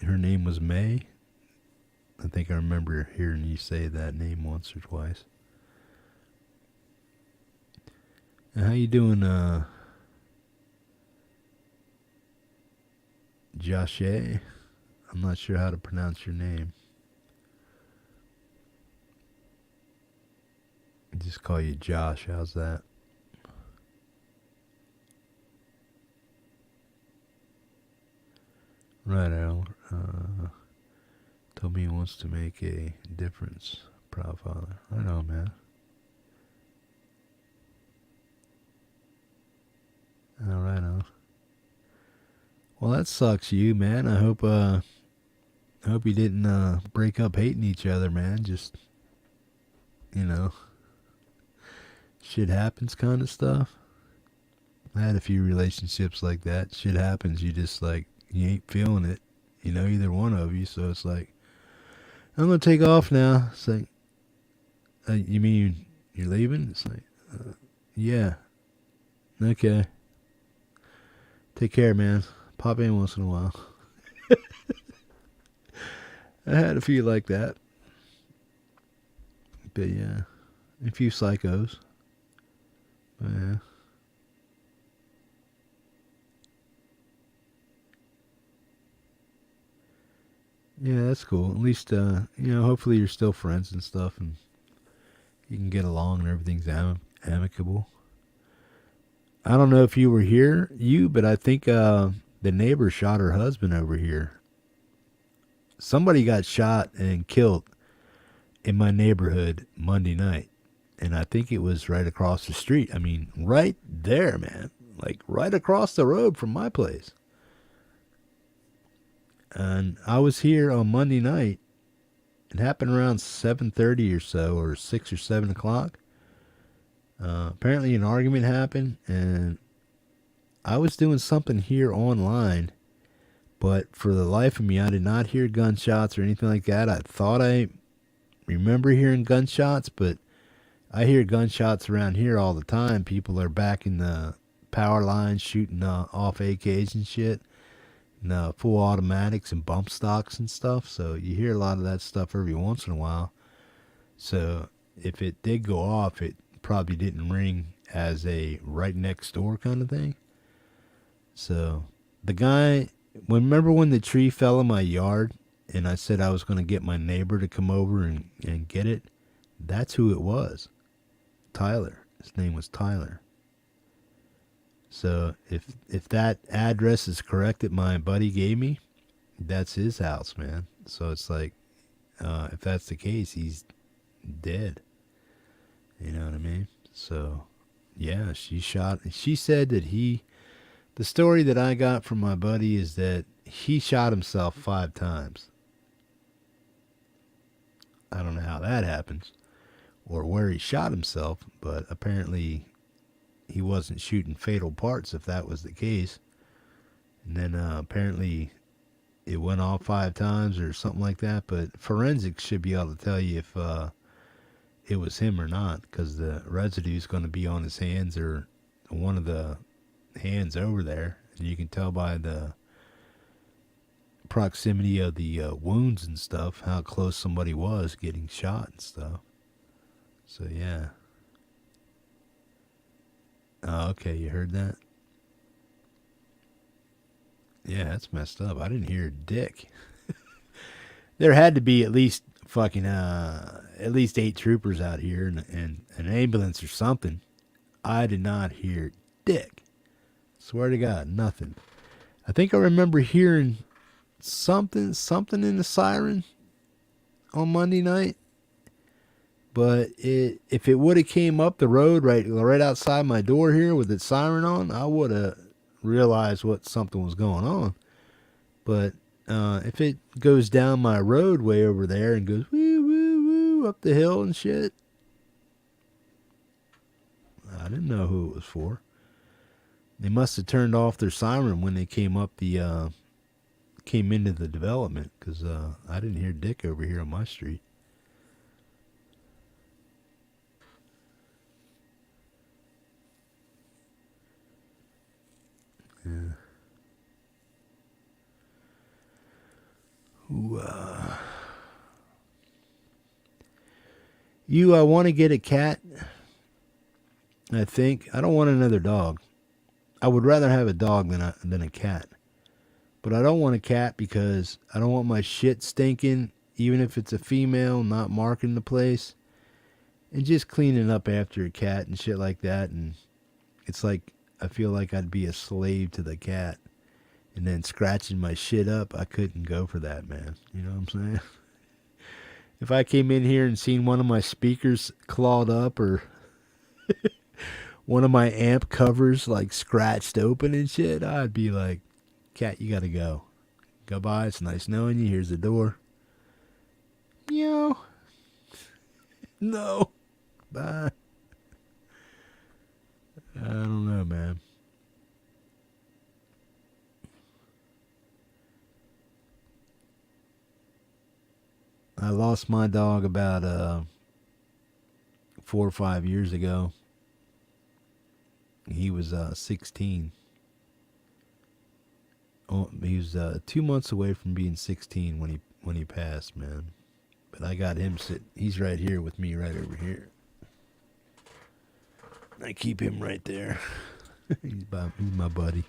Her name was May? I think I remember hearing you say that name once or twice. And how you doing, Joshe? I'm not sure how to pronounce your name. I just call you Josh. How's that? Right, Al. Told me he wants to make a difference. Proud father. Right on, man. All right, on. Well, that sucks, you, man. I hope you didn't break up hating each other, man. Just, shit happens kind of stuff. I had a few relationships like that. Shit happens. You just like, you ain't feeling it. Either one of you. So it's like, I'm going to take off now. It's like, you mean you're leaving? It's like, yeah. Okay. Take care, man. Pop in once in a while. I had a few like that. But yeah. A few psychos. But yeah. Yeah, that's cool. At least, hopefully you're still friends and stuff and you can get along and everything's amicable. I don't know if you were here, but I think the neighbor shot her husband over here. Somebody got shot and killed in my neighborhood Monday night. And I think it was right across the street. I mean, right there, man. Like, right across the road from my place. And I was here on Monday night. It happened around 7:30 or so, or 6 or 7 o'clock. Apparently an argument happened, and I was doing something here online, but for the life of me, I did not hear gunshots or anything like that. I thought I remember hearing gunshots, but I hear gunshots around here all the time. People are back in the power lines shooting off AKs and shit. Full automatics and bump stocks and stuff. So you hear a lot of that stuff every once in a while. So if it did go off, it probably didn't ring as a right next door kind of thing. So the guy, remember when the tree fell in my yard and I said I was going to get my neighbor to come over and get it? That's who it was. Tyler. His name was Tyler. So if that address is correct that my buddy gave me, that's his house, man. So it's like, if that's the case, he's dead. You know what I mean? So, yeah, she said that the story that I got from my buddy is that he shot himself 5 times. I don't know how that happens or where he shot himself, but apparently he wasn't shooting fatal parts if that was the case. And then apparently it went off 5 times or something like that. But forensics should be able to tell you if it was him or not, because the residue is going to be on his hands or one of the hands over there. And you can tell by the proximity of the wounds and stuff how close somebody was getting shot and stuff. So, yeah. Oh, okay, you heard that? Yeah, that's messed up. I didn't hear a dick. There had to be at least fucking at least 8 troopers out here and an ambulance or something. I did not hear dick. Swear to God, nothing. I think I remember hearing something in the siren on Monday night. But if it would have came up the road right outside my door here with its siren on, I would have realized what something was going on. But if it goes down my road way over there and goes woo woo woo up the hill and shit, I didn't know who it was for. They must have turned off their siren when they came into the development, because I didn't hear dick over here on my street. Yeah. Ooh, you want to get a cat? I think I don't want another dog. I would rather have a dog than a cat. But I don't want a cat because I don't want my shit stinking, even if it's a female, not marking the place. And just cleaning up after a cat and shit like that. And it's like, I feel like I'd be a slave to the cat. And then scratching my shit up, I couldn't go for that, man. You know what I'm saying? If I came in here and seen one of my speakers clawed up or one of my amp covers like scratched open and shit, I'd be like, cat, you gotta go. Goodbye, it's nice knowing you. Here's the door. Meow. No. Bye. I don't know, man. I lost my dog about 4 or 5 years ago. He was 16. Oh, he was 2 months away from being 16 when he passed, man. But I got him he's right here with me, right over here. I keep him right there. He's my buddy.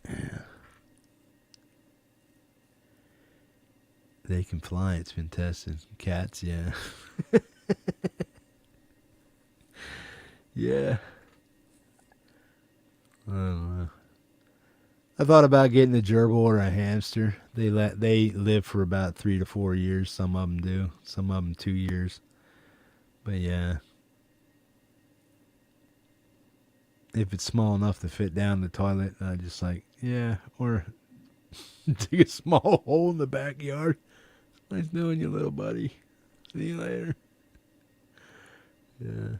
Yeah. They can fly. It's been tested. Cats, yeah. Yeah. I don't know. I thought about getting a gerbil or a hamster. They live for about 3 to 4 years. Some of them do. Some of them 2 years. But yeah. If it's small enough to fit down the toilet, I just like, yeah. Or dig a small hole in the backyard. Nice knowing you, little buddy. See you later. Yeah.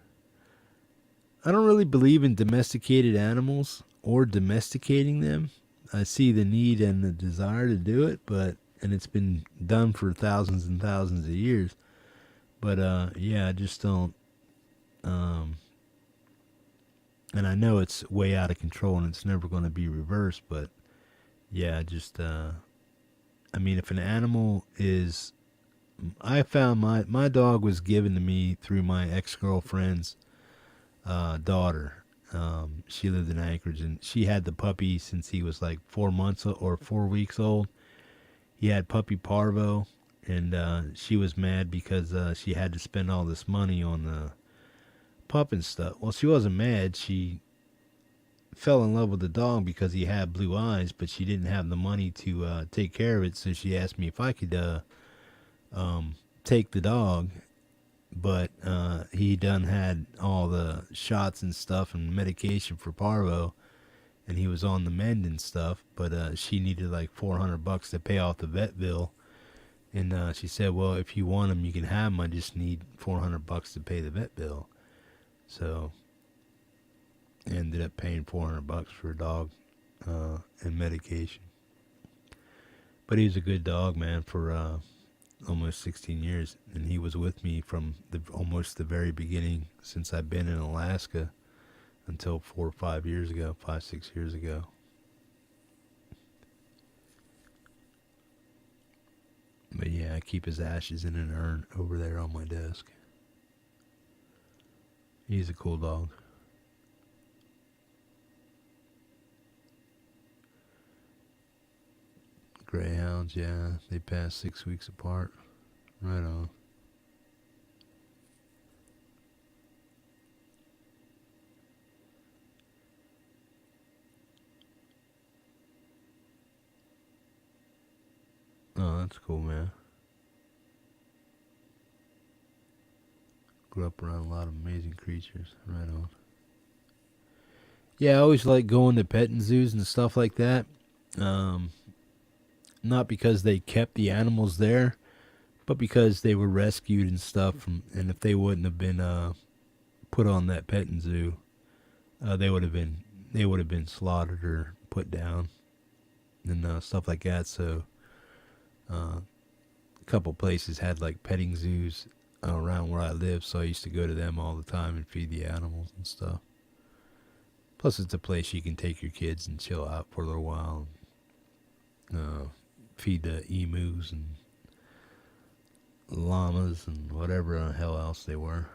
I don't really believe in domesticated animals or domesticating them. I see the need and the desire to do it, and it's been done for thousands and thousands of years. But yeah, I just don't. And I know it's way out of control and it's never going to be reversed. But yeah, just I mean, if an animal is, I found my dog was given to me through my ex-girlfriend's daughter. She lived in Anchorage, and she had the puppy since he was like 4 months or 4 weeks old. He had puppy parvo, and she was mad because she had to spend all this money on the pup and stuff. Well, she wasn't mad. She fell in love with the dog because he had blue eyes, but she didn't have the money to take care of it. So she asked me if I could take the dog, but he done had all the shots and stuff and medication for parvo, and he was on the mend and stuff. But she needed like $400 to pay off the vet bill, and she said, "Well, if you want him, you can have him. I just need $400 to pay the vet bill." So ended up paying $400 for a dog and medication. But he was a good dog, man, for almost 16 years, and he was with me from almost the very beginning since I've been in Alaska until 4 or 5 years ago, 5, 6 years ago. But yeah, I keep his ashes in an urn over there on my desk. He's a cool dog. Greyhounds, yeah, they pass 6 weeks apart. Right on. Oh, that's cool, man. Grew up around a lot of amazing creatures. Right on. Yeah, I always like going to petting zoos and stuff like that. Um, Not because they kept the animals there, but because they were rescued and stuff. And if they wouldn't have been put on that petting zoo, they would have been slaughtered or put down and stuff like that. So a couple places had like petting zoos around where I live, so I used to go to them all the time and feed the animals and stuff. Plus, it's a place you can take your kids and chill out for a little while. Feed the emus and llamas and whatever the hell else they were.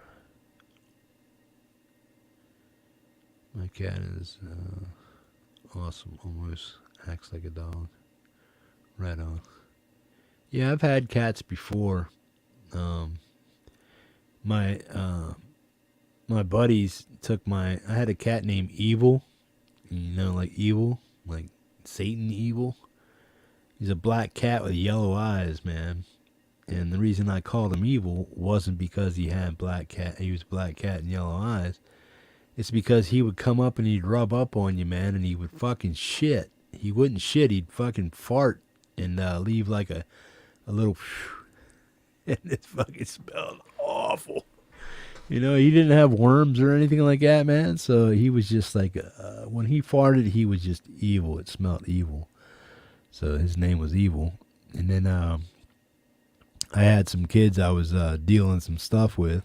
My cat is awesome. Almost acts like a dog. Right on. Yeah, I've had cats before. Um, my my buddies took my. I had a cat named Evil. Like evil, like Satan evil. He's a black cat with yellow eyes, man. And the reason I called him evil wasn't because he had black cat. He was black cat and yellow eyes. It's because he would come up and he'd rub up on you, man, and he would fucking shit. He wouldn't shit. He'd fucking fart and leave like a little, and it fucking smelled awful. He didn't have worms or anything like that, man. So he was just like, when he farted, he was just evil. It smelled evil. So his name was Evil. And then I had some kids I was dealing some stuff with.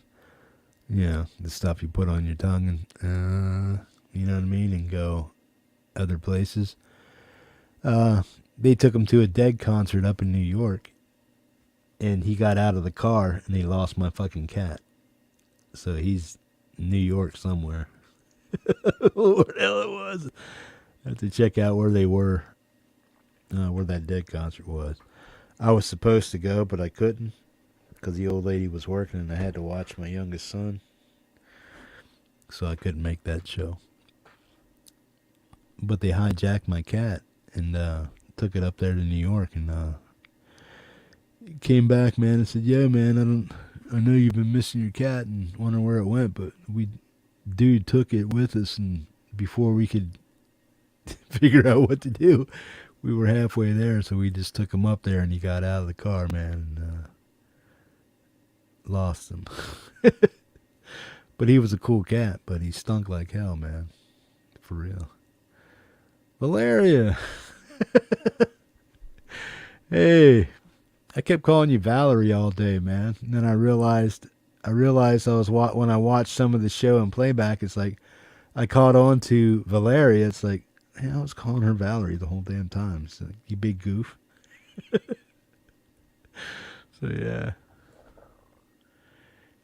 The stuff you put on your tongue and, you know what I mean, and go other places. They took him to a Dead concert up in New York. And he got out of the car and he lost my fucking cat. So he's in New York somewhere. What the hell it was. I have to check out where they were. Where that Dead concert was. I was supposed to go, but I couldn't because the old lady was working and I had to watch my youngest son. So I couldn't make that show. But they hijacked my cat and took it up there to New York and came back, man, and said, "Yeah, man, I know you've been missing your cat and wondering where it went, but dude took it with us, and before we could figure out what to do, we were halfway there, so we just took him up there, and he got out of the car, man, and lost him." But he was a cool cat, but he stunk like hell, man. For real. Valeria. Hey, I kept calling you Valerie all day, man. And then I realized when I watched some of the show and playback, it's like I caught on to Valeria. It's like, man, I was calling her Valerie the whole damn time. So you big goof. So yeah.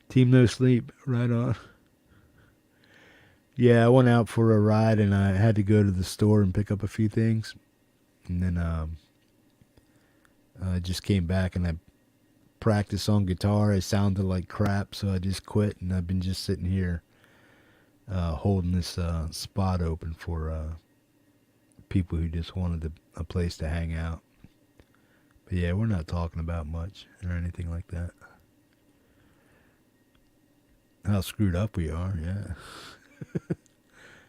Team No Sleep, right on. Yeah, I went out for a ride and I had to go to the store and pick up a few things. And then I just came back and I practice on guitar. I sounded like crap, so I just quit, and I've been just sitting here holding this spot open for people who just wanted a place to hang out. But yeah, we're not talking about much or anything like that. How screwed up we are, yeah.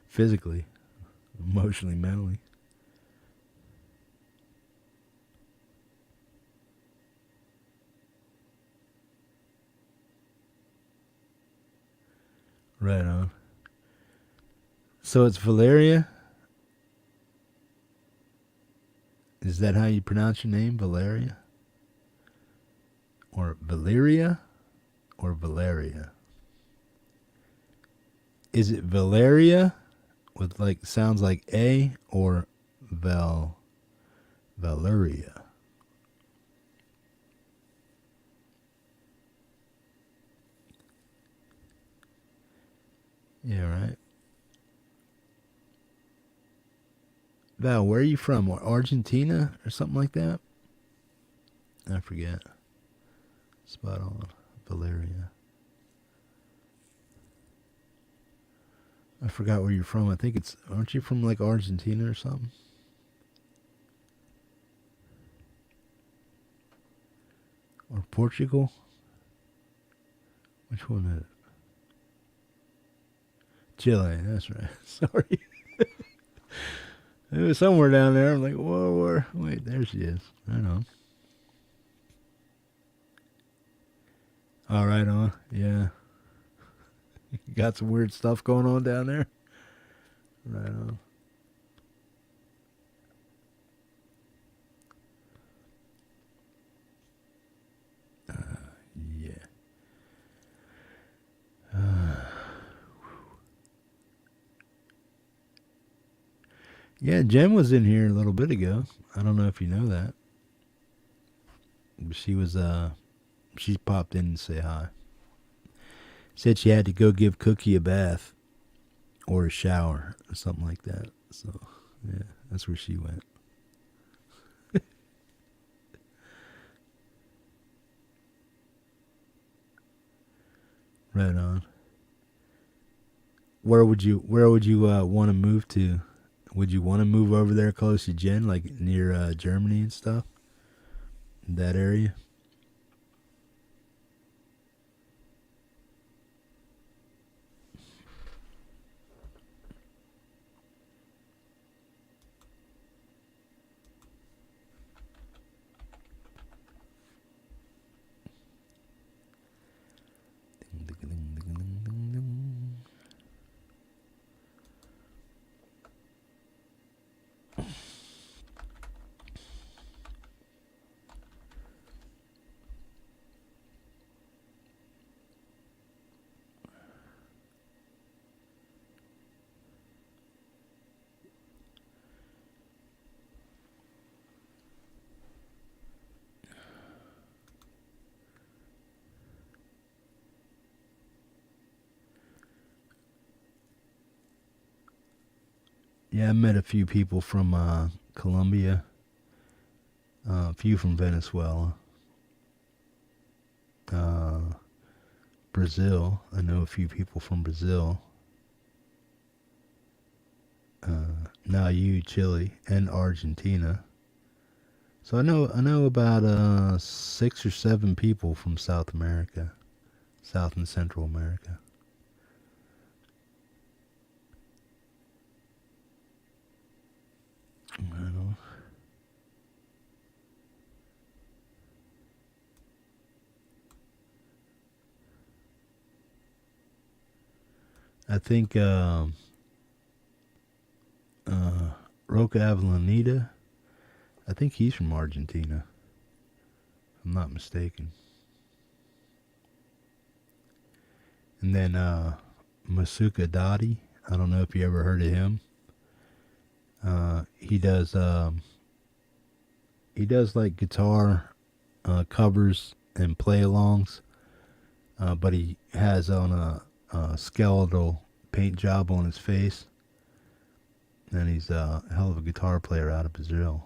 Physically, emotionally, mentally. Right on. So it's Valeria? Is that how you pronounce your name, Valeria? Or Valeria? Or Valeria? Is it Valeria with like sounds like A, or Valeria? Yeah, right. Val, where are you from? Argentina or something like that? I forget. Spot on. Valeria. I forgot where you're from. I think aren't you from like Argentina or something? Or Portugal? Which one is it? Chile, that's right. Sorry. It was somewhere down there. I'm like, whoa, where? Wait, there she is. Right on. All right, on. Yeah. You got some weird stuff going on down there? Right on. Yeah. Yeah, Jen was in here a little bit ago. I don't know if you know that. She was she popped in to say hi. Said she had to go give Cookie a bath or a shower or something like that. So yeah, that's where she went. Right on. Where would you want to move to? Would you want to move over there close to Jen, like near Germany and stuff? That area? Yeah, I met a few people from Colombia, a few from Venezuela, uh, Brazil. I know a few people from Brazil. Now you, Chile, and Argentina. So I know about 6 or 7 people from South America, South and Central America. I know. I think Roca Avellaneda. I think he's from Argentina, if I'm not mistaken. And then Masuka Dottie. I don't know if you ever heard of him. He does like guitar covers and play-alongs, but he has on a skeletal paint job on his face, and he's a hell of a guitar player out of Brazil.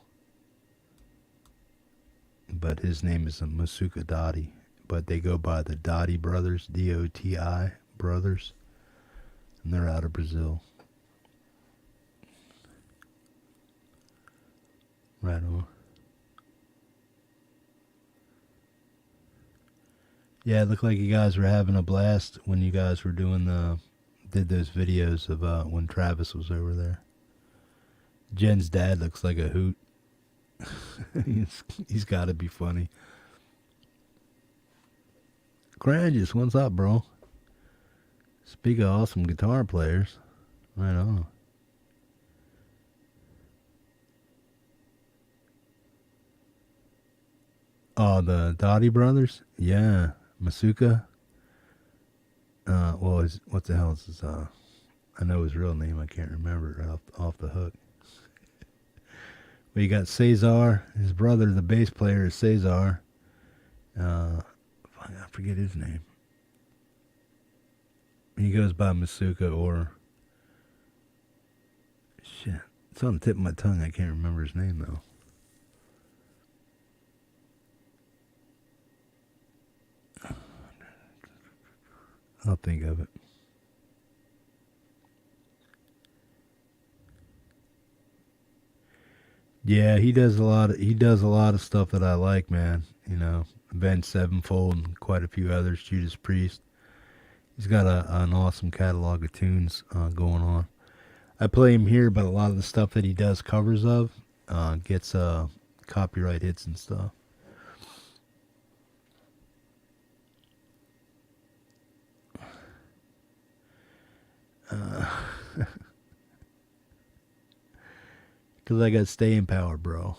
but his name is Masuka Dottie. But they go by the Dottie brothers, Doti brothers, and they're out of Brazil. Right on. Yeah, it looked like you guys were having a blast when you guys were did those videos of when Travis was over there. Jen's dad looks like a hoot. he's got to be funny. Courageous, what's up, bro? Speak of awesome guitar players. Right on. Oh, the Dottie brothers? Yeah. Masuka. Well, what the hell is his, I know his real name, I can't remember it off the hook. But you got Cesar, his brother, the bass player is Cesar. I forget his name. He goes by Masuka or... Shit. It's on the tip of my tongue. I can't remember his name, though. I'll think of it. Yeah, he does a lot of stuff that I like, man. You know, Avenged Sevenfold and quite a few others. Judas Priest. He's got an awesome catalog of tunes going on. I play him here, but a lot of the stuff that he does covers of gets copyright hits and stuff. Because I got staying power, bro.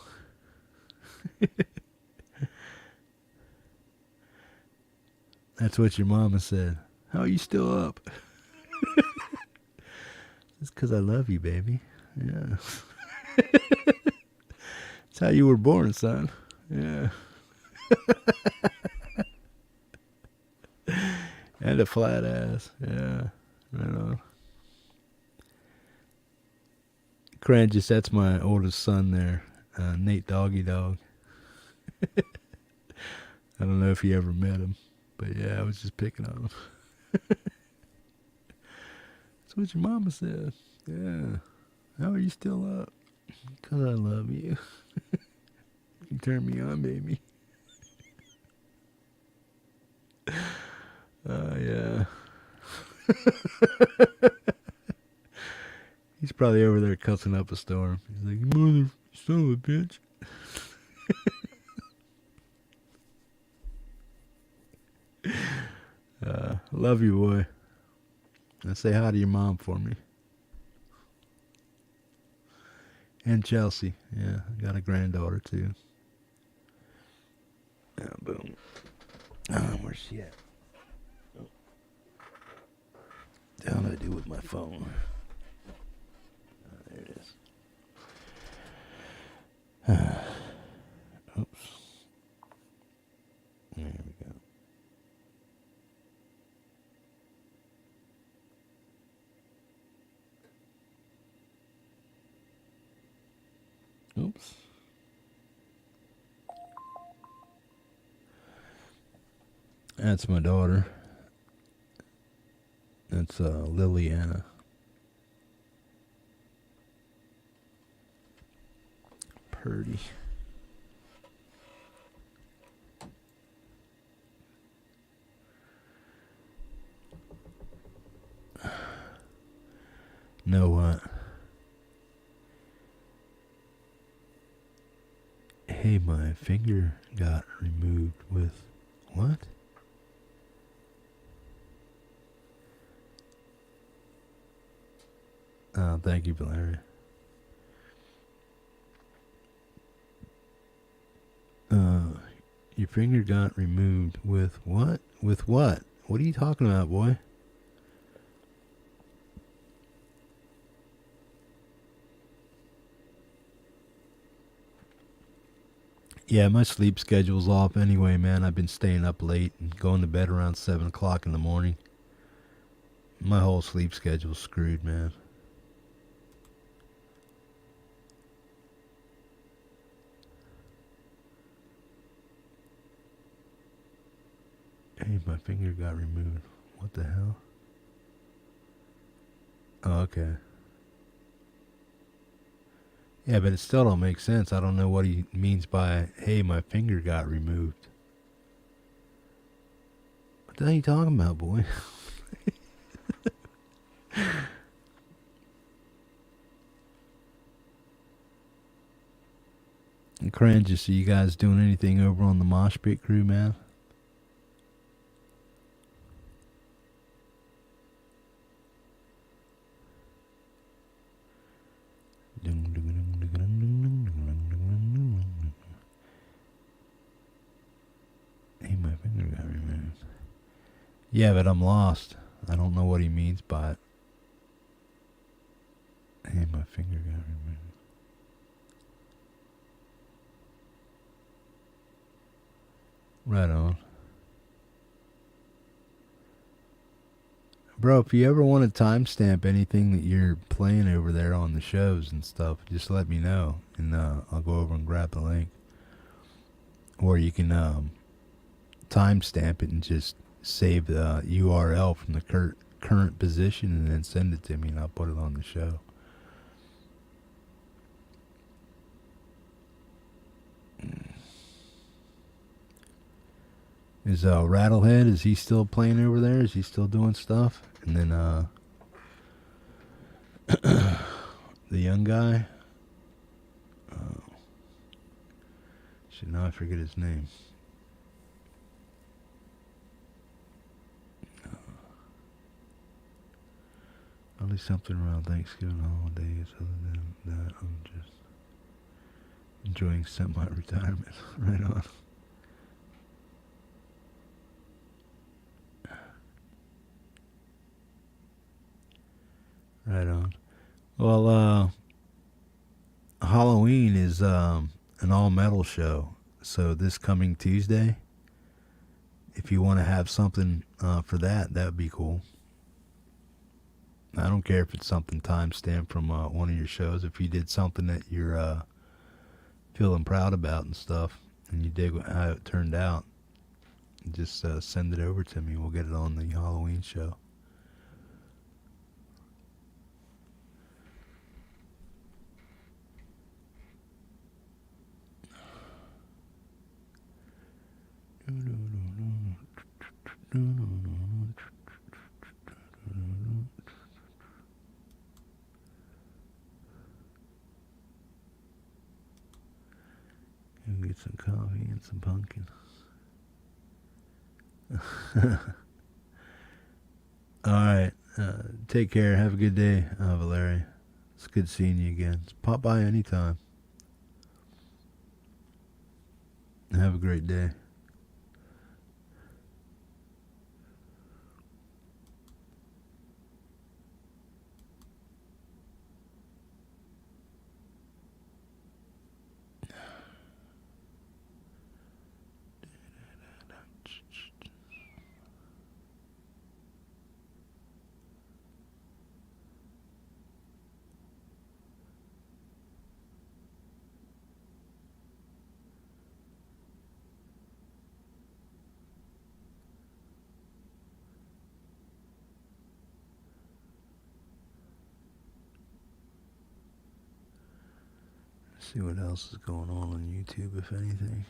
That's what your mama said. How are you still up? It's because I love you, baby. Yeah. That's how you were born, son. Yeah. And a flat ass. Yeah. Right on. Courageous, that's my oldest son there. Nate Doggy Dog. I don't know if you ever met him. But yeah, I was just picking on him. That's what your mama said. Yeah. How are you still up? Because I love you. You turn me on, baby. Yeah. He's probably over there cussing up a storm. He's like, mother, son of a bitch. Love you, boy. And say hi to your mom for me. And Chelsea. Yeah, I got a granddaughter, too. Yeah, boom. Where's she at? Oh. How do I do with my phone? There it is. Oops. There we go. Oops. That's my daughter. That's Liliana. Purdy. Know what? Hey, my finger got removed with what? Oh, thank you, Valeria. Your finger got removed with what? With what? What are you talking about, boy? Yeah, my sleep schedule's off anyway, man. I've been staying up late and going to bed around 7 o'clock in the morning. My whole sleep schedule's screwed, man. Hey, my finger got removed. What the hell? Oh, okay. Yeah, but it still don't make sense. I don't know what he means by, hey, my finger got removed. What the hell are you talking about, boy? Cringe, see you guys doing anything over on the Mosh Pit crew, man? Hey, my finger got removed. Yeah, but I'm lost. I don't know what he means by it. Hey, my finger got removed. Right on. Bro, if you ever want to timestamp anything that you're playing over there on the shows and stuff, just let me know, and I'll go over and grab the link. Or you can timestamp it and just save the URL from the current position and then send it to me, and I'll put it on the show. Is Rattlehead, is he still playing over there? Is he still doing stuff? And then the young guy, shit, now I forget his name. Probably something around Thanksgiving holidays. Other than that, I'm just enjoying semi-retirement. Right on. Right on. Well, Halloween is an all-metal show. So this coming Tuesday, if you want to have something for that would be cool. I don't care if it's something time-stamped from one of your shows. If you did something that you're feeling proud about and stuff, and you dig how it turned out, just send it over to me. We'll get it on the Halloween show. Get some coffee and some pumpkin. Alright. Take care. Have a good day, Valeria. It's good seeing you again. Just pop by anytime. Have a great day. See what else is going on YouTube, if anything.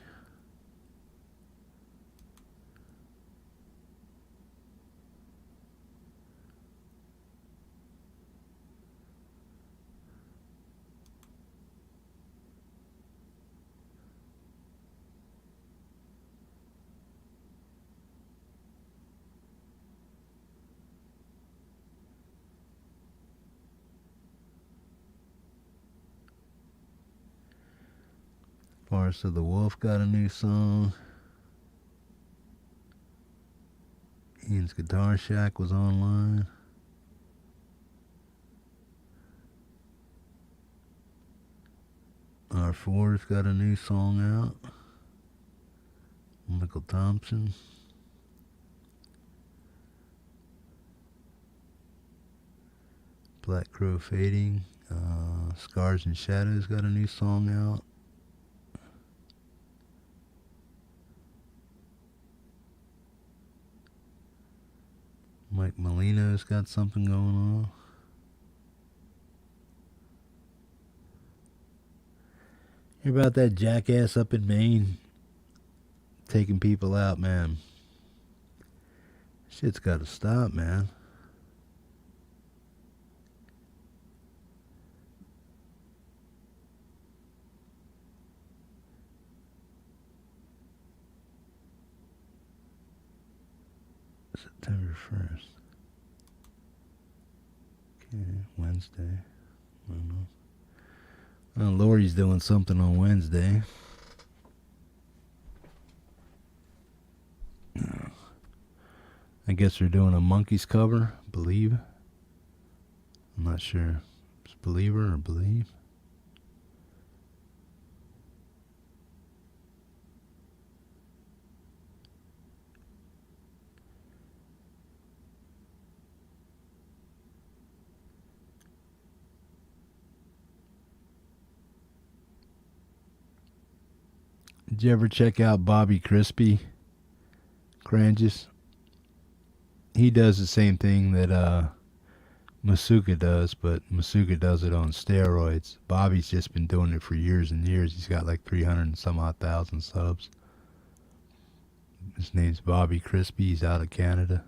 Forest of the Wolf got a new song. Ian's Guitar Shack was online. R4's got a new song out. Michael Thompson. Black Crow Fading. Scars and Shadows got a new song out. guy's got something going on. Hear about that jackass up in Maine taking people out, man. Shit's got to stop, man. September 1st. Okay, Wednesday. I don't know. Well, Lori's doing something on Wednesday. I guess they're doing a Monkeys cover, Believe. I'm not sure. It's Believer or Believe. Did you ever check out Bobby Crispy, Cranges? He does the same thing that Masuka does, but Masuka does it on steroids. Bobby's just been doing it for years and years. He's got like 300 and some odd thousand subs. His name's Bobby Crispy. He's out of Canada.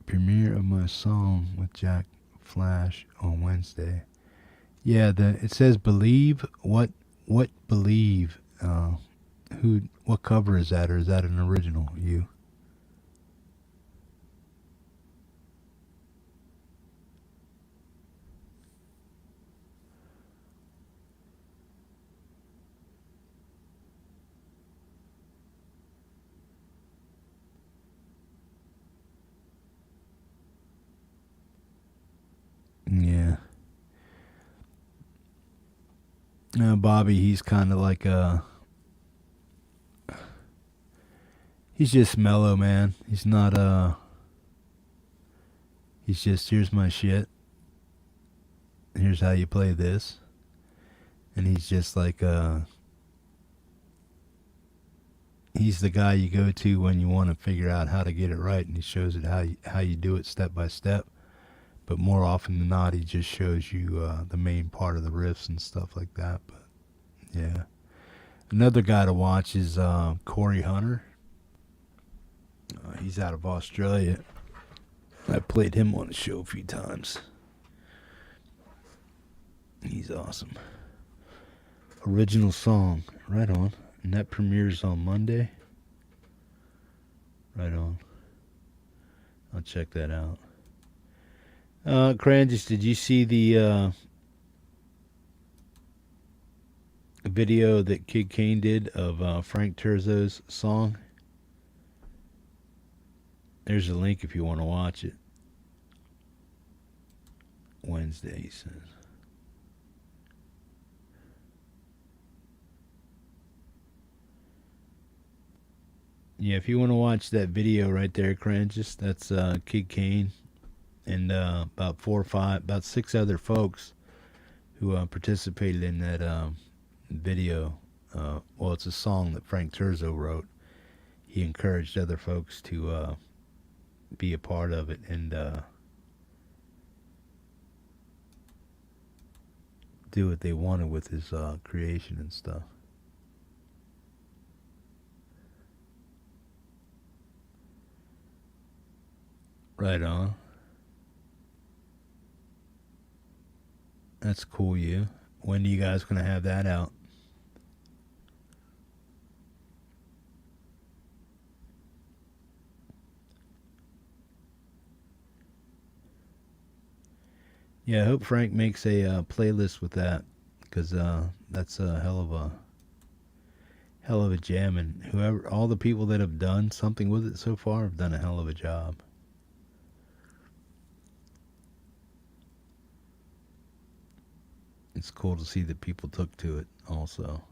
Premiere of my song with Jack Flash on Wednesday. Yeah, it says Believe. What Believe? What cover is that, or is that an original? You? Yeah. Bobby, he's kind of like he's just mellow, man. He's not he's just, here's my shit. Here's how you play this. And he's just like he's the guy you go to when you want to figure out how to get it right, and he shows it how you do it step by step. But more often than not, he just shows you the main part of the riffs and stuff like that. But yeah, another guy to watch is Corey Hunter. He's out of Australia. I played him on the show a few times. He's awesome. Original song, right on. And that premieres on Monday. Right on. I'll check that out. Cranges, did you see the video that Kid Kane did of Frank Turzo's song? There's a link if you want to watch it. Wednesday, he says. Yeah, if you want to watch that video right there, Cranges, that's Kid Kane and about 6 other folks who participated in that video. Well, it's a song that Frank Turzo wrote. He encouraged other folks to be a part of it and do what they wanted with his creation and stuff. Right on. That's cool, you. When are you guys going to have that out? Yeah, I hope Frank makes a playlist with that, because that's a hell of a gem, and whoever, all the people that have done something with it so far have done a hell of a job. It's cool to see that people took to it also.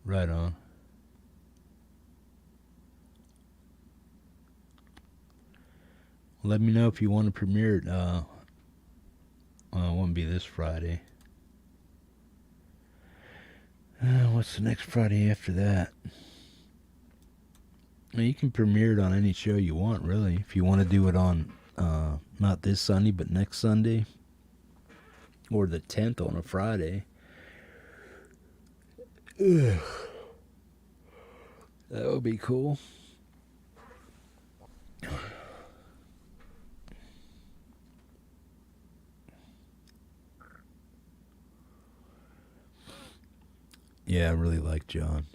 Right on. Let me know if you want to premiere it. Well, it won't be this Friday. What's the next Friday after that? Well, you can premiere it on any show you want, really. If you want to do it on not this Sunday, but next Sunday, or the 10th on a Friday. Ugh. That would be cool. Yeah, I really like John.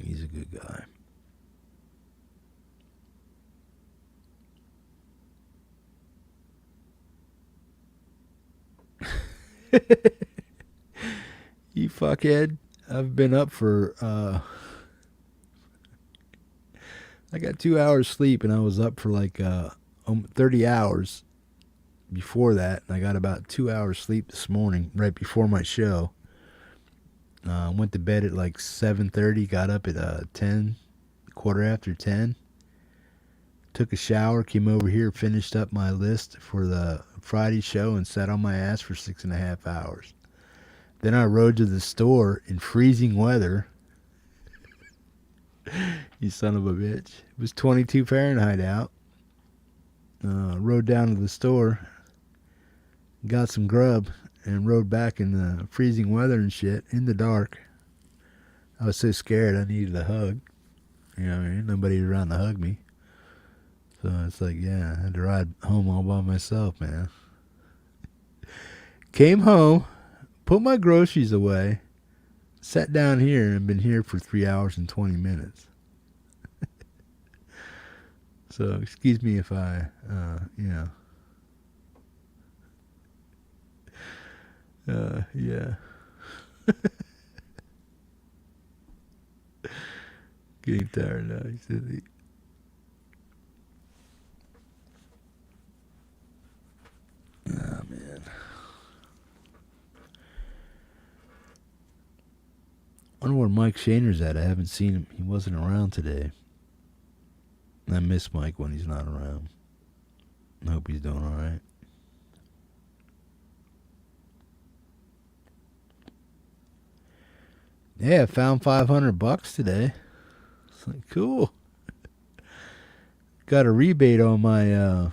He's a good guy. You fuckhead. I've been up for I got 2 hours sleep, and I was up for like 30 hours before that. And I got about 2 hours sleep this morning, right before my show. Went to bed at like 7:30. Got up at 10, quarter after 10. Took a shower, came over here, finished up my list for the Friday show, and sat on my ass for 6.5 hours. Then I rode to the store in freezing weather. You son of a bitch. It was 22 Fahrenheit out. Rode down to the store, got some grub, and rode back in the freezing weather and shit in the dark. I was so scared I needed a hug. You know what I mean? Nobody around to hug me. So it's like, yeah, I had to ride home all by myself, man. Came home, put my groceries away, sat down here, and been here for 3 hours and 20 minutes. So excuse me if I, yeah. Getting tired now, he said. Oh, man. Wonder where Mike Shaner's at. I haven't seen him. He wasn't around today. I miss Mike when he's not around. I hope he's doing alright. Yeah, I found $500 today. It's like, cool. Got a rebate on my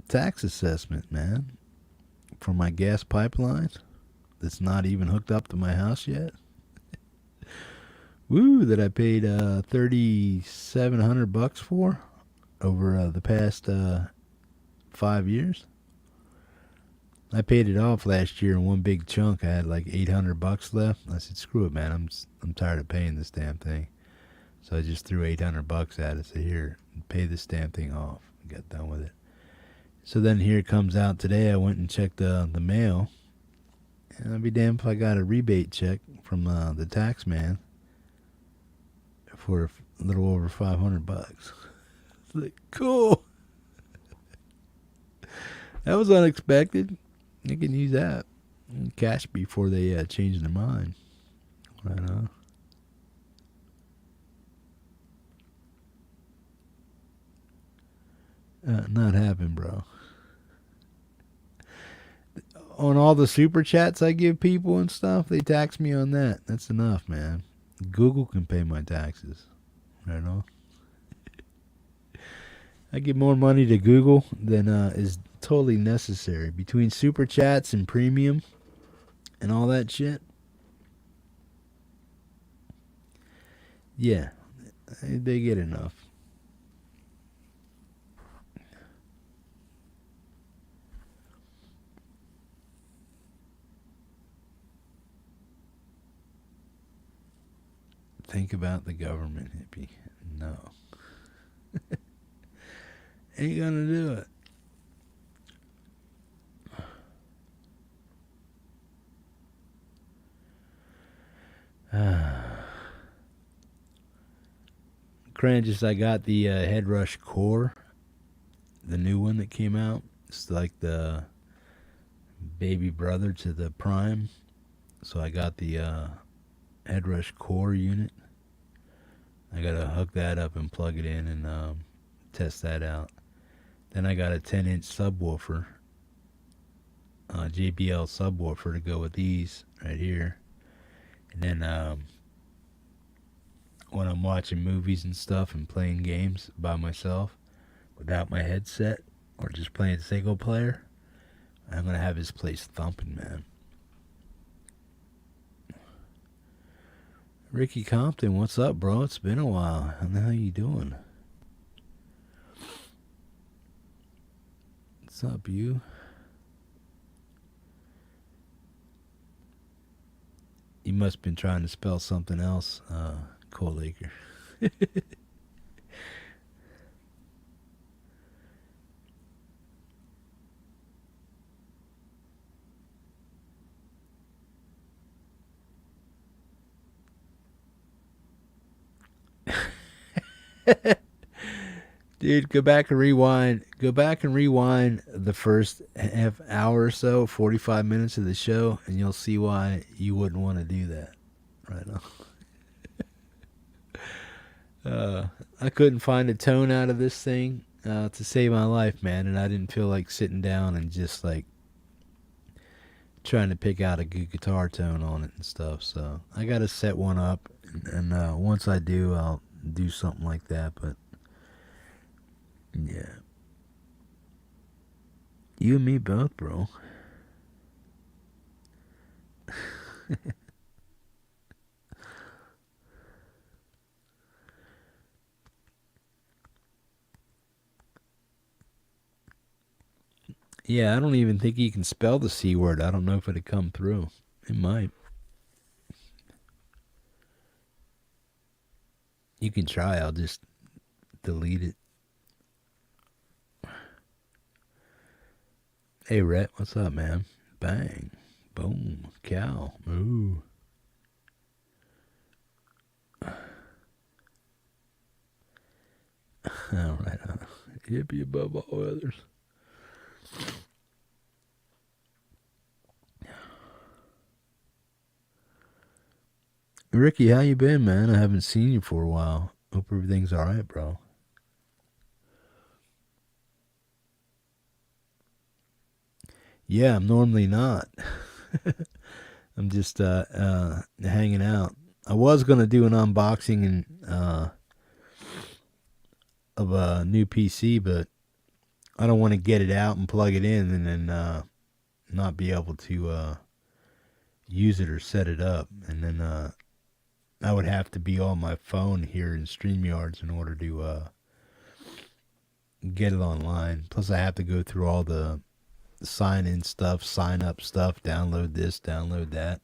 tax assessment, man, for my gas pipeline that's not even hooked up to my house yet. Woo, that I paid $3,700 for over the past 5 years. I paid it off last year in one big chunk. I had like $800 left. I said, "Screw it, man. I'm tired of paying this damn thing." So I just threw $800 at it. Said, "Here, pay this damn thing off." Got done with it. So then here it comes out today. I went and checked the mail, and I'd be damned if I got a rebate check from the tax man for a little over $500. It's like, cool. That was unexpected. I can use that cash before they change their mind. Right on. Not happening, bro. On all the super chats I give people and stuff, they tax me on that. That's enough, man. Google can pay my taxes. Right on. I give more money to Google than is totally necessary. Between super chats and premium and all that shit. Yeah, they get enough. Think about the government, hippie. No. Ain't gonna do it. Cranges, I got the Headrush Core, the new one that came out. It's like the baby brother to the Prime. So I got the Headrush Core unit. I gotta hook that up and plug it in and test that out. Then I got a 10-inch subwoofer, JBL subwoofer to go with these right here. And then when I'm watching movies and stuff and playing games by myself without my headset or just playing single player, I'm gonna have this place thumping, man. Ricky Compton, what's up, bro? It's been a while. How the hell you doing? What's up, you? You must have been trying to spell something else, Cole Acre. Dude, go back and rewind. Go back and rewind the first half hour or so, 45 minutes of the show, and you'll see why you wouldn't want to do that right now. I couldn't find a tone out of this thing to save my life, man, and I didn't feel like sitting down and just like trying to pick out a good guitar tone on it and stuff. So I got to set one up, and once I do, I'll do something like that. But yeah. You and me both, bro. Yeah, I don't even think you can spell the C word. I don't know if it'd come through. It might. You can try. I'll just delete it. Hey, Rhett, what's up, man? Bang. Boom. Cow. Moo. All right. Hippie above all others. Ricky, how you been, man? I haven't seen you for a while. Hope everything's all right, bro. Yeah, I'm normally not. I'm just hanging out. I was gonna do an unboxing and of a new PC, but I don't want to get it out and plug it in and then not be able to use it or set it up. And then I would have to be on my phone here in StreamYards in order to get it online. Plus, I have to go through all the sign in stuff, sign up stuff, download this, download that.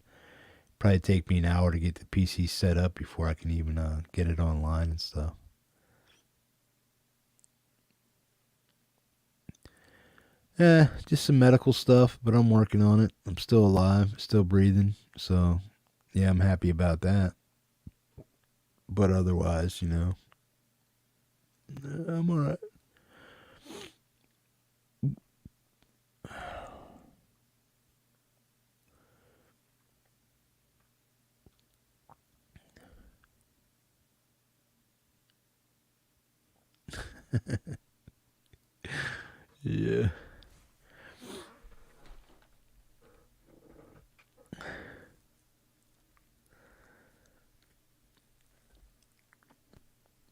Probably take me an hour to get the PC set up before I can even get it online and stuff. Yeah, just some medical stuff, but I'm working on it. I'm still alive, still breathing. So, yeah, I'm happy about that. But otherwise, I'm alright. Yeah.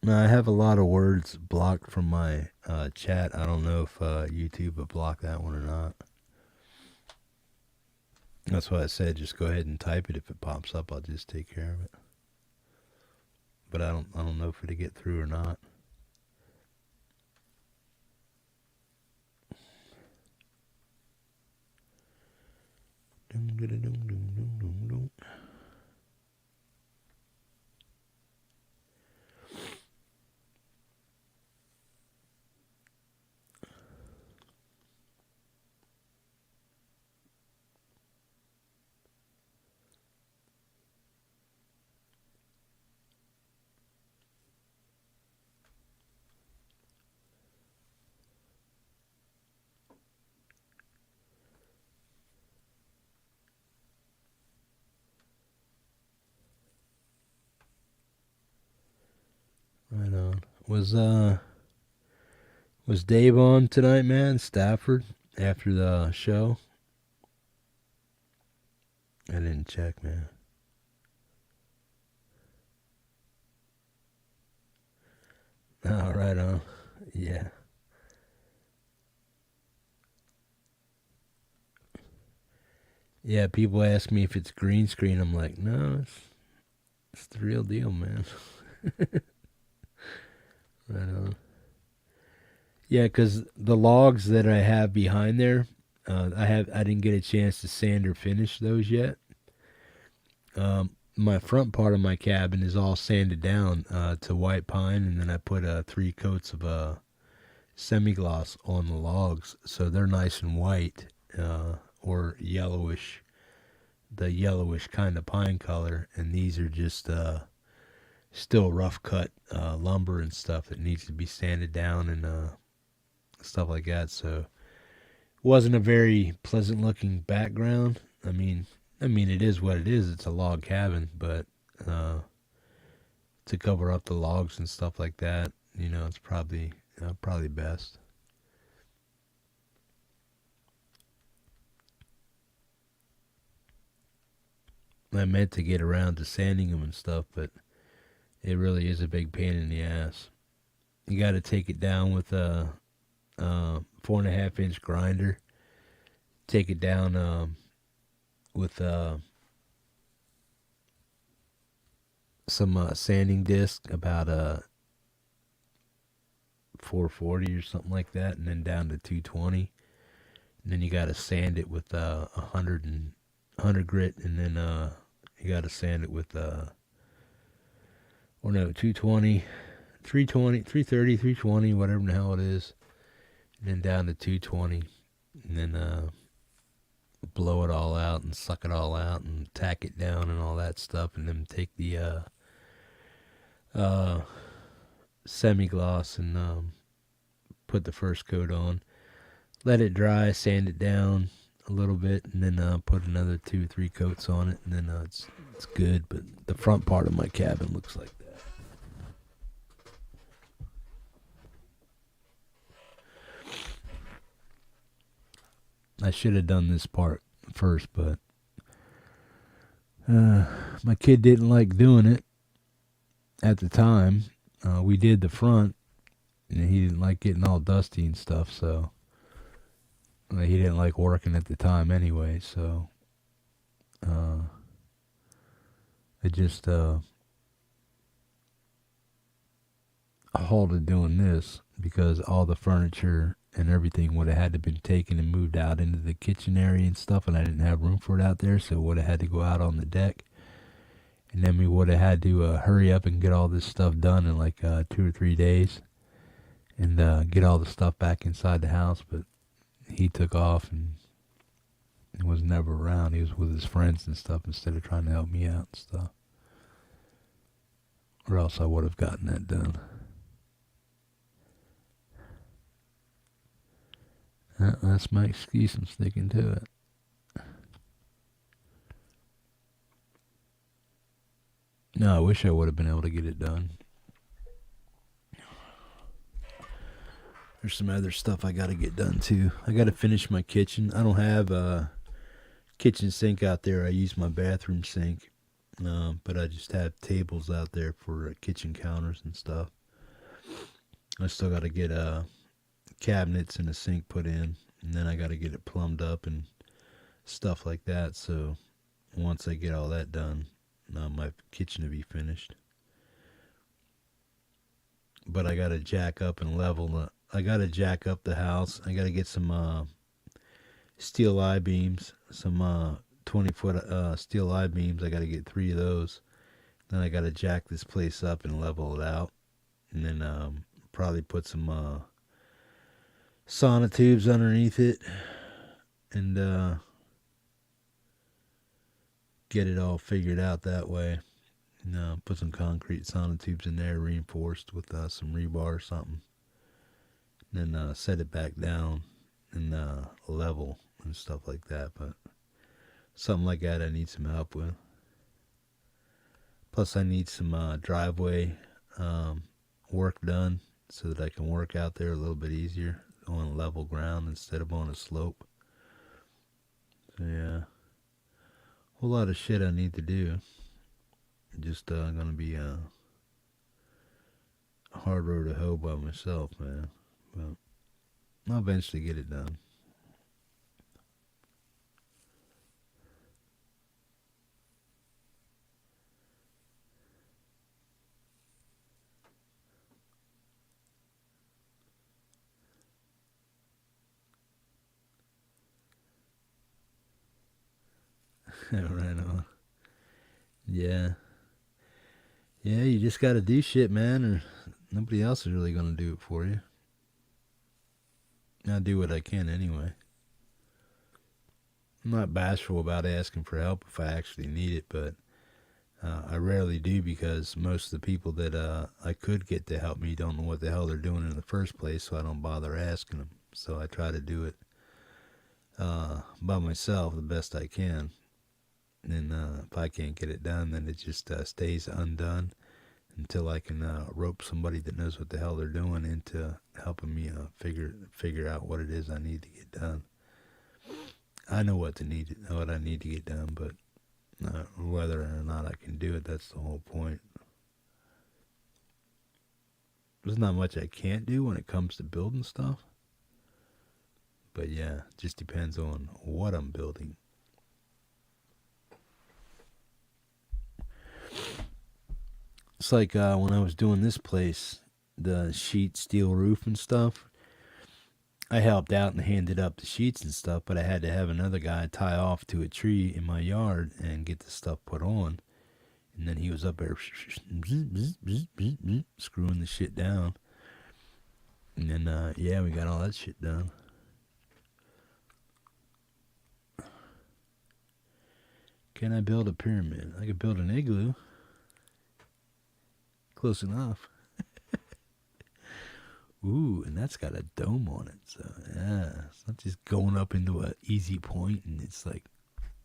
No, I have a lot of words blocked from my chat. I don't know if YouTube will block that one or not. That's why I said just go ahead and type it. If it pops up, I'll just take care of it. But I don't know if it'll get through or not. Was Dave on tonight, man? Stafford after the show? I didn't check, man. Oh, right on. Yeah. Yeah, people ask me if it's green screen. I'm like, no, it's the real deal, man. Right on. Yeah, because the logs that I have behind there, I didn't get a chance to sand or finish those yet. My front part of my cabin is all sanded down to white pine, and then I put 3 coats of semi-gloss on the logs, so they're nice and white or yellowish, the yellowish kind of pine color, and these are just still rough cut lumber and stuff that needs to be sanded down and stuff like that. So it wasn't a very pleasant looking background. I mean, it is what it is. It's a log cabin, but to cover up the logs and stuff like that, it's probably best. I meant to get around to sanding them and stuff, but it really is a big pain in the ass. You got to take it down with a 4.5-inch grinder. Take it down with some sanding disc, about 440 or something like that, and then down to 220. And then you got to sand it with 100 grit, and then you got to sand it with 220, 320, 330, 320, whatever the hell it is, and then down to 220, and then blow it all out and suck it all out and tack it down and all that stuff, and then take the semi-gloss and put the first coat on, let it dry, sand it down a little bit, and then put another 2-3 coats on it, and then it's good. But the front part of my cabin looks like that. I should have done this part first, but my kid didn't like doing it at the time. We did the front, and he didn't like getting all dusty and stuff, so he didn't like working at the time anyway, so I just halted doing this because all the furniture and everything would have had to been taken and moved out into the kitchen area and stuff, and I didn't have room for it out there, so it would have had to go out on the deck. And then we would have had to hurry up and get all this stuff done in like 2 or 3 days and get all the stuff back inside the house. But he took off and was never around. He was with his friends and stuff instead of trying to help me out and stuff. Or else I would have gotten that done. That's my excuse. I'm sticking to it. No, I wish I would have been able to get it done. There's some other stuff I got to get done too. I got to finish my kitchen. I don't have a kitchen sink out there. I use my bathroom sink, but I just have tables out there for kitchen counters and stuff. I still got to get cabinets and a sink put in, and then I got to get it plumbed up and stuff like that. So once I get all that done, my kitchen will be finished. But I got to jack up and level. I got to jack up the house. I got to get some steel I-beams, some 20-foot steel I-beams. I got to get 3 of those. Then I got to jack this place up and level it out. And then probably put some sonotubes underneath it. And get it all figured out that way. And put some concrete sonotubes in there, reinforced with some rebar or something. And then set it back down and level and stuff like that. But something like that I need some help with. Plus I need some driveway work done so that I can work out there a little bit easier on level ground instead of on a slope. So yeah, whole lot of shit I need to do. Just gonna be a hard road to hoe by myself, man. But I'll eventually get it done. Right on. Yeah. Yeah, you just gotta do shit, man, or nobody else is really gonna do it for you. I do what I can anyway. I'm not bashful about asking for help if I actually need it, but I rarely do because most of the people that I could get to help me don't know what the hell they're doing in the first place, so I don't bother asking them. So I try to do it by myself the best I can. And if I can't get it done, then it just stays undone until I can rope somebody that knows what the hell they're doing into helping me figure out what it is I need to get done. I know what I need to get done, but whether or not I can do it, that's the whole point. There's not much I can't do when it comes to building stuff. But yeah, it just depends on what I'm building. It's like when I was doing this place, the sheet steel roof and stuff. I helped out and handed up the sheets and stuff, but I had to have another guy tie off to a tree in my yard and get the stuff put on. And then he was up there screwing the shit down. And then, yeah, we got all that shit done. Can I build a pyramid? I could build an igloo. Close enough. Ooh, and that's got a dome on it. So, yeah, it's not just going up into an easy point and it's like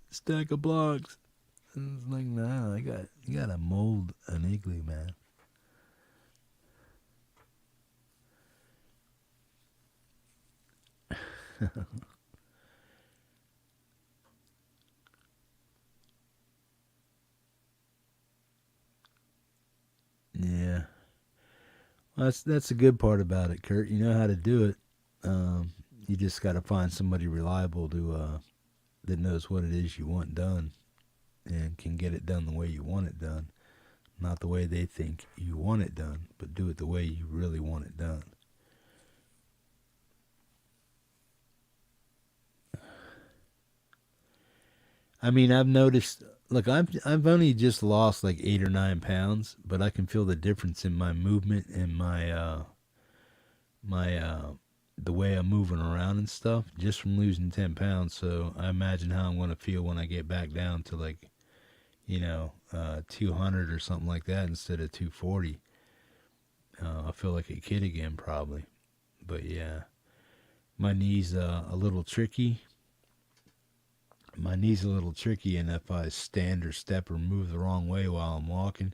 a stack of blocks. And it's like, nah, you gotta mold an igloo, man. Yeah. Well, that's the good part about it, Kurt. You know how to do it. You just got to find somebody reliable to that knows what it is you want done and can get it done the way you want it done, not the way they think you want it done, but do it the way you really want it done. I mean, I've noticed. Look, I've only just lost like 8 or 9 pounds, but I can feel the difference in my movement and my the way I'm moving around and stuff just from losing 10 pounds. So I imagine how I'm going to feel when I get back down to like 200 or something like that instead of 240. I feel like a kid again probably, but yeah, my knees a little tricky. My knee's a little tricky, and if I stand or step or move the wrong way while I'm walking,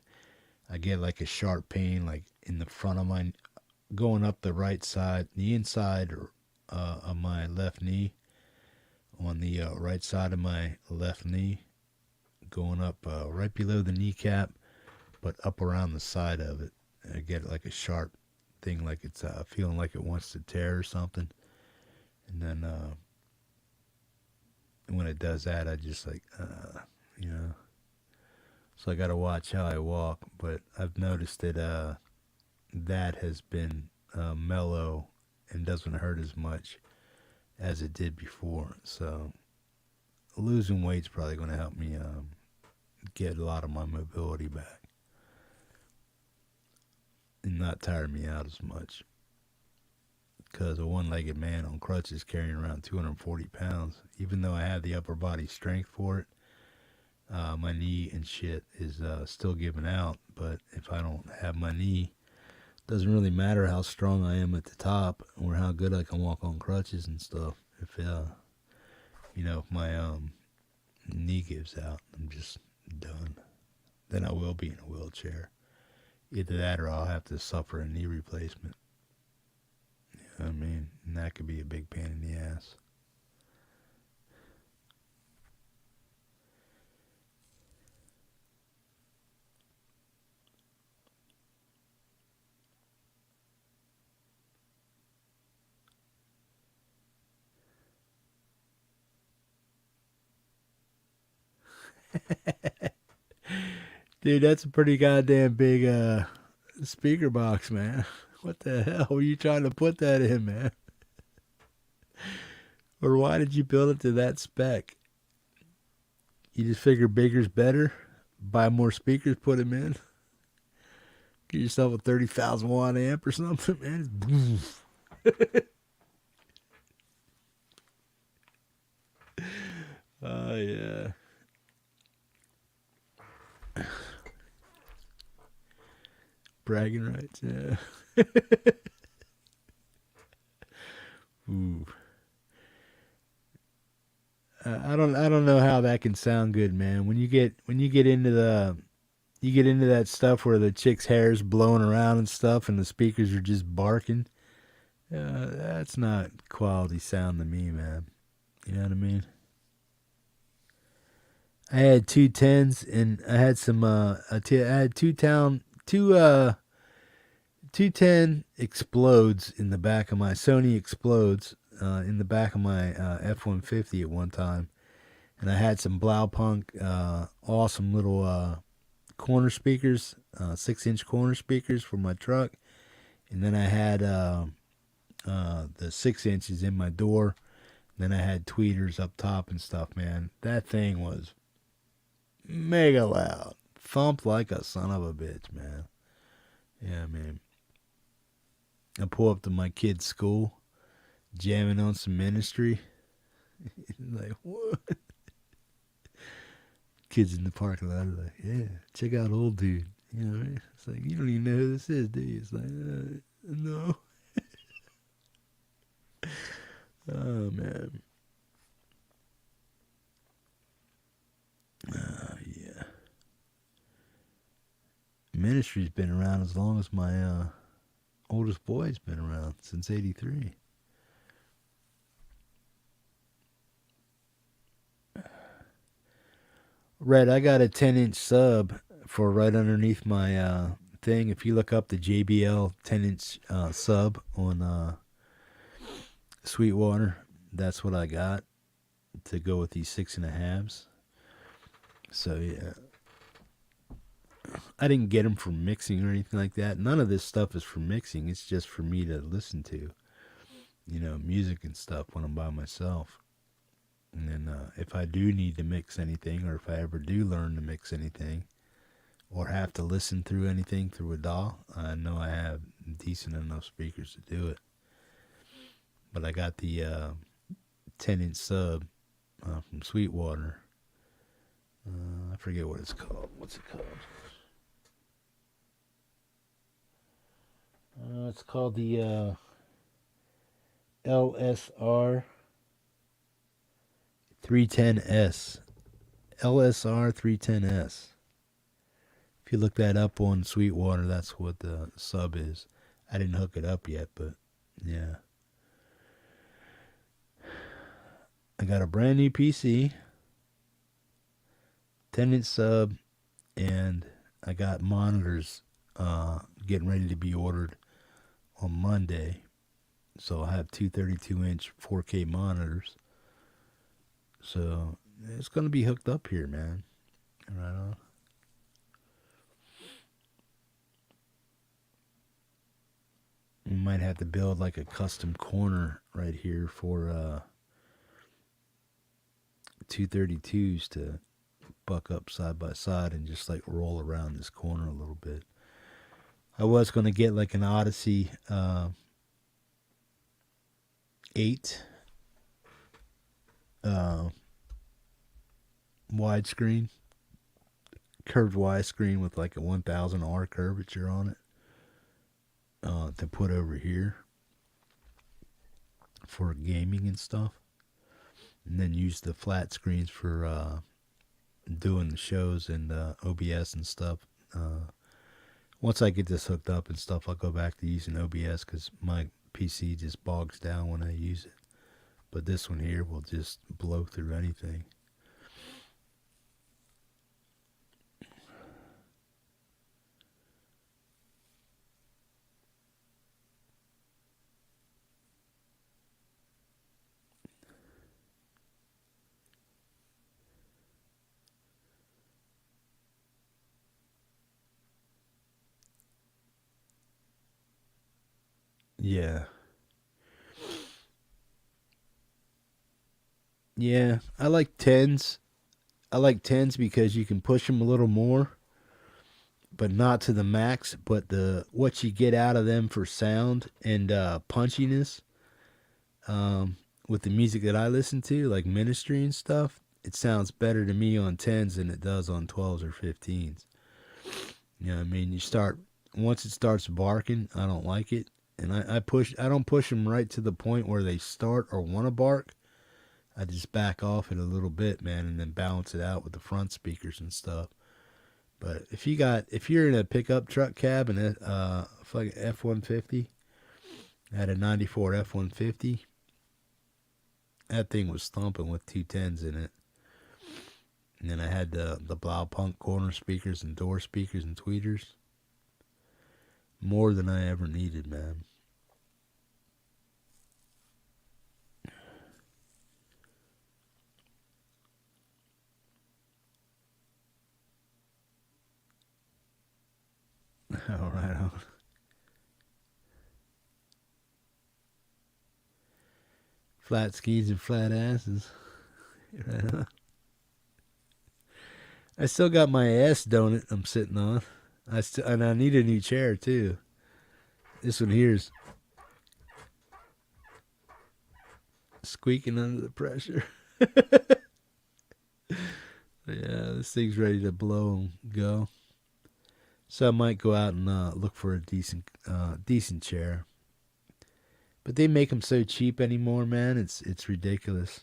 I get like a sharp pain, like in the front of my, going up the right side, the inside of my left knee, on the right side of my left knee, going up right below the kneecap, but up around the side of it. I get like a sharp thing, like it's feeling like it wants to tear or something, and then when it does that, I just like, you know. So I got to watch how I walk, but I've noticed that that has been mellow and doesn't hurt as much as it did before. So losing weight's probably going to help me get a lot of my mobility back and not tire me out as much. Because a one-legged man on crutches carrying around 240 pounds, even though I have the upper body strength for it, my knee and shit is still giving out. But if I don't have my knee, it doesn't really matter how strong I am at the top or how good I can walk on crutches and stuff. If if my knee gives out, I'm just done. Then I will be in a wheelchair, Either that or I'll have to suffer a knee replacement. You know what I mean? And that could be a big pain in the ass. Dude, that's a pretty goddamn big speaker box, man. What the hell were you trying to put that in, man? Or why did you build it to that spec? You just figure bigger's better? Buy more speakers, put them in? Get yourself a 30,000 watt amp or something, man. Oh, yeah. Bragging rights, yeah. Ooh. I don't know how that can sound good, man. When you get into that stuff where the chick's hair's blowing around and stuff, and the speakers are just barking. That's not quality sound to me, man. You know what I mean? I had two tens, and I had some. I had two 10 explodes in the back of my Sony explodes in the back of my F-150 at one time, and I had some Blaupunk awesome little corner speakers, 6-inch corner speakers for my truck, and then I had the 6 inches in my door. Then I had tweeters up top and stuff. Man, that thing was mega loud, thumped like a son of a bitch, man. Yeah, man. I pull up to my kid's school, jamming on some Ministry. Like, what? Kids in the parking lot are like, yeah, check out old dude. You know what I mean? It's like, you don't even know who this is, do you? It's like, no. Oh, man. Yeah. Ministry's been around as long as my oldest boy's been around, since '83. Red, I got a 10-inch sub for right underneath my thing. If you look up the JBL 10-inch sub on Sweetwater, that's what I got to go with these 6.5s. So, yeah. I didn't get them for mixing or anything like that. None of this stuff is for mixing. It's just for me to listen to, music and stuff when I'm by myself. And then if I do need to mix anything, or if I ever do learn to mix anything, or have to listen through anything through a DAW, I know I have decent enough speakers to do it. But I got the 10-inch sub from Sweetwater. I forget what it's called. What's it called? It's called the LSR 310S. LSR 310S. If you look that up on Sweetwater, that's what the sub is. I didn't hook it up yet, but yeah. I got a brand new PC, 10-inch sub, and I got monitors getting ready to be ordered on Monday. So I have two 32-inch 4K monitors. So it's going to be hooked up here, man. Right on. We might have to build like a custom corner right here for 232s to buck up side by side and just like roll around this corner a little bit. I was going to get like an Odyssey 8 widescreen, curved widescreen with like a 1000R curvature on it to put over here for gaming and stuff, and then use the flat screens for doing the shows and OBS and stuff. Once I get this hooked up and stuff, I'll go back to using OBS because my PC just bogs down when I use it. But this one here will just blow through anything. Yeah. Yeah, I like tens. I like tens because you can push them a little more, but not to the max. But the what you get out of them for sound and punchiness, um, with the music that I listen to, like Ministry and stuff, it sounds better to me on tens than it does on 12s or 15s. You know what I mean? You start once it starts barking, I don't like it, and I don't push them right to the point where they start or want to bark. I just back off it a little bit, man, and then balance it out with the front speakers and stuff. But if you're in a pickup truck cab and like F-150, I had a '94 F-150. That thing was thumping with 210s in it. And then I had the Blaupunk corner speakers and door speakers and tweeters. More than I ever needed, man. All right on. Flat skis and flat asses. Right on. I still got my ass donut I'm sitting on. And I need a new chair too. This one here's squeaking under the pressure. Yeah, this thing's ready to blow and go. So I might go out and look for a decent chair. But they make them so cheap anymore, man. It's ridiculous.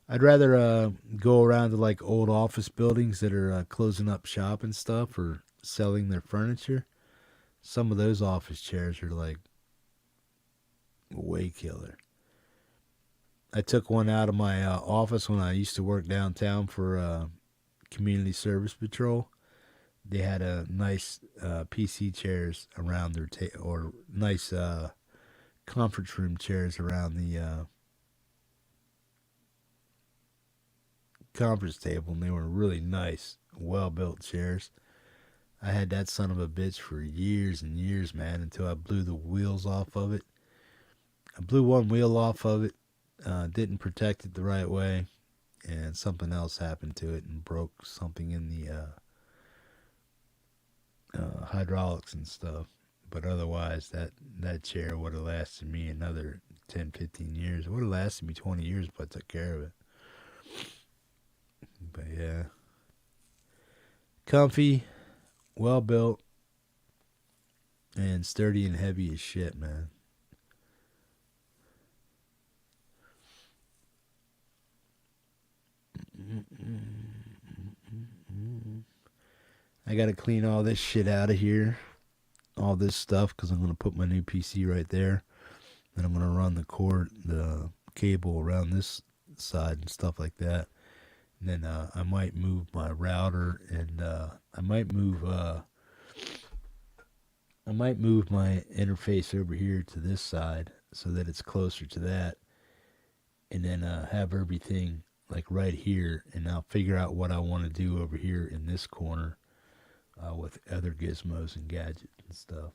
I'd rather go around to like old office buildings that are closing up shop and stuff or selling their furniture. Some of those office chairs are like way killer. I took one out of my office when I used to work downtown for Community Service Patrol. They had a nice PC chairs around their or nice conference room chairs around the conference table, and they were really nice, well built chairs. I had that son of a bitch for years and years, man, until I blew the wheels off of it. I blew one wheel off of it, didn't protect it the right way, and something else happened to it and broke something in the hydraulics and stuff. But otherwise, that chair would have lasted me another 10, 15 years. It would have lasted me 20 years if I took care of it. But yeah. Comfy, well built, and sturdy and heavy as shit, man. I gotta clean all this shit out of here. All this stuff, because I'm gonna put my new PC right there. Then I'm gonna run the cable around this side and stuff like that. And then I might move my router, and I might move my interface over here to this side so that it's closer to that, and then have everything like right here, and I'll figure out what I want to do over here in this corner with other gizmos and gadgets and stuff.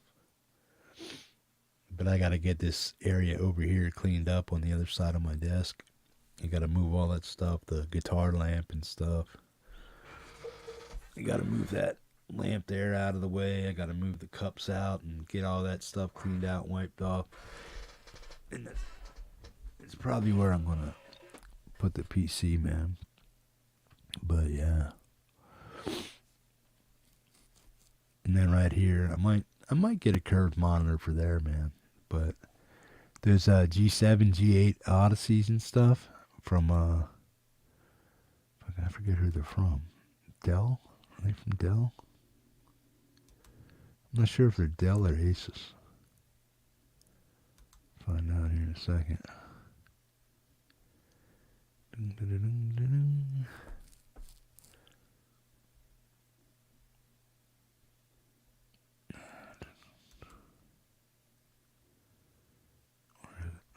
But I got to get this area over here cleaned up on the other side of my desk. I got to move all that stuff, the guitar lamp and stuff. I got to move that lamp there out of the way. I got to move the cups out and get all that stuff cleaned out, wiped off. And it's probably where I'm going to put the PC, man. But yeah. And then right here, I might get a curved monitor for there, man. But there's G7, G8 Odysseys and stuff from I forget who they're from. Dell? Are they from Dell? I'm not sure if they're Dell or Asus. Find out here in a second.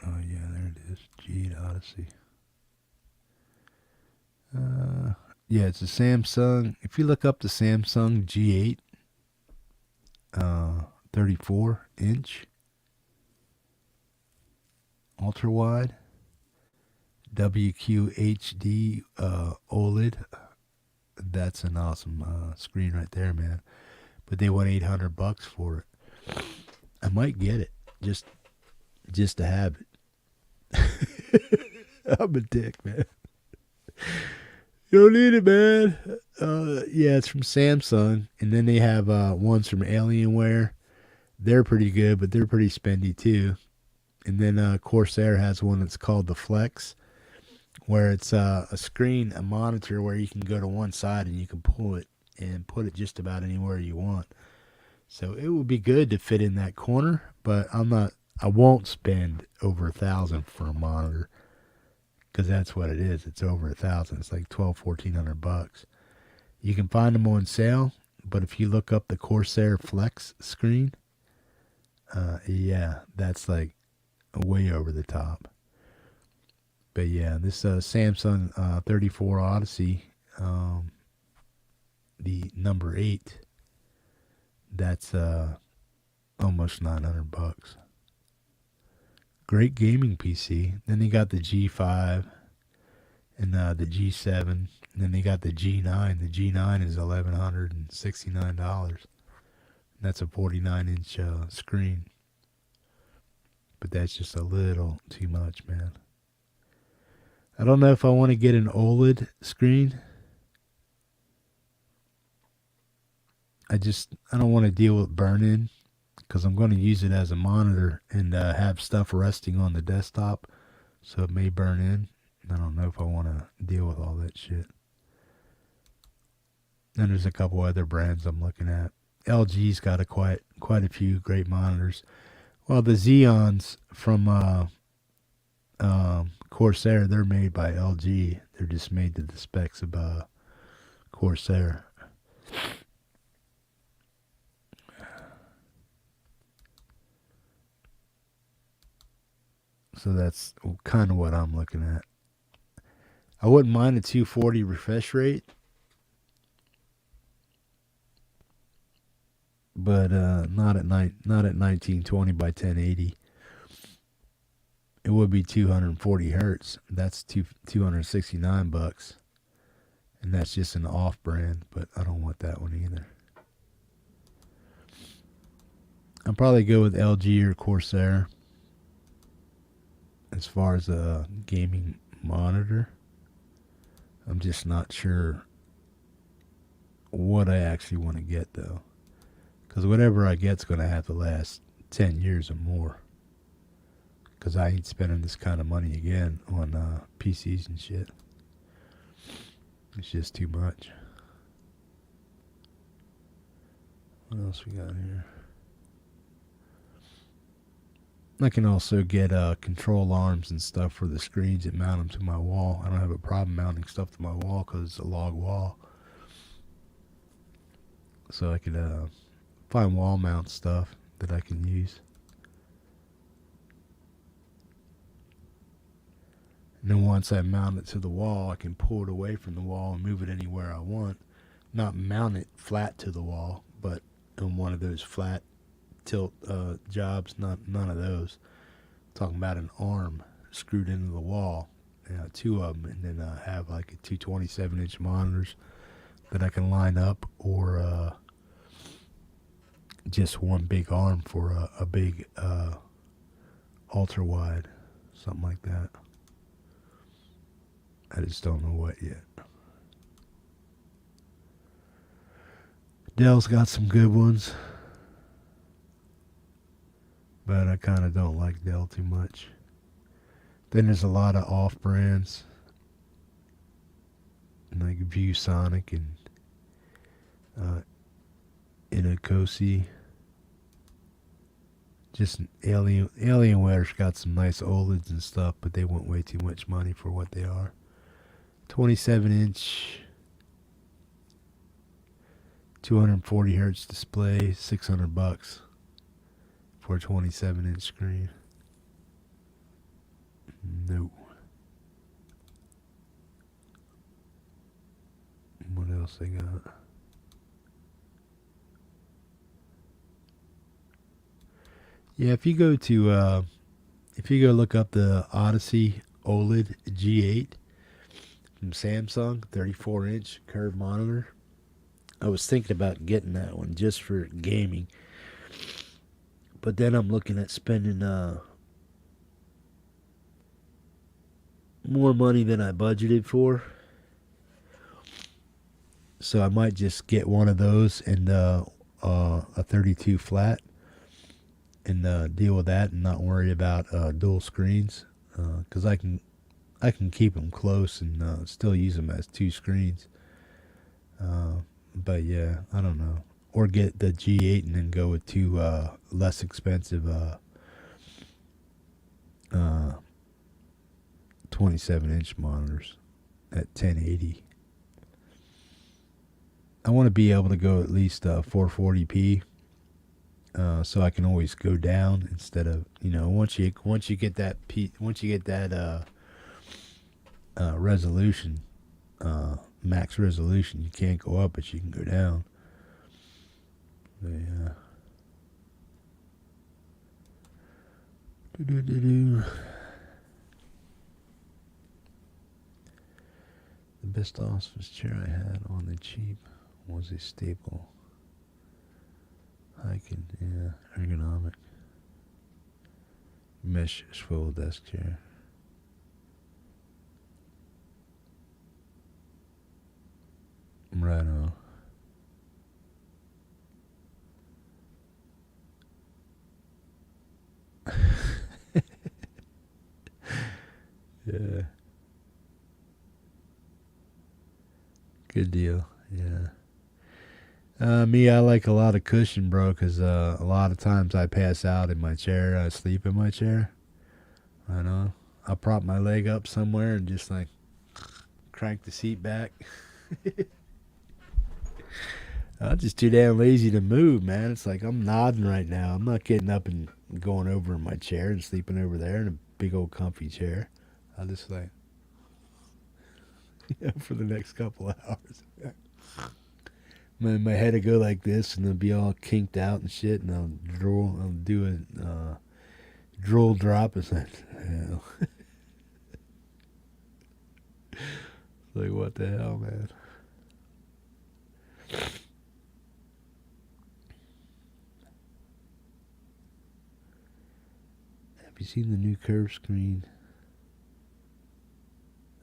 Oh yeah, there it is. G8 Odyssey. Yeah, it's a Samsung. If you look up the Samsung G8, 34 inch, ultra wide, WQHD OLED. That's an awesome screen right there, man. But they want $800 for it. I might get it just to have it. I'm a dick, man. You don't need it, man. Yeah, it's from Samsung, and then they have ones from Alienware. They're pretty good, but they're pretty spendy too. And then Corsair has one that's called the Flex, where it's a screen, a monitor where you can go to one side and you can pull it and put it just about anywhere you want. So it would be good to fit in that corner, but I won't spend over 1,000 for a monitor because that's what it is. It's over 1,000. It's like 1,400 bucks. You can find them on sale, but if you look up the Corsair Flex screen, yeah, that's like way over the top. But yeah, this Samsung 34 Odyssey, the number 8, that's almost 900 bucks. Great gaming PC. Then they got the G5 and the G7. And then they got the G9. The G9 is $1,169. That's a 49-inch screen. But that's just a little too much, man. I don't know if I want to get an OLED screen. I don't want to deal with burn-in because I'm going to use it as a monitor and have stuff resting on the desktop, so it may burn in. I don't know if I want to deal with all that shit. Then there's a couple other brands I'm looking at. LG's got quite a few great monitors. Well, the Xeons from Corsair, they're made by LG. They're just made to the specs of Corsair. So that's kind of what I'm looking at. I wouldn't mind a 240 refresh rate, but not at 1920 by 1080. It would be 240 hertz. That's 269 bucks, and that's just an off brand. But I don't want that one either. I'll probably go with LG or Corsair as far as a gaming monitor. I'm just not sure what I actually want to get though, because whatever I get's going to have to last 10 years or more. Because I ain't spending this kind of money again on PCs and shit. It's just too much. What else we got here? I can also get control arms and stuff for the screens and mount them to my wall. I don't have a problem mounting stuff to my wall because it's a log wall. So I could find wall mount stuff that I can use. And then once I mount it to the wall, I can pull it away from the wall and move it anywhere I want. Not mount it flat to the wall, but on one of those flat tilt jobs, none of those. I'm talking about an arm screwed into the wall, two of them, and then have like a 227-inch monitors that I can line up, or just one big arm for a big ultra wide, something like that. I just don't know what yet. Dell's got some good ones, but I kind of don't like Dell too much. Then there's a lot of off brands like ViewSonic and Inakosi. Just Alienware's got some nice OLEDs and stuff, but they want way too much money for what they are. 27-inch, 240 hertz display, $600 for a 27-inch screen. No. What else they got? Yeah, if you go look up the Odyssey OLED G8 from Samsung, 34-inch curved monitor. I was thinking about getting that one just for gaming, but then I'm looking at spending more money than I budgeted for. So I might just get one of those and a 32 flat and deal with that and not worry about dual screens, because I can keep them close and still use them as two screens. But yeah, I don't know. Or get the G8 and then go with two less expensive 27-inch monitors at 1080. I want to be able to go at least 440p, so I can always go down instead of, once you get that resolution, max resolution, you can't go up, but you can go down. But yeah. The best office chair I had on the cheap was a staple hiking, ergonomic mesh swivel desk chair. Right on. Yeah. Good deal. Yeah. Me, I like a lot of cushion, bro, because a lot of times I pass out in my chair. I sleep in my chair. I know. I'll prop my leg up somewhere and just like crank the seat back. I'm just too damn lazy to move, man. It's like I'm nodding right now. I'm not getting up and going over in my chair and sleeping over there in a big old comfy chair. I'll just like for the next couple of hours. My head will go like this, and it'll be all kinked out and shit, and I'll drool. I'll do a drool drop. It's like, like what the hell, man? Have you seen the new curve screen?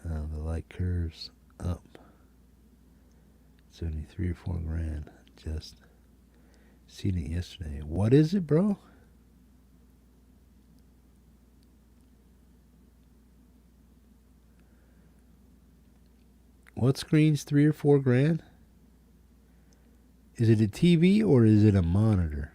The light curves up. It's only $3 or $4 grand. Just seen it yesterday. What is it, bro? What screen's $3 or $4 grand? Is it a TV or is it a monitor?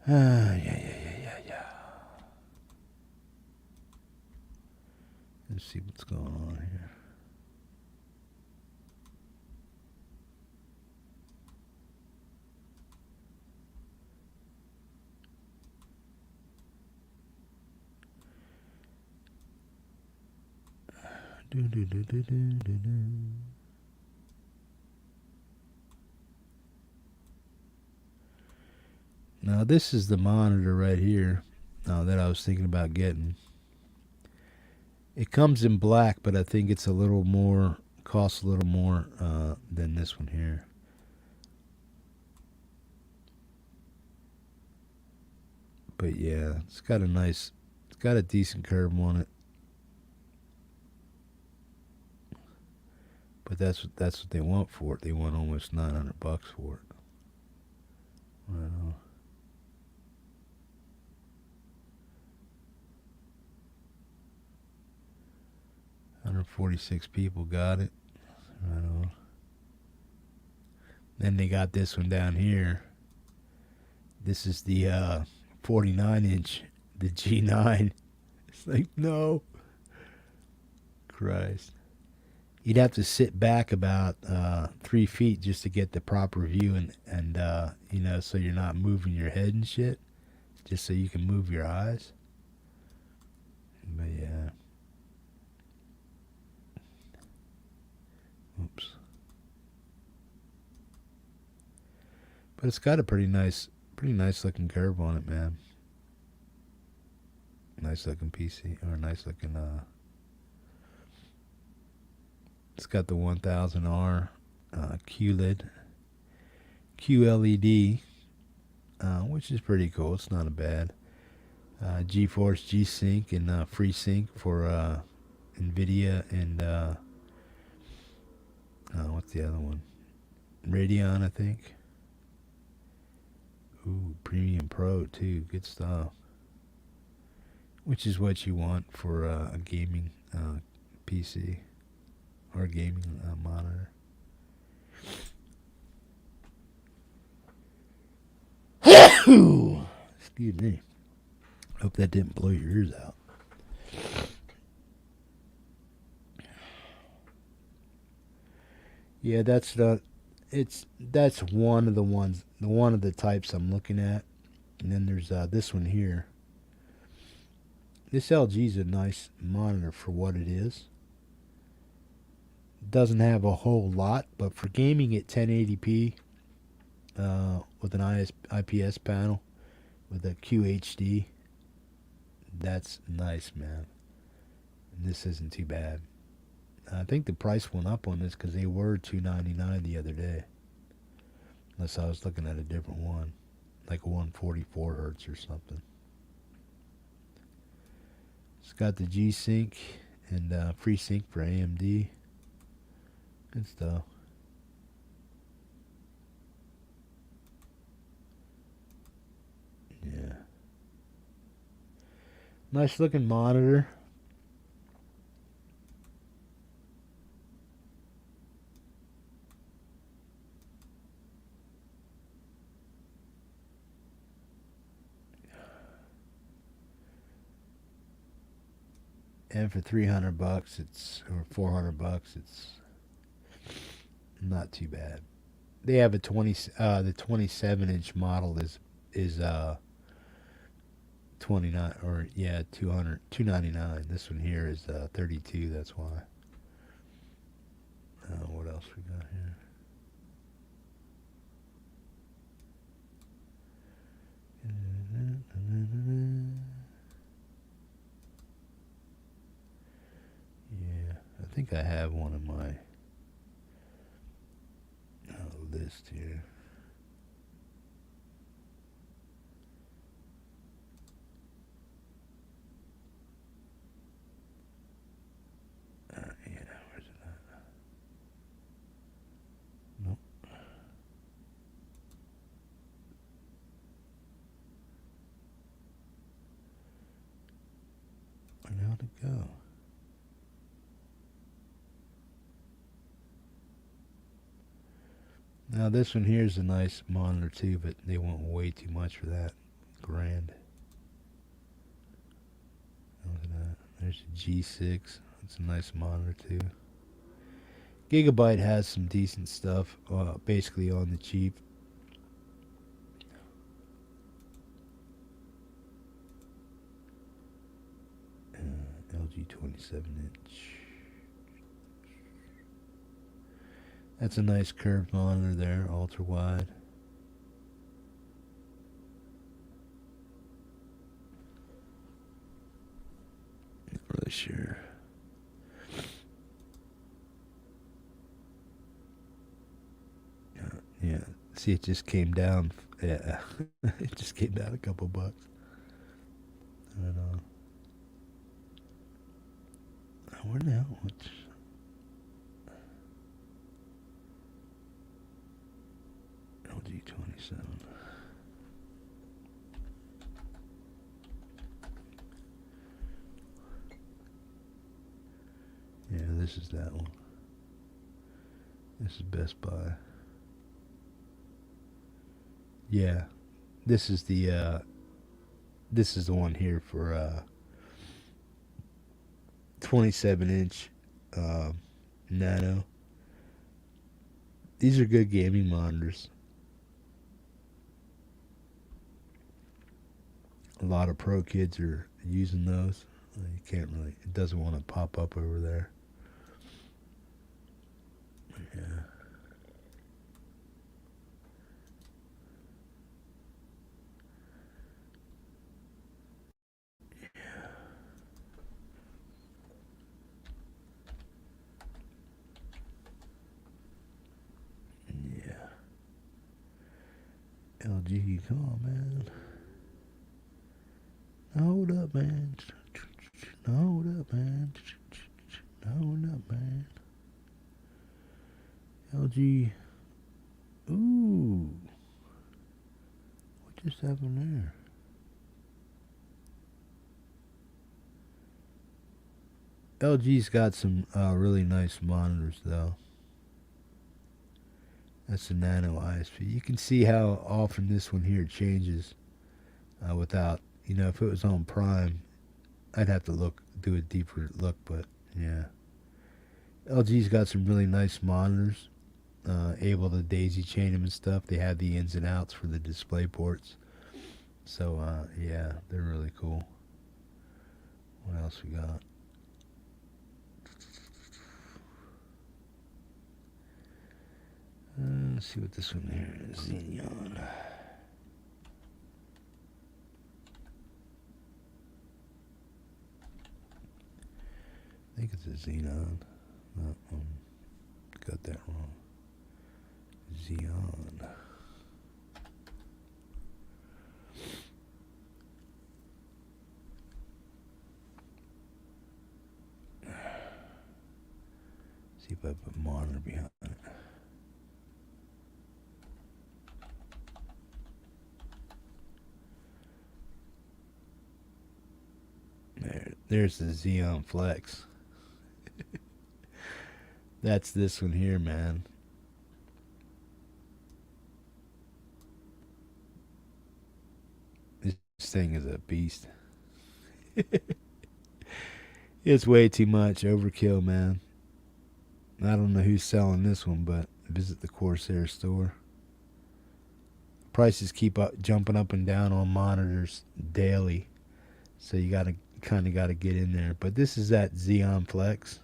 Yeah. Let's see what's going on here. Now this is the monitor right here that I was thinking about getting. It comes in black, but I think it's costs a little more than this one here. But yeah, it's got a decent curve on it. But that's what they want for it. They want almost $900 for it. Well, 146 people got it. Right on. Then they got this one down here. This is the 49 inch, the G9. It's like, no. Christ. You'd have to sit back about 3 feet just to get the proper view and you know, so you're not moving your head and shit. Just so you can move your eyes. But yeah. Oops. But it's got a pretty nice looking curve on it, man. Nice looking PC, or nice looking it's got the 1000R QLED, which is pretty cool. It's not a bad. GeForce G-Sync and FreeSync for NVIDIA and what's the other one? Radeon, I think. Ooh, Premium Pro too. Good stuff. Which is what you want for a gaming PC or a gaming monitor. Excuse me. Hope that didn't blow your ears out. Yeah, that's one of the types I'm looking at. And then there's this one here. This LG's a nice monitor for what it is. Doesn't have a whole lot, but for gaming at 1080p with an IPS panel with a QHD, that's nice, man. And this isn't too bad. I think the price went up on this because they were $299 the other day. Unless I was looking at a different one, like a 144 hertz or something. It's got the G-Sync and FreeSync for AMD. Good stuff. Yeah. Nice looking monitor. And for $300, or $400, it's not too bad. They have the 27-inch model is 29 or yeah 299. This one here is 32. That's why. What else we got here? Yeah, I think I have one in my list here. Yeah, where's it at? Nope. Where'd it go? Now this one here is a nice monitor too, but they want way too much for that. Grand. Look at that. There's a G6. It's a nice monitor too. Gigabyte has some decent stuff, basically on the cheap. LG 27-inch. That's a nice curved monitor there, ultra wide. Not really sure. Yeah, see, it just came down. Yeah, it just came down a couple bucks. I don't know. Where the hell? LG 27. Yeah, this is that one. This is Best Buy. Yeah, this is the one here for 27-inch nano. These are good gaming monitors. A lot of pro kids are using those. You can't really, it doesn't want to pop up over there. Yeah. Yeah. LG, come on, man. Hold up, man. Hold up, man. Hold up, man. LG. Ooh. What just happened there? LG's got some really nice monitors, though. That's a nano ISP. You can see how often this one here changes without, if it was on Prime, I'd have to do a deeper look, but yeah. LG's got some really nice monitors, able to daisy chain them and stuff. They have the ins and outs for the display ports. So, yeah, they're really cool. What else we got? Let's see what this one here is. Xenon. I think it's a Xenon. Got that wrong. Xeon. See if I put monitor behind it. There's the Xeon Flex. That's this one here, man. This thing is a beast. It's way too much overkill, man. I don't know who's selling this one, but visit the Corsair store. Prices keep jumping up and down on monitors daily, so you kind of got to get in there. But this is that Xeon Flex.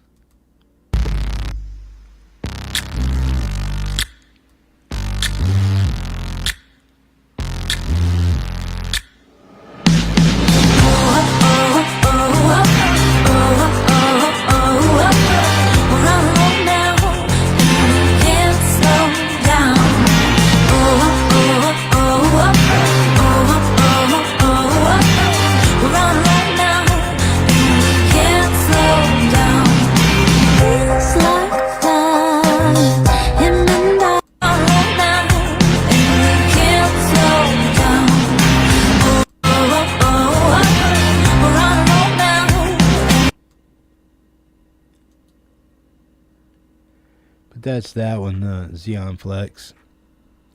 But that's that one, Xeon Flex,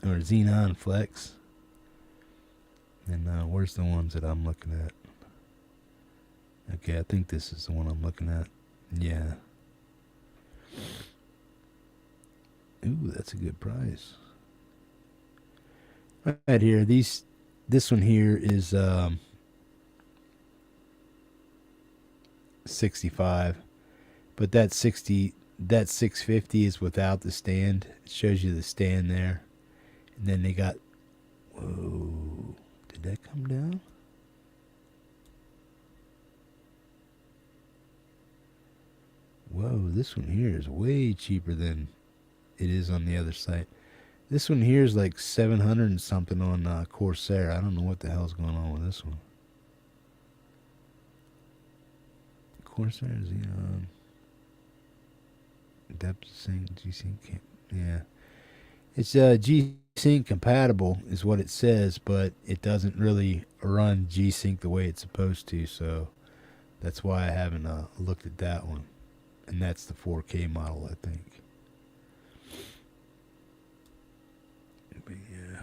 or Xenon Flex. And where's the ones that I'm looking at? Okay, I think this is the one I'm looking at. Yeah. Ooh, that's a good price. Right here, this one here is 65, but that 650 is without the stand. It shows you the stand there, and then they got. Whoa! Did that come down? Whoa! This one here is way cheaper than it is on the other site. This one here is like 700 and something on Corsair. I don't know what the hell's going on with this one. Corsair Xenon. Depth sync, G-Sync, yeah. It's G-Sync compatible is what it says, but it doesn't really run G-Sync the way it's supposed to, so that's why I haven't looked at that one. And that's the 4K model, I think. But yeah.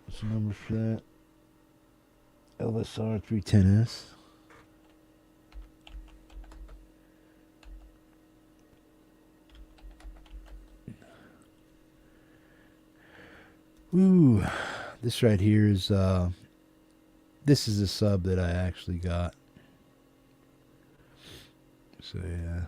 What's the number for that? LSR 310S. Ooh, this right here is this is a sub that I actually got. So yeah.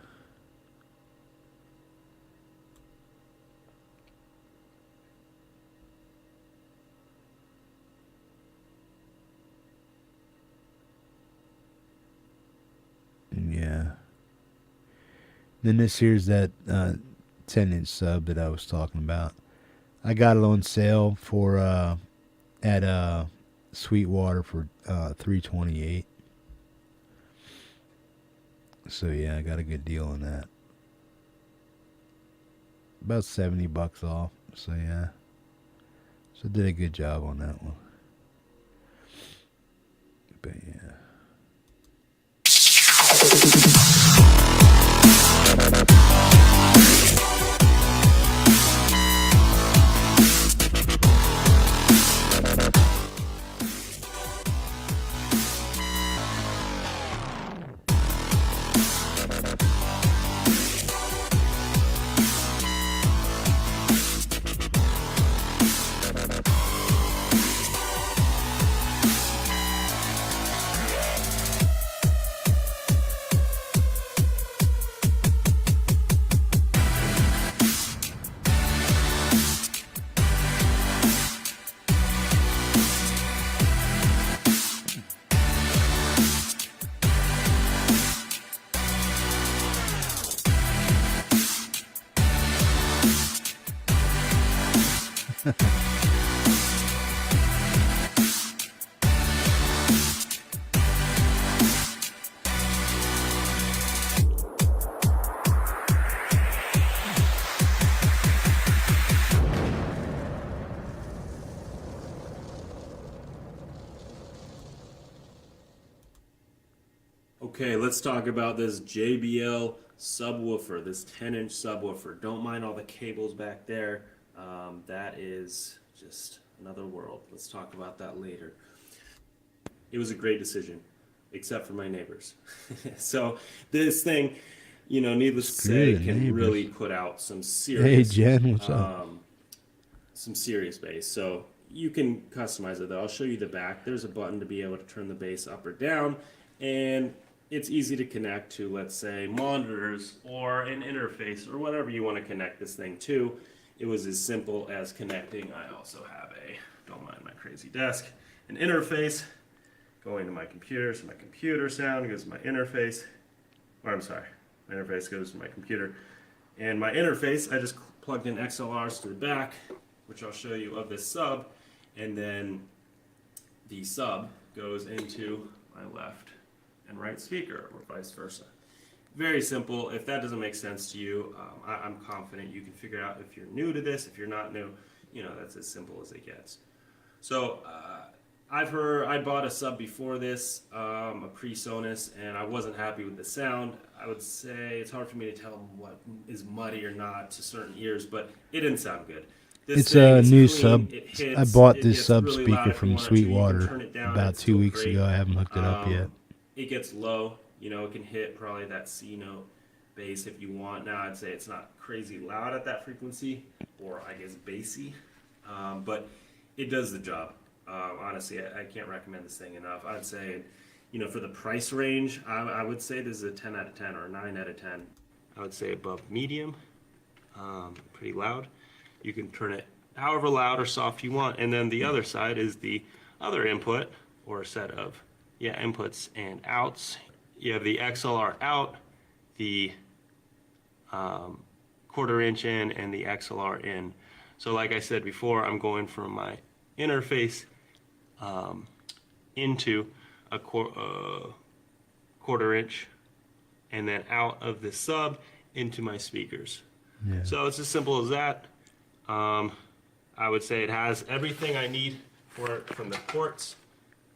Yeah. Then this here's that 10-inch sub that I was talking about. I got it on sale for at Sweetwater for $328. So yeah, I got a good deal on that. About $70 off. So yeah. So did a good job on that one. But yeah. Okay, let's talk about this JBL subwoofer, this 10-inch subwoofer. Don't mind all the cables back there. That is just another world. Let's talk about that later. It was a great decision, except for my neighbors. So this thing, you know, needless to say, can really put out some serious. Hey Jen, what's up? Some serious bass. So you can customize it though. I'll show you the back. There's a button to be able to turn the bass up or down, and it's easy to connect to, let's say, monitors or an interface or whatever you want to connect this thing to. It was as simple as connecting. I also have don't mind my crazy desk, an interface going to my computer. So my computer sound goes to my interface, or I'm sorry, my interface goes to my computer. And my interface, I just plugged in XLRs to the back, which I'll show you of this sub, and then the sub goes into my left and right speaker, or vice versa. Very simple. If that doesn't make sense to you, I'm confident you can figure out if you're new to this. If you're not new, you know, that's as simple as it gets. So I bought a sub before this, a PreSonus, and I wasn't happy with the sound. I would say it's hard for me to tell what is muddy or not to certain ears, but it didn't sound good. It's a new clean, sub. hits, I bought this sub really speaker from Sweetwater about 2 weeks great. ago. I haven't hooked it up yet. It gets low, you know, it can hit probably that C note bass if you want. Now I'd say it's not crazy loud at that frequency, or I guess bassy, but it does the job. Honestly, I can't recommend this thing enough. I'd say, you know, for the price range, I would say this is a 10 out of 10 or a 9 out of 10. I would say above medium, pretty loud. You can turn it however loud or soft you want. And then the other side is the other input, or a set of inputs and outs. You have the XLR out, the 1/4 inch in, and the XLR in. So like I said before, I'm going from my interface into a 1/4 inch, and then out of the sub into my speakers. Yeah. So it's as simple as that. I would say it has everything I need for it from the ports,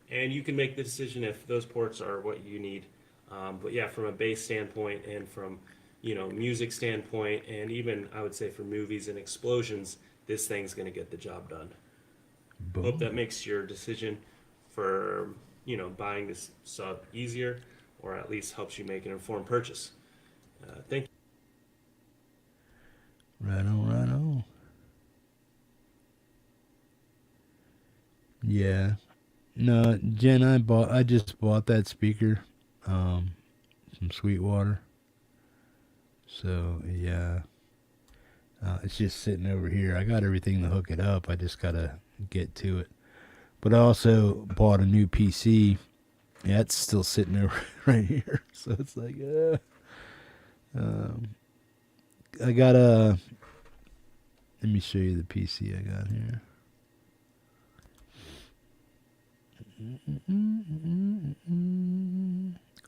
and you can make the decision if those ports are what you need. But yeah, from a bass standpoint and from music standpoint, and even I would say for movies and explosions, this thing's going to get the job done. Hope that Boom. makes your decision for buying this sub easier, or at least helps you make an informed purchase. Thank you. Right on, right on. Yeah. No, Jen, I just bought that speaker from Sweetwater. So, yeah. It's just sitting over here. I got everything to hook it up. I just got to get to it. But I also bought a new PC. Yeah, it's still sitting over right here. So it's like, um, I got a. Let me show you the PC I got here.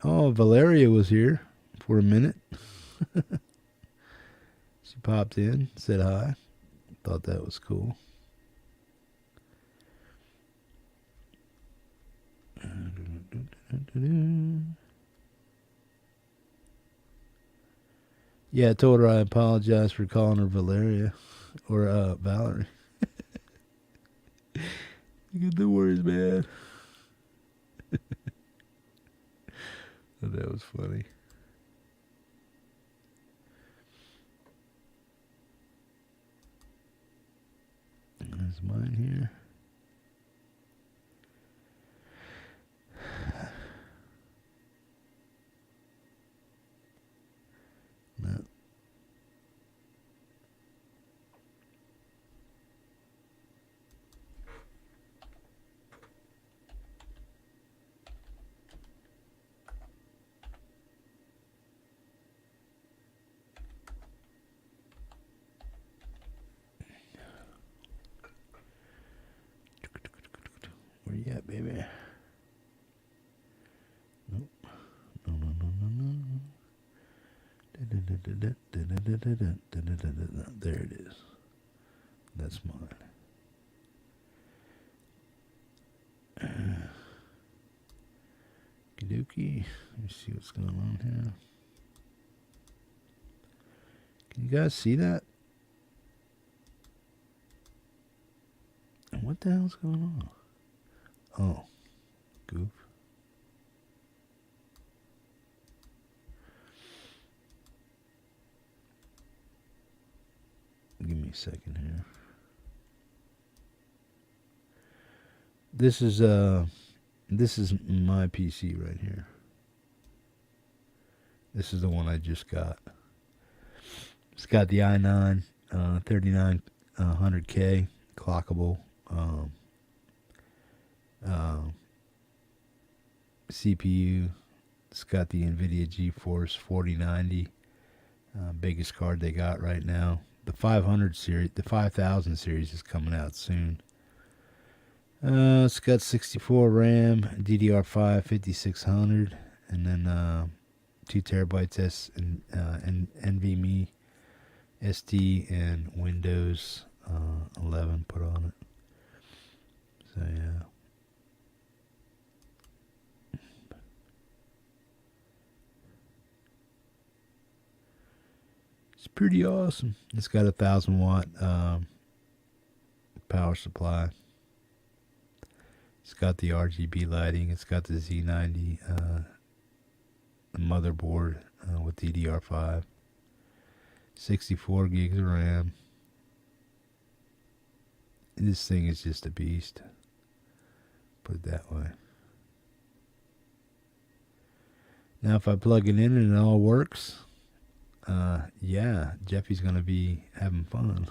Oh, Valeria was here for a minute. She popped in, said hi. Thought that was cool. Yeah, I told her I apologize for calling her Valeria or Valerie. You get the words, man. That was funny. There's mine here. No. Where you at, baby? Nope. No, no, no, no, no. There it is. That's mine. Okey-dokey. Let me see what's going on here. Can you guys see that? What the hell's going on? Oh, goof. Give me a second here. This is my PC right here. This is the one I just got. It's got the i9 3900K clockable CPU. It's got the NVIDIA GeForce 4090, biggest card they got right now. The 500 series, the 5000 series is coming out soon. It's got 64 RAM, DDR5 5600, and then 2 terabytes and NVMe SD and Windows 11 put on it. So yeah. It's pretty awesome. It's got a 1000-watt power supply. It's got the RGB lighting. It's got the Z90 motherboard with DDR5. 64 gigs of RAM. This thing is just a beast. Put it that way. Now if I plug it in and it all works, yeah, Jeffy's going to be having fun.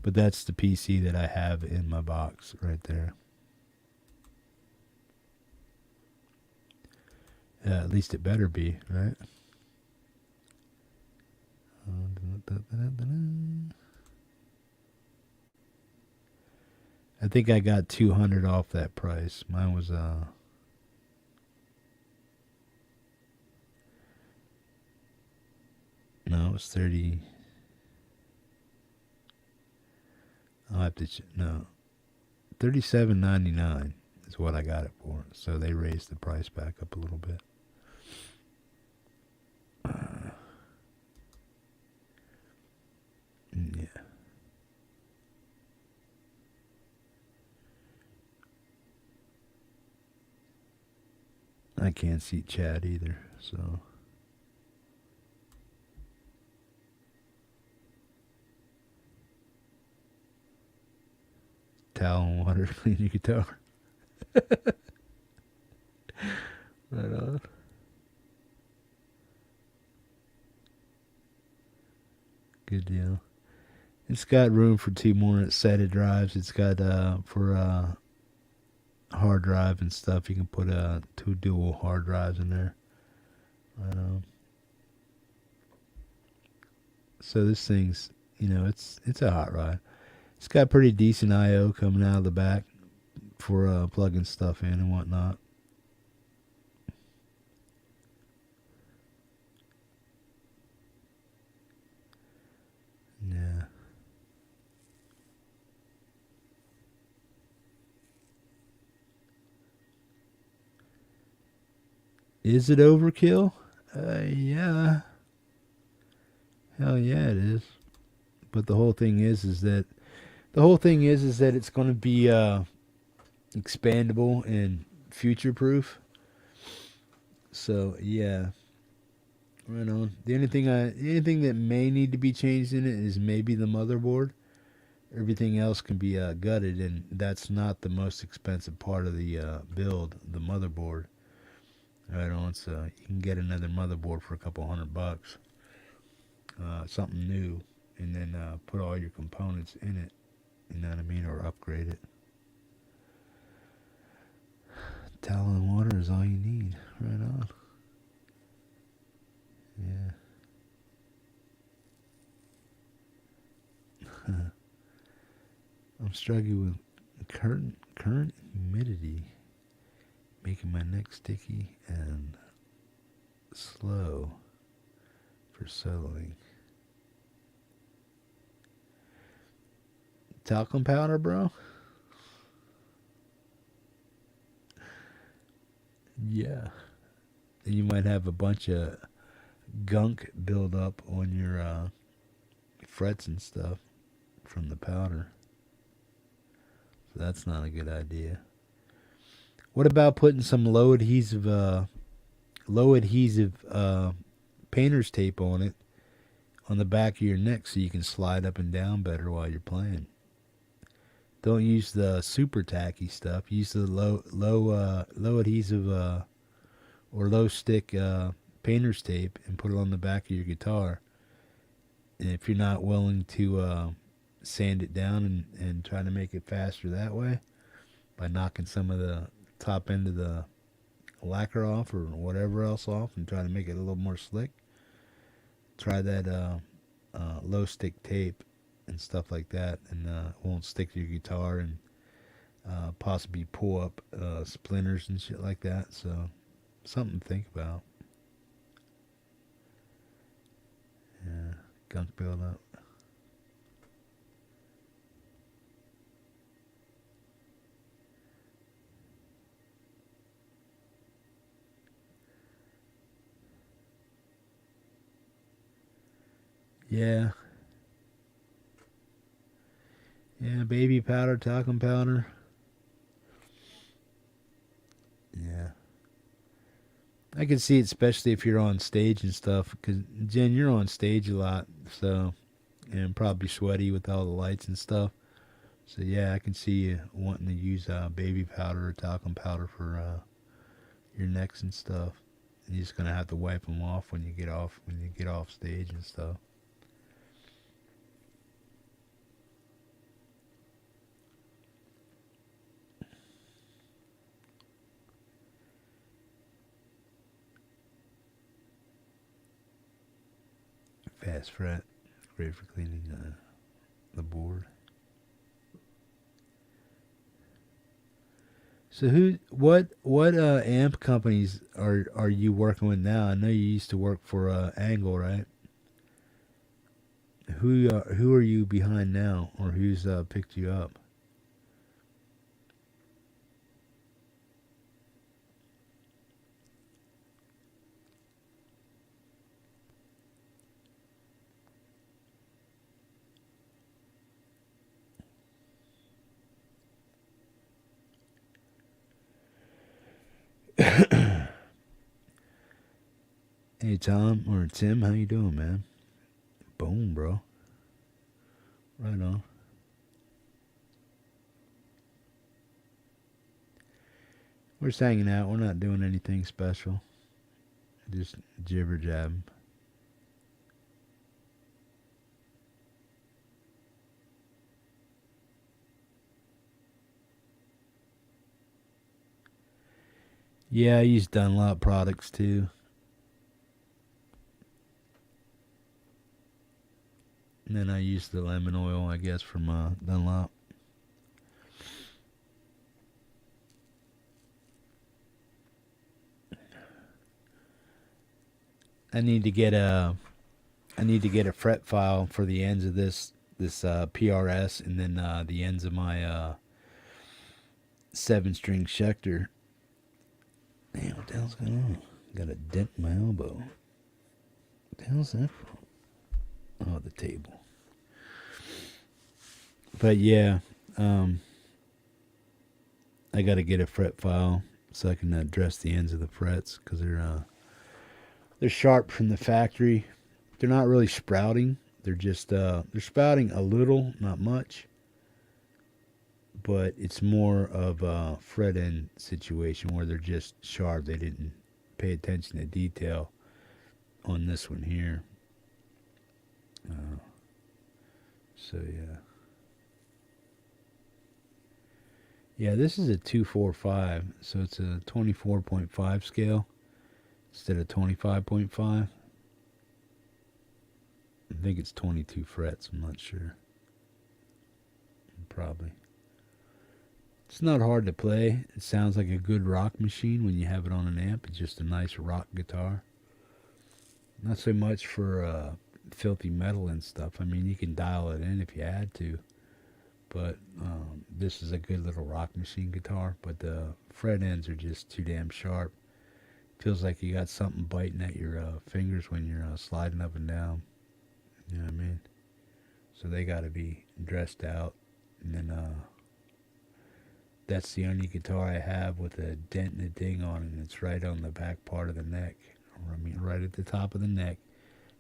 But that's the PC that I have in my box right there. At least it better be, right? I think I got 200 off that price. Mine was no, it was 30. I'll have to no, $37.99 is is what I got it for. So they raised the price back up a little bit. Yeah. I can't see Chad either, so. Towel and water to clean your guitar. Right on. Good deal. It's got room for 2 more set of drives. It's got for hard drive and stuff. You can put 2 dual hard drives in there. So this thing's, it's a hot rod. It's got pretty decent I/O coming out of the back for plugging stuff in and whatnot. Yeah. Is it overkill? Yeah. Hell yeah, it is. But the whole thing is that it's going to be expandable and future proof. So yeah, right on. The only thing that may need to be changed in it is maybe the motherboard. Everything else can be gutted, and that's not the most expensive part of the build. The motherboard. Right on. So you can get another motherboard for a couple $100, something new, and then put all your components in it. You know what I mean, or upgrade it. Towel and water is all you need. Right on. Yeah. I'm struggling with current humidity, making my neck sticky and slow for soloing. Talcum powder, bro? Yeah. And you might have a bunch of gunk build up on your frets and stuff from the powder. So that's not a good idea. What about putting some low adhesive painter's tape on it on the back of your neck so you can slide up and down better while you're playing? Don't use the super tacky stuff. Use the low adhesive or low stick painter's tape and put it on the back of your guitar. And if you're not willing to sand it down and try to make it faster that way, by knocking some of the top end of the lacquer off or whatever else off and try to make it a little more slick, try that low stick tape and stuff like that, and it won't stick to your guitar and possibly pull up splinters and shit like that. So something to think about. Yeah, gunk buildup. Yeah. Yeah, baby powder, talcum powder. Yeah. I can see it, especially if you're on stage and stuff. Because, Jen, you're on stage a lot, so, and probably sweaty with all the lights and stuff. So, yeah, I can see you wanting to use baby powder or talcum powder for your necks and stuff. And you're just going to have to wipe them off when you get off stage and stuff. Fast fret, great for cleaning the board. So what amp companies are you working with now? I know you used to work for Angle, right? Who are you behind now, or who's picked you up? Hey Tom or Tim, how you doing, man? Boom, bro. Right on. We're just hanging out. We're not doing anything special. Just jibber jabbing. Yeah, I use Dunlop products too. And then I use the lemon oil, I guess, from Dunlop. I need to get a fret file for the ends of this PRS, and then the ends of my 7-string Schecter. Damn, what the hell's going on? Got a dent in my elbow. What the hell's that from? Oh, the table. But yeah, I got to get a fret file so I can address the ends of the frets, because they're sharp from the factory. They're not really sprouting. They're just they're sprouting a little, not much. But it's more of a fret end situation where they're just sharp. They didn't pay attention to detail on this one here. So yeah. Yeah, this is a 245, so it's a 24.5 scale instead of 25.5. I think it's 22 frets, I'm not sure. Probably. It's not hard to play. It sounds like a good rock machine when you have it on an amp. It's just a nice rock guitar. Not so much for filthy metal and stuff. I mean, you can dial it in if you had to. But this is a good little rock machine guitar. But the fret ends are just too damn sharp. Feels like you got something biting at your fingers when you're sliding up and down. You know what I mean? So they got to be dressed out. And then that's the only guitar I have with a dent and a ding on it. And it's right on the back part of the neck. I mean, right at the top of the neck.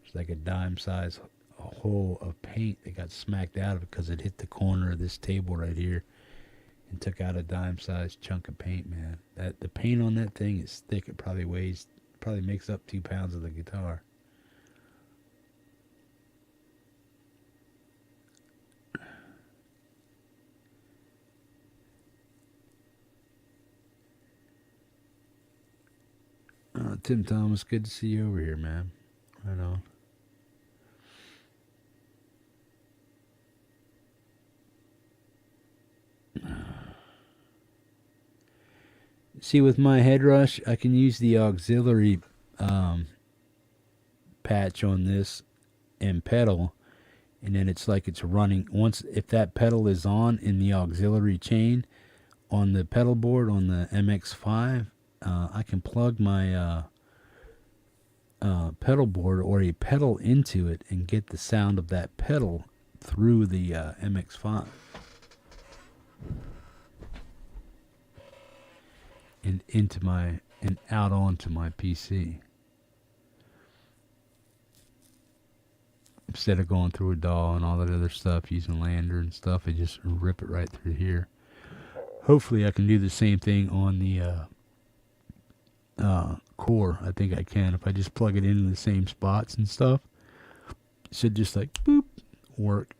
It's like a dime-sized hole of paint that got smacked out of it because it hit the corner of this table right here and took out a dime-sized chunk of paint, man. The paint on that thing is thick. It probably makes up 2 pounds of the guitar. Tim Thomas, good to see you over here, man. Right on. See, with my head rush, I can use the auxiliary patch on this and pedal, and then it's like it's running. If that pedal is on in the auxiliary chain on the pedal board on the MX5, I can plug my pedal board or a pedal into it and get the sound of that pedal through the MX5 and out onto my PC instead of going through a DAW and all that other stuff using Lander and stuff. I just rip it right through here. Hopefully I can do the same thing on the core. I think I can if I just plug it into the same spots and stuff. It should just like boop work.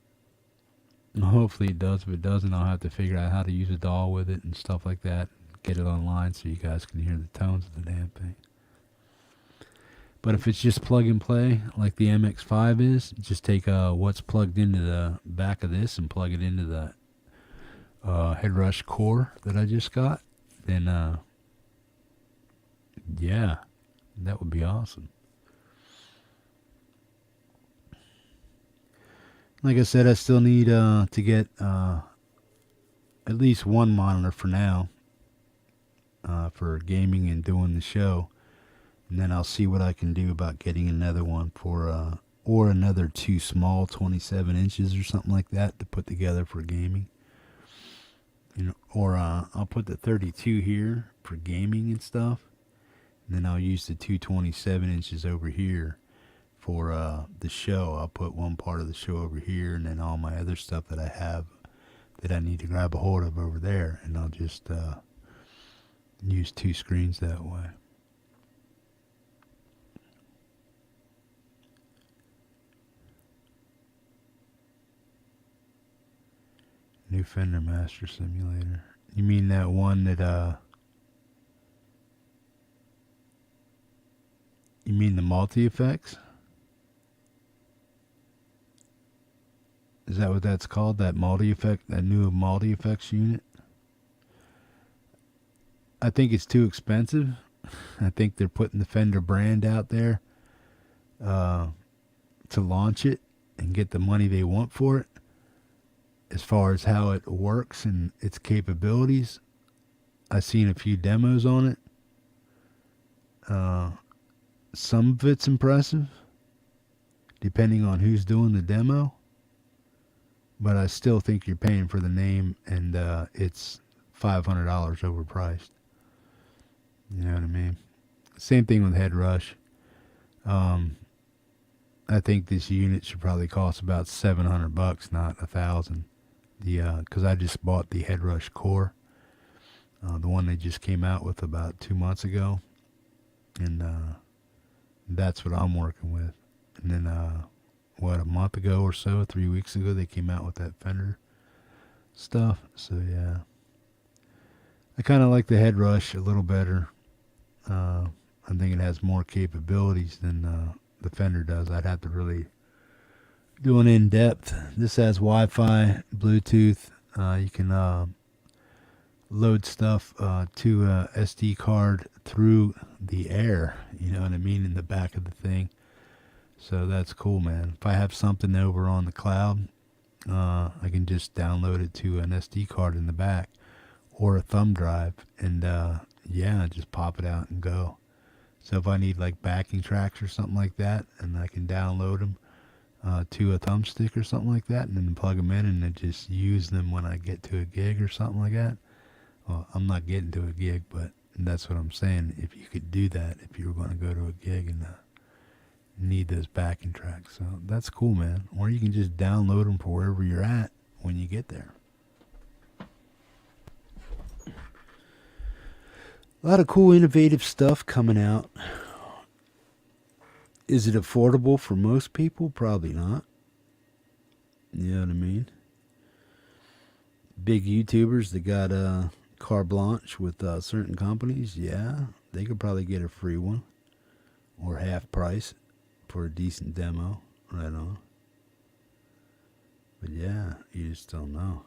And hopefully it does. If it doesn't, I'll have to figure out how to use a DAW with it and stuff like that. Get it online so you guys can hear the tones of the damn thing. But if it's just plug and play like the MX5 is, just take what's plugged into the back of this and plug it into the Headrush core that I just got, then yeah, that would be awesome. Like I said, I still need to get at least one monitor for now for gaming and doing the show. And then I'll see what I can do about getting another one for, or another 2 small 27 inches or something like that to put together for gaming. You know, or I'll put the 32 here for gaming and stuff. And then I'll use the 227 inches over here for the show. I'll put one part of the show over here, and then all my other stuff that I have that I need to grab a hold of over there, and I'll just use two screens that way. New Fender Master Simulator. You mean that one that you mean the multi-effects? Is that what that's called? That multi-effect, that new multi-effects unit? I think it's too expensive. I think they're putting the Fender brand out there to launch it and get the money they want for it. As far as how it works and its capabilities, I've seen a few demos on it. Some of it's impressive, depending on who's doing the demo. But I still think you're paying for the name, and it's $500 overpriced. You know what I mean? Same thing with Head Rush. I think this unit should probably cost about $700, not $1,000. Because I just bought the Head Rush Core, the one they just came out with about 2 months ago, and that's what I'm working with. And then a month ago or so, 3 weeks ago, they came out with that Fender stuff. So yeah, I kind of like the Head Rush a little better. I think it has more capabilities than the Fender does. I'd have to really do an in-depth. This has Wi-Fi, Bluetooth. You can load stuff to a SD card through the air. You know what I mean, in the back of the thing. So that's cool, man. If I have something over on the cloud, I can just download it to an SD card in the back or a thumb drive, and just pop it out and go. So if I need like backing tracks or something like that, and I can download them to a thumbstick or something like that, and then plug them in and then just use them when I get to a gig or something like that. Well, I'm not getting to a gig, but that's what I'm saying. If you could do that, if you were going to go to a gig and need those backing tracks. So that's cool, man. Or you can just download them for wherever you're at when you get there. A lot of cool, innovative stuff coming out. Is it affordable for most people? Probably not. You know what I mean? Big YouTubers that got carte blanche with certain companies, yeah, they could probably get a free one or half price for a decent demo. Right on. But yeah, you just don't know.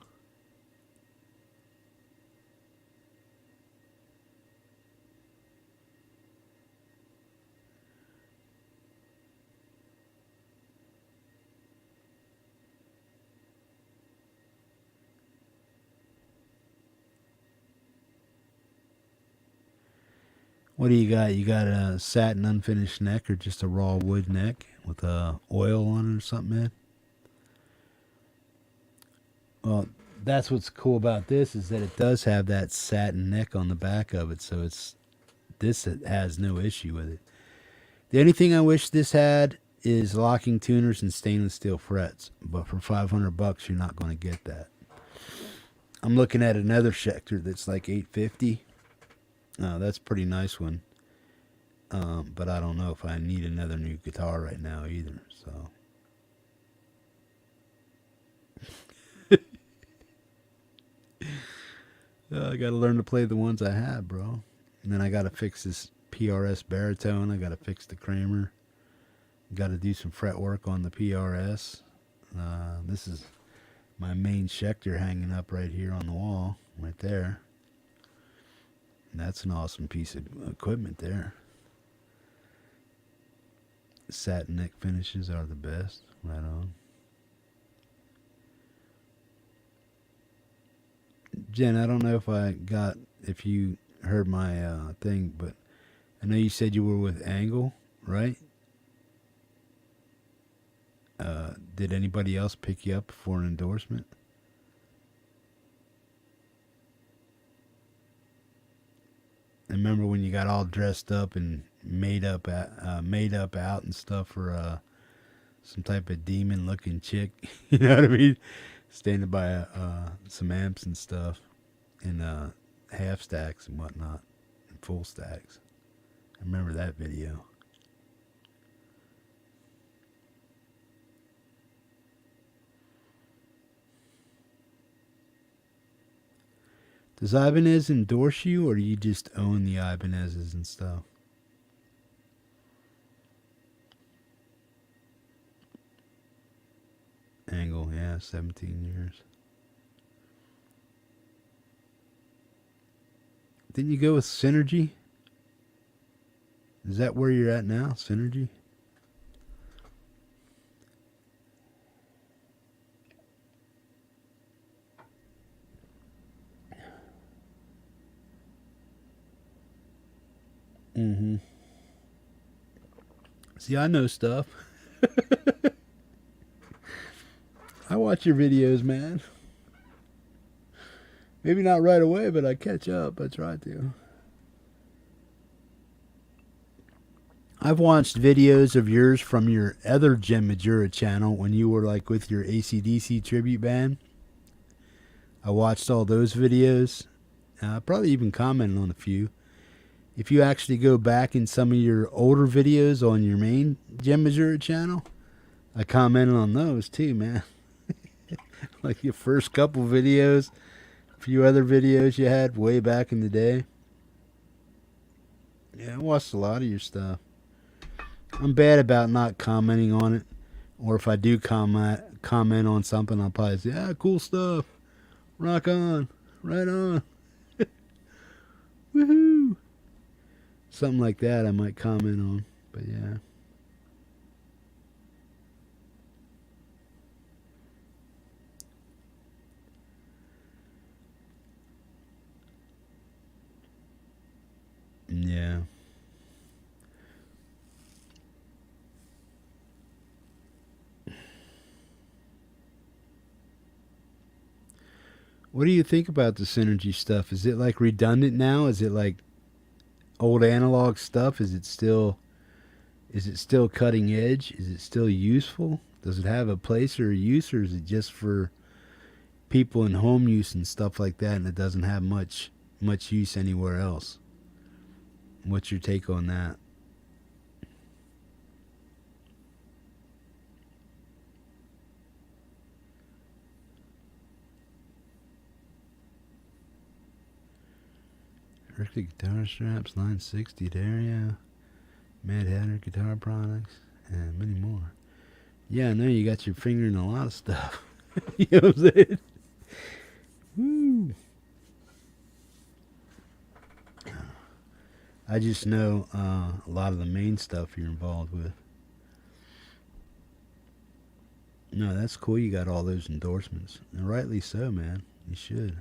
What do you got? You got a satin unfinished neck or just a raw wood neck with oil on it or something, man? Well, that's what's cool about this is that it does have that satin neck on the back of it, so this has no issue with it. The only thing I wish this had is locking tuners and stainless steel frets, but for $500 you're not going to get that. I'm looking at another Schecter that's like $850. That's a pretty nice one. But I don't know if I need another new guitar right now either. So I got to learn to play the ones I have, bro. And then I got to fix this PRS baritone. I got to fix the Kramer. Got to do some fret work on the PRS. This is my main Schecter hanging up right here on the wall, right there. That's an awesome piece of equipment there. Satin neck finishes are the best. Right on. Jen, I don't know if you heard my thing, but I know you said you were with Angle, right? Did anybody else pick you up for an endorsement? remember when you got all dressed up and made up out and stuff for some type of demon looking chick. You know what I mean? Standing by some amps and stuff, and half stacks and whatnot, and full stacks. I remember that video. Does Ibanez endorse you, or do you just own the Ibanezes and stuff? Angle, yeah, 17 years. Didn't you go with Synergy? Is that where you're at now, Synergy? Mm-hmm. See, I know stuff. I watch your videos, man. Maybe not right away, but I catch up. I try to. I've watched videos of yours from your other Jen Majura channel when you were like with your AC/DC tribute band. I watched all those videos. Probably even commented on a few. If you actually go back in some of your older videos on your main Jen Majura channel, I commented on those too, man. Like your first couple videos, a few other videos you had way back in the day. Yeah, I watched a lot of your stuff. I'm bad about not commenting on it. Or if I do comment on something, I'll probably say, ah, cool stuff. Rock on. Right on. Woohoo. Something like that I might comment on. But yeah. Yeah. What do you think about the Synergy stuff? Is it like redundant now? Is it like old analog stuff? Is it still cutting edge? Is it still useful? Does it have a place or a use, or is it just for people in home use and stuff like that, and it doesn't have much use anywhere else? What's your take on that? Richter guitar straps, line 60 there, yeah. Mad Hatter guitar products, and many more. Yeah, I know you got your finger in a lot of stuff. You know what I'm saying? Woo. I just know a lot of the main stuff you're involved with. No, that's cool. You got all those endorsements. And rightly so, man. You should.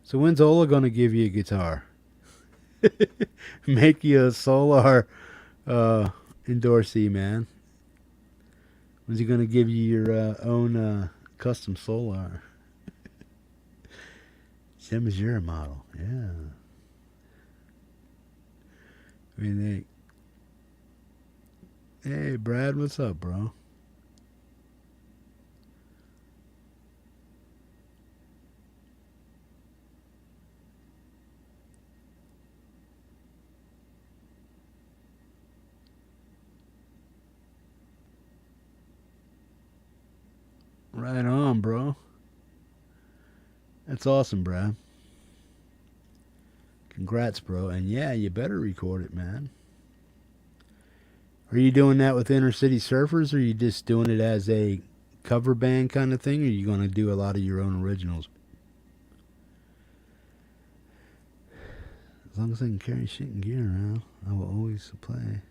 So when's Ola going to give you a guitar? Make you a Solar endorsee, man. When's he going to give you your own custom Solar? Jen Majura model, yeah. I mean, hey, Brad, what's up, bro? Right on, bro. That's awesome, Brad. Congrats, bro. And yeah, you better record it, man. Are you doing that with Inner City Surfers, or are you just doing it as a cover band kind of thing, or are you going to do a lot of your own originals? As long as I can carry shit and gear around, I will always supply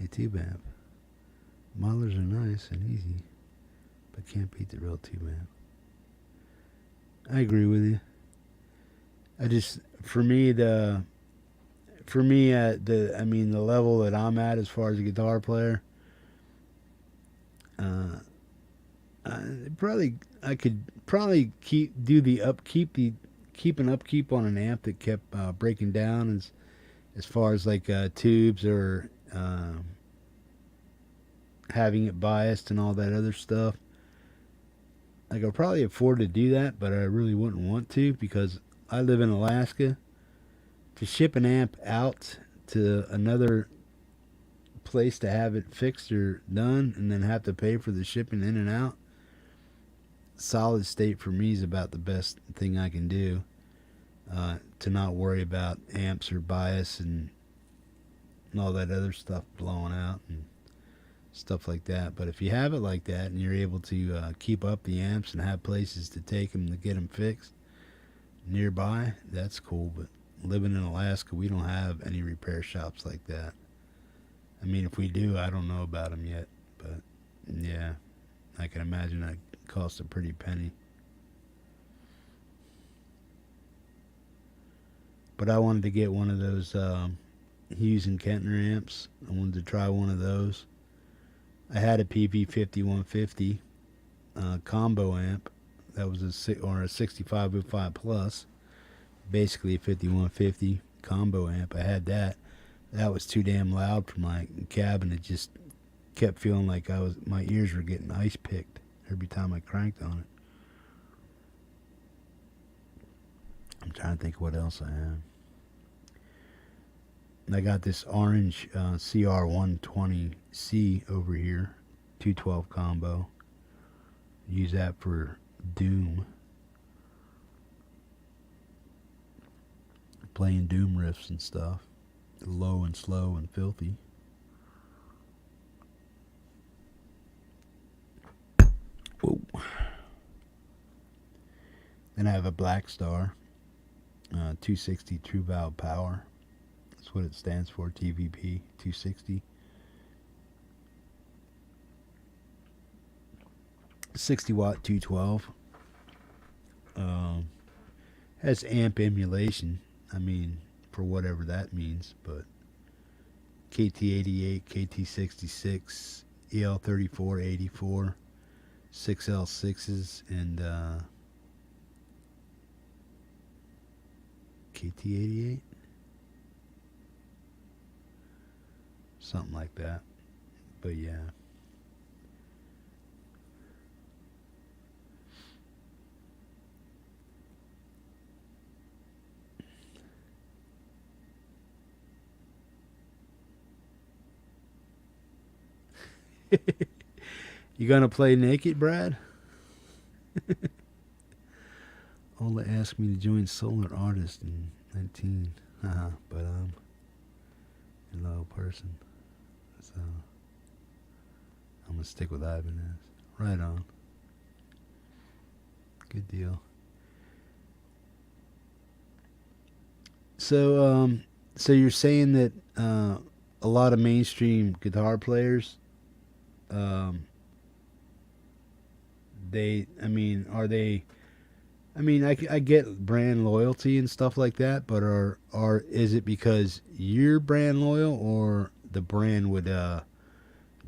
a tube amp. Modelers are nice and easy, but can't beat the real tube amp. I agree with you. For me, the level that I'm at as far as a guitar player, Uh, I could probably keep an upkeep on an amp that kept breaking down as far as like tubes or having it biased and all that other stuff. I could probably afford to do that, but I really wouldn't want to because I live in Alaska. To ship an amp out to another place to have it fixed or done and then have to pay for the shipping in and out, solid state for me is about the best thing I can do. To not worry about amps or bias and all that other stuff blowing out and stuff like that. But if you have it like that and you're able to keep up the amps and have places to take them to get them fixed nearby, that's cool. But living in Alaska, we don't have any repair shops like that. I mean, if we do, I don't know about them yet. But yeah, I can imagine that costs a pretty penny. But I wanted to get one of those Hughes and Kentner amps. I wanted to try one of those. I had a PV5150 combo amp that was a 6505 plus, basically a 5150 combo amp. I had that. That was too damn loud for my cabin. It just kept feeling like my ears were getting ice picked every time I cranked on it. I'm trying to think what else I have. I got this orange CR120C over here, 212 combo. Use that for Doom. Playing Doom riffs and stuff. Low and slow and filthy. Whoa. Then I have a Black Star 260 True Valve Power. That's what it stands for, TVP 260. 60 watt 212. Has amp emulation. I mean, for whatever that means, but KT88, KT66, EL34, 84, 6L6s, and KT88? Something like that. But yeah. You gonna play naked, Brad? Ola asked me to join Solar Artist in 19. But I'm a low person. So I'm gonna stick with Ibanez. Right on. Good deal. So you're saying that a lot of mainstream guitar players, are they? I mean, I get brand loyalty and stuff like that, but is it because you're brand loyal, or the brand would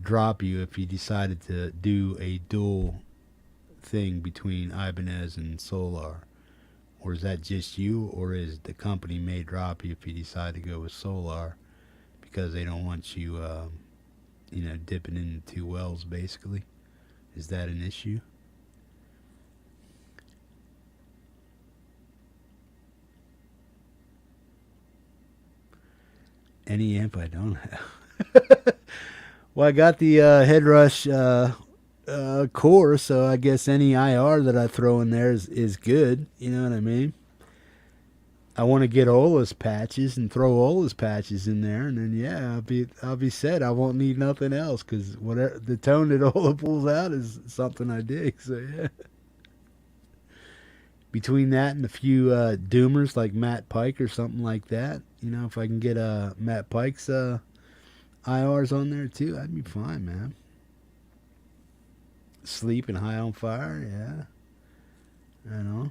drop you if you decided to do a dual thing between Ibanez and Solar? Or is that just you, or is the company may drop you if you decide to go with Solar because they don't want you, dipping into two wells, basically? Is that an issue? Any amp I don't have. Well, I got the Headrush core, so I guess any IR that I throw in there is good. You know what I mean? I want to get Ola's patches and throw Ola's patches in there, and then yeah, I'll be set. I won't need nothing else because whatever the tone that Ola pulls out is something I dig. So yeah. Between that and a few doomers like Matt Pike or something like that, if I can get Matt Pike's IRs on there too, I'd be fine, man. Sleep and High on Fire, yeah. I know.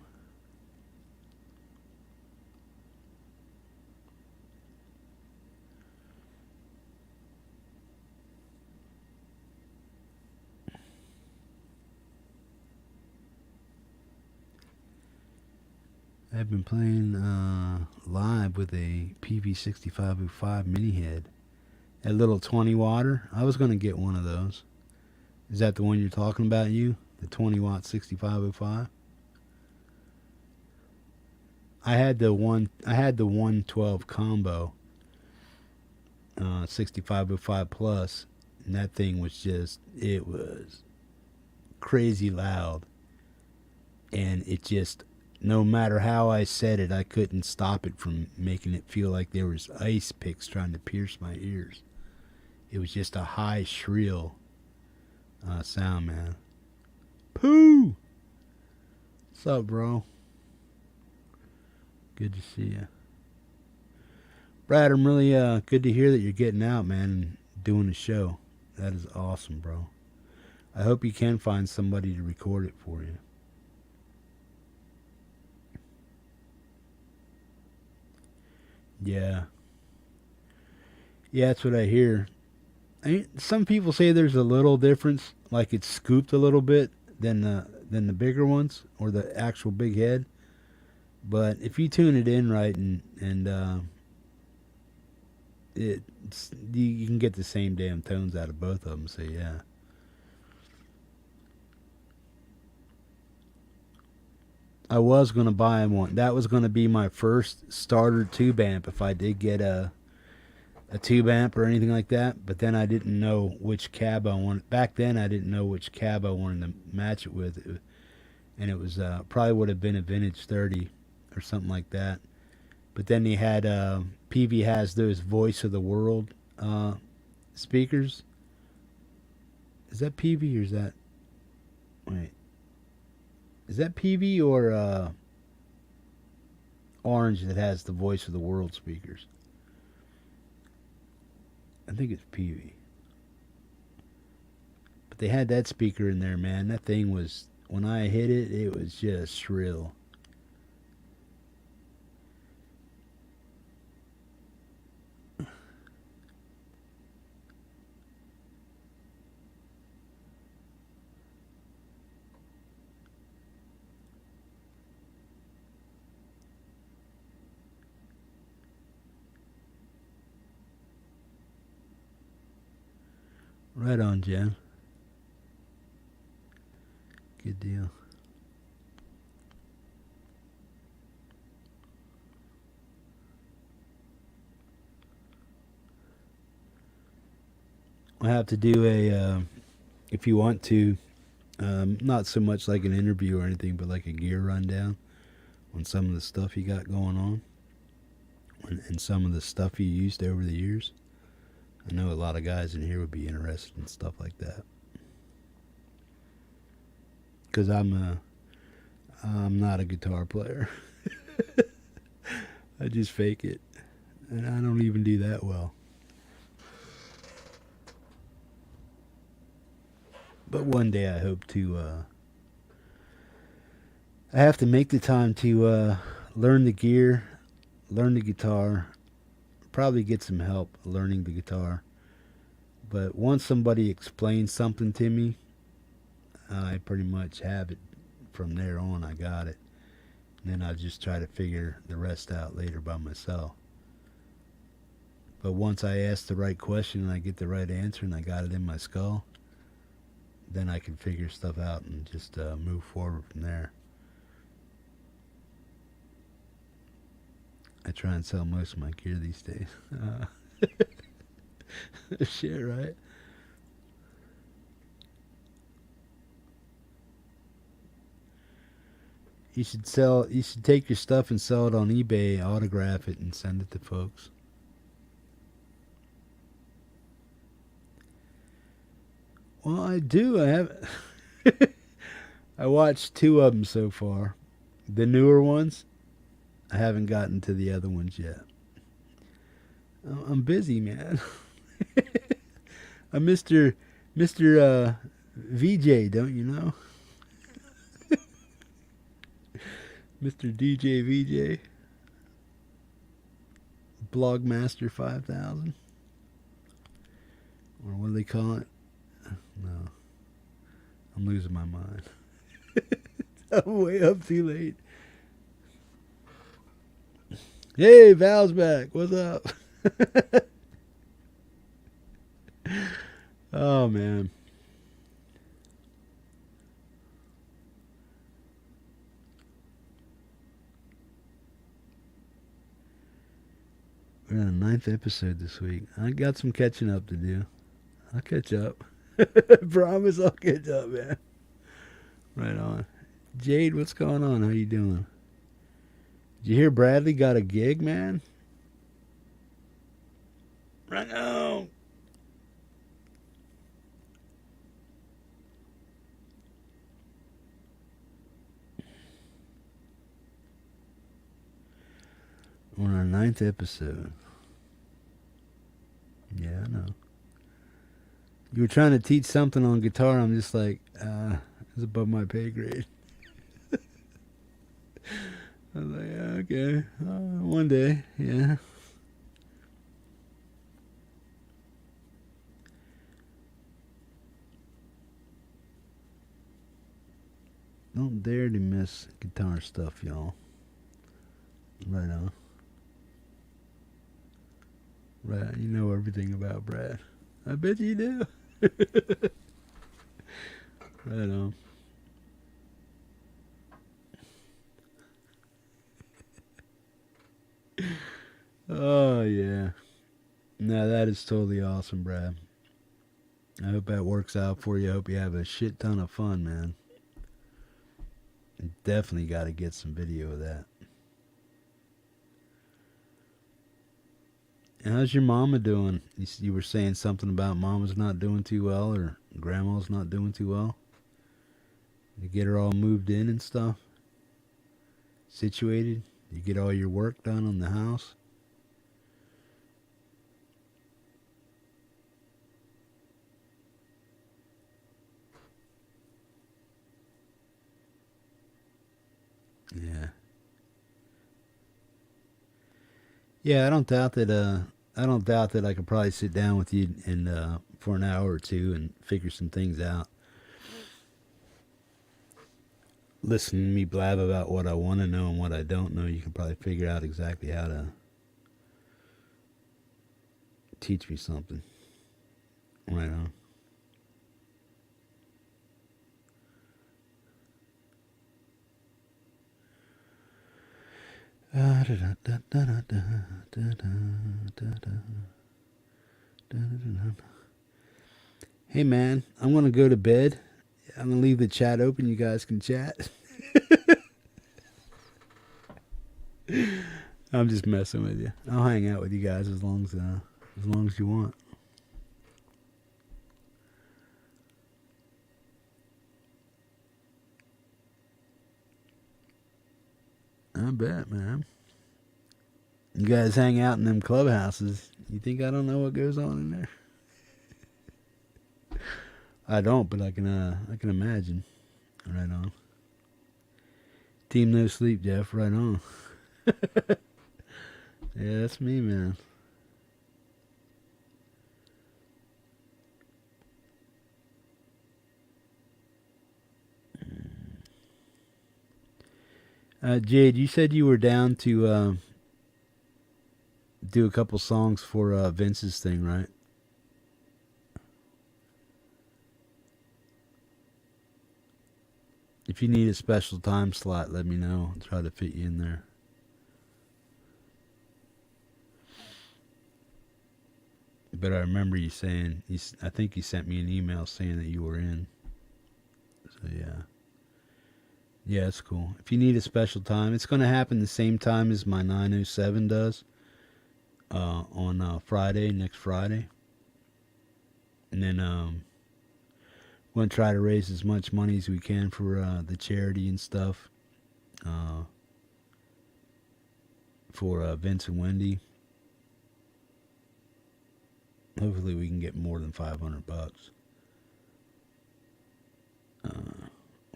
I've been playing live with a PV6505 mini head. A little 20 watter. I was going to get one of those. Is that the one you're talking about, you? The 20 watt 6505? I had the 112 combo 6505 plus, and that thing was just, it was crazy loud. And it just, no matter how I said it, I couldn't stop it from making it feel like there was ice picks trying to pierce my ears. It was just a high, shrill sound, man. Pooh! What's up, bro? Good to see you. Brad, I'm really good to hear that you're getting out, man, and doing the show. That is awesome, bro. I hope you can find somebody to record it for you. Yeah. Yeah, that's what I hear. I mean, some people say there's a little difference, like it's scooped a little bit than the bigger ones or the actual big head. But if you tune it in right and you can get the same damn tones out of both of them. So yeah. I was gonna buy one. That was gonna be my first starter tube amp if I did get a tube amp or anything like that. But then I didn't know which cab I wanted. Back then I didn't know which cab I wanted to match it with, and it was probably would have been a vintage 30 or something like that. But then he had PV has those Voice of the World speakers. Is that PV or is that, wait, is that PV or Orange that has the Voice of the World speakers? I think it's PV. But they had that speaker in there, man. That thing was, when I hit it, it was just shrill. Right on, Jen. Good deal. I have to do a, if you want to, not so much like an interview or anything, but like a gear rundown on some of the stuff you got going on and some of the stuff you used over the years. I know a lot of guys in here would be interested in stuff like that. Because I'm not a guitar player. I just fake it. And I don't even do that well. But one day I hope to, I have to make the time to learn the gear, learn the guitar, probably get some help learning the guitar. But once somebody explains something to me, I pretty much have it from there on. I got it. And then I'll just try to figure the rest out later by myself. But once I ask the right question and I get the right answer and I got it in my skull, then I can figure stuff out and just move forward from there. I try and sell most of my gear these days. Shit, right? You should take your stuff and sell it on eBay, autograph it, and send it to folks. Well, I do. I have. I watched 2 of them so far. The newer ones. I haven't gotten to the other ones yet. I'm busy, man. I'm Mr. VJ, don't you know? Mr. DJ VJ. Blogmaster 5000. Or what do they call it? No. I'm losing my mind. I'm way up too late. Hey, Val's back. What's up? Oh man. We're on the 9th episode this week. I got some catching up to do. I'll catch up. Promise I'll catch up, man. Right on. Jade, what's going on? How you doing? Did you hear Bradley got a gig, man? Right now. We're on our 9th episode. Yeah, I know. You were trying to teach something on guitar. I'm just like, it's above my pay grade. I was like, yeah, okay. One day, yeah. Don't dare to miss guitar stuff, y'all. Right on. Right, you know everything about Brad. I bet you do. Right on. Oh, yeah. No, that is totally awesome, Brad. I hope that works out for you. I hope you have a shit ton of fun, man. You definitely got to get some video of that. And how's your mama doing? You were saying something about mama's not doing too well or grandma's not doing too well. You get her all moved in and stuff? Situated? You get all your work done on the house? Yeah. Yeah, I don't doubt that I could probably sit down with you and for an hour or two and figure some things out. Listen to me blab about what I want to know and what I don't know. You can probably figure out exactly how to teach me something. Right on. Hey man, I'm gonna go to bed. I'm gonna leave the chat open. You guys can chat. I'm just messing with you. I'll hang out with you guys as long as you want. I bet, man. You guys hang out in them clubhouses. You think I don't know what goes on in there? I don't, but I can imagine. Right on. Team No Sleep, Jeff. Right on. Yeah, that's me, man. Jade, you said you were down to do a couple songs for Vince's thing, right? If you need a special time slot, let me know. I'll try to fit you in there. But I remember you saying, I think you sent me an email saying that you were in. So yeah. Yeah, it's cool. If you need a special time, it's going to happen the same time as my 907 does on Friday, next Friday. And then we're going to try to raise as much money as we can for the charity and stuff for Vince and Wendy. Hopefully we can get more than $500.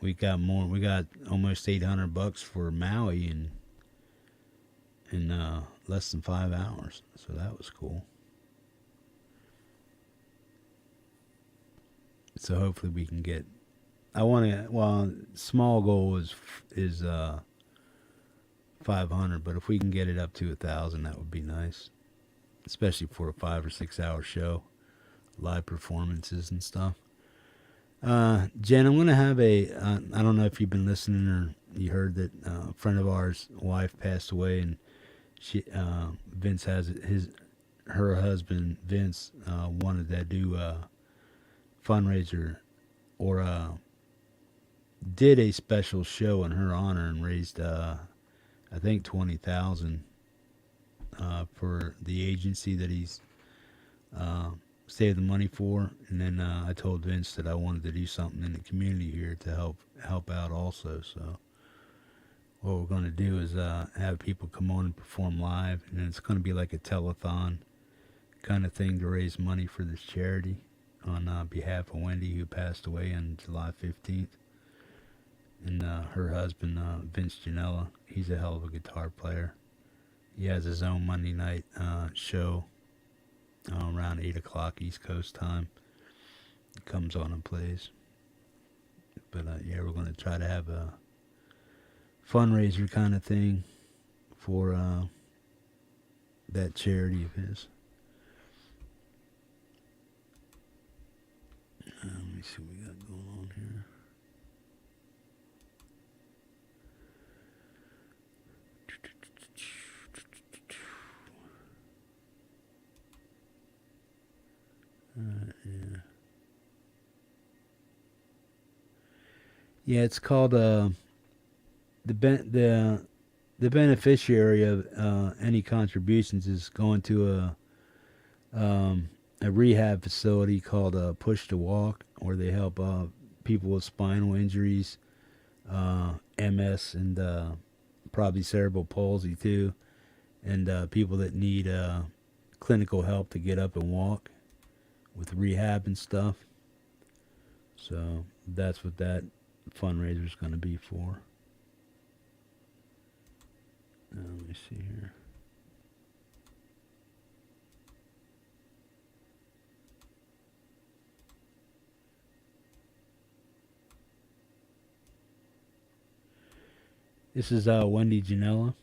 We got more. We got almost $800 for Maui in less than 5 hours. So that was cool. So hopefully we can get. I want to. Well, small goal is 500, but if we can get it up to 1,000, that would be nice, especially for a 5 or 6 hour show, live performances and stuff. Jen, I'm gonna have I don't know if you've been listening or you heard that a friend of ours' wife passed away, and Vince has her husband Vince wanted to do a fundraiser or did a special show in her honor and raised I think 20,000 for the agency that he's saved the money for. And then I told Vince that I wanted to do something in the community here to help out also. So what we're going to do is have people come on and perform live, and it's going to be like a telethon kind of thing to raise money for this charity on behalf of Wendy, who passed away on July 15th. And her husband, Vince Janella, he's a hell of a guitar player. He has his own Monday night show around 8 o'clock East Coast time. He comes on and plays. But yeah, we're going to try to have a fundraiser kind of thing for that charity of his. Let me see what we got going on here. Yeah. Yeah, it's called the beneficiary of any contributions is going to a rehab facility called Push to Walk, where they help people with spinal injuries, MS, and probably cerebral palsy too, and people that need clinical help to get up and walk with rehab and stuff. So that's what that fundraiser is going to be for. Let me see here. This is Wendy Janella.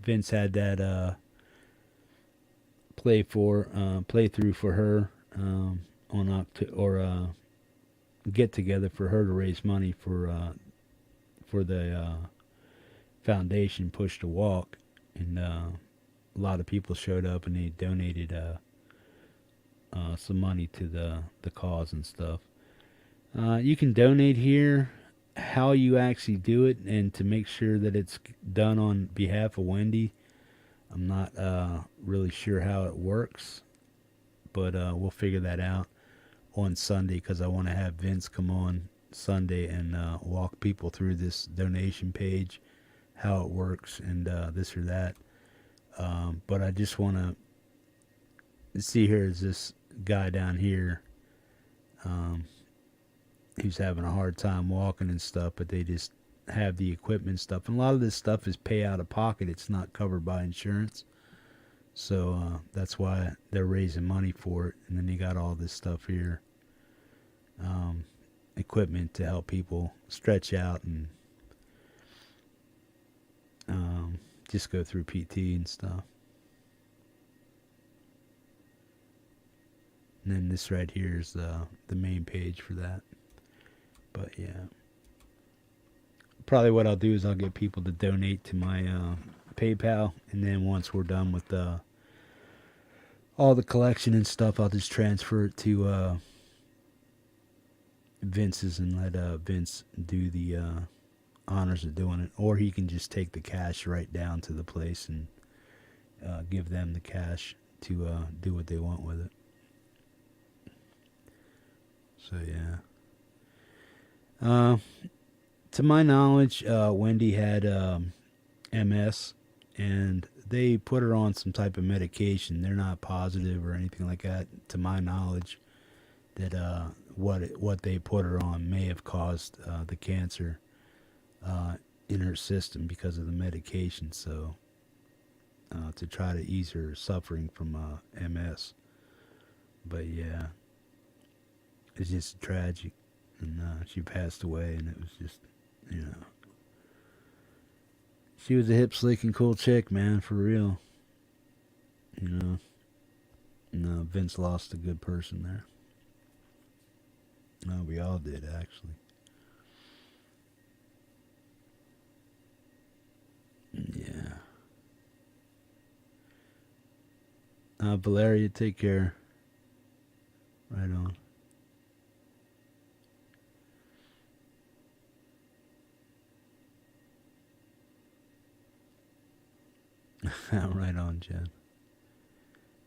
Vince had that playthrough for her on get together for her to raise money for the foundation Push to Walk, and a lot of people showed up and they donated some money to the cause and stuff. You can donate here. How you actually do it and to make sure that it's done on behalf of Wendy, I'm not really sure how it works, but we'll figure that out on Sunday, because I want to have Vince come on Sunday and walk people through this donation page, how it works, and this or that. But I just want to see, here is this guy down here who's having a hard time walking and stuff, but they just have the equipment and stuff. And a lot of this stuff is pay out of pocket. It's not covered by insurance. So that's why they're raising money for it. And then they got all this stuff here. Equipment to help people stretch out and just go through PT and stuff. And then this right here is the main page for that. But yeah, probably what I'll do is I'll get people to donate to my PayPal, and then once we're done with all the collection and stuff, I'll just transfer it to Vince's and let Vince do the honors of doing it, or he can just take the cash right down to the place and give them the cash to do what they want with it. So yeah. To my knowledge, Wendy had MS, and they put her on some type of medication. They're not positive or anything like that, to my knowledge, that what they put her on may have caused the cancer in her system because of the medication. So to try to ease her suffering from MS. But yeah, it's just tragic. And she passed away, and it was just, She was a hip, slick, and cool chick, man, for real. You know, no, Vince lost a good person there. No, we all did, actually. Yeah. Valeria, take care. Right on. Right on, Jen.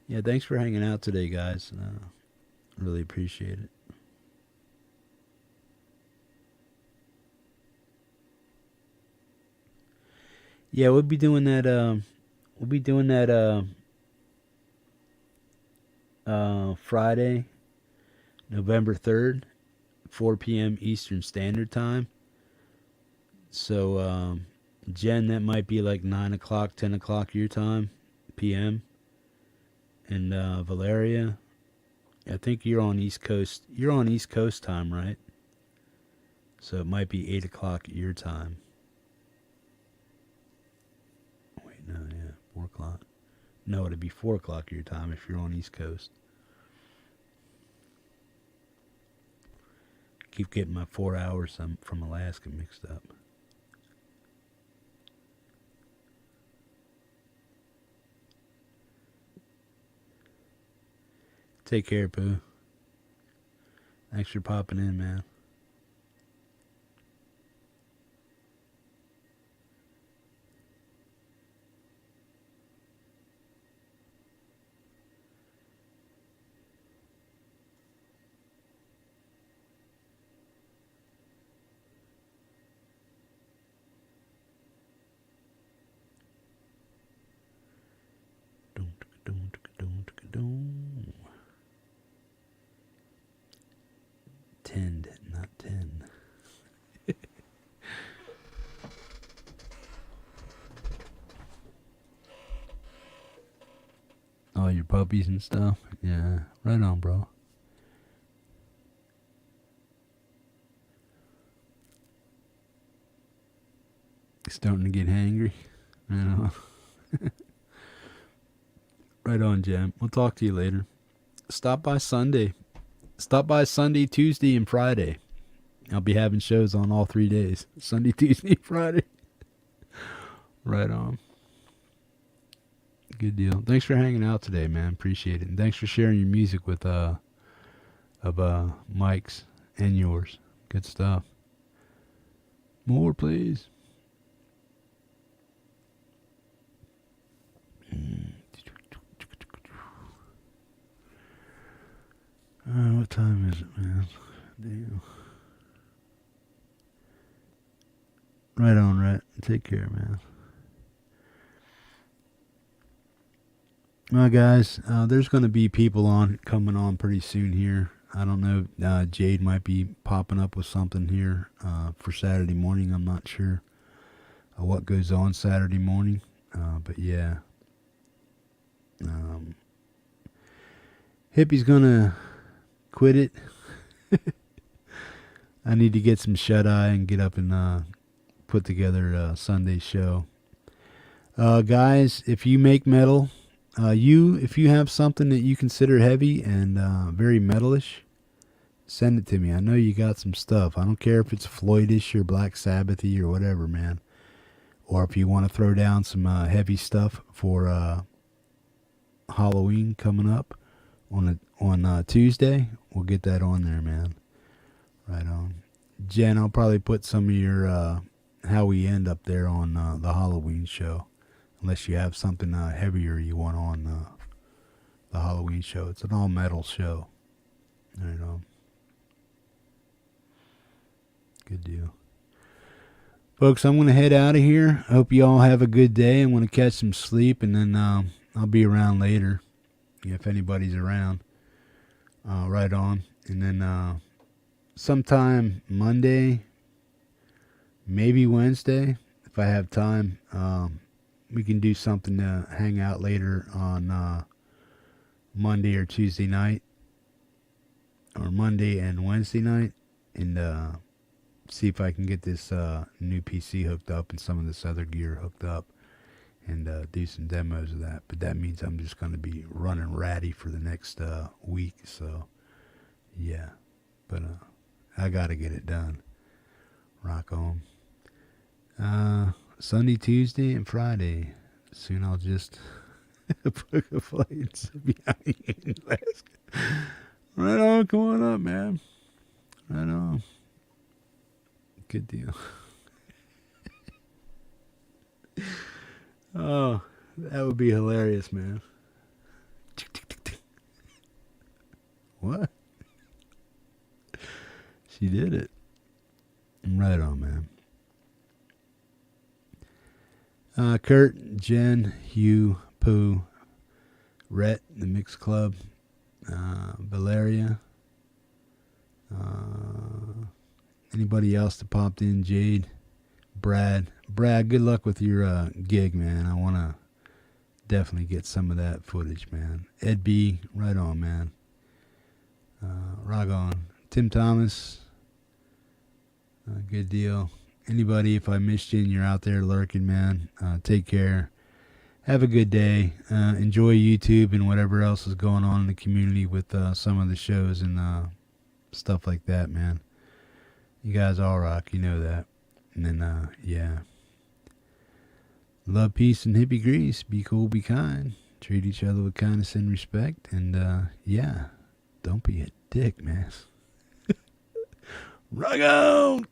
Yeah, thanks for hanging out today, guys. Really appreciate it. Yeah, we'll be doing that. We'll be doing that. Friday, November 3rd, 4 p.m. Eastern Standard Time. So, Jen, that might be like 9 o'clock, 10 o'clock your time, p.m. And Valeria, I think you're on East Coast. You're on East Coast time, right? So it might be 8 o'clock your time. Wait, no, yeah, 4 o'clock. No, it'd be 4 o'clock your time if you're on East Coast. Keep getting my 4 hours from Alaska mixed up. Take care, Pooh. Thanks for popping in, man. Tend, not ten. Oh, your puppies and stuff? Yeah, right on, bro. Starting to get hangry. I know. Right on, Jam. We'll talk to you later. Stop by Sunday. Stop by Sunday, Tuesday, and Friday. I'll be having shows on all 3 days. Sunday, Tuesday, Friday. Right on. Good deal. Thanks for hanging out today, man. Appreciate it. And thanks for sharing your music with Mike's and yours. Good stuff. More, please. What time is it, man? Damn. Right on, right. Take care, man. Well, guys, there's going to be people coming on pretty soon here. I don't know. Jade might be popping up with something here for Saturday morning. I'm not sure what goes on Saturday morning. But yeah. Hippie's going to quit it. I need to get some shut-eye and get up and put together a Sunday show. Guys, if you make metal, if you have something that you consider heavy and very metalish, send it to me. I know you got some stuff. I don't care if it's Floydish or Black Sabbathy or whatever, man. Or if you want to throw down some heavy stuff for Halloween coming up on Tuesday, we'll get that on there, man. Right on. Jen, I'll probably put some of your How We End up there on the Halloween show. Unless you have something heavier you want on the Halloween show. It's an all-metal show. Right on. Good deal. Folks, I'm going to head out of here. I hope you all have a good day. I'm going to catch some sleep, and then I'll be around later if anybody's around. Right on. And then sometime Monday, maybe Wednesday, if I have time, we can do something to hang out later on Monday or Tuesday night, or Monday and Wednesday night, and see if I can get this new PC hooked up and some of this other gear hooked up and do some demos of that. But that means I'm just going to be running ratty for the next week. So, yeah. But I got to get it done. Rock on. Sunday, Tuesday, and Friday. Soon I'll just book a flight and sit behind you in Alaska. Right on, come on up, man. Right on. Good deal. Oh, that would be hilarious, man. What? She did it. Right on, man. Kurt, Jen, Hugh, Pooh, Rhett, the Mix Club, Valeria, anybody else that popped in, Jade, Brad, good luck with your gig, man. I want to definitely get some of that footage, man. Ed B, right on, man. Rock on. Tim Thomas, good deal. Anybody, if I missed you and you're out there lurking, man, take care. Have a good day. Enjoy YouTube and whatever else is going on in the community with some of the shows and stuff like that, man. You guys all rock, you know that. And then, yeah. Love, peace, and hippie grease. Be cool, be kind. Treat each other with kindness and respect. And, yeah, don't be a dick, man. Rock on!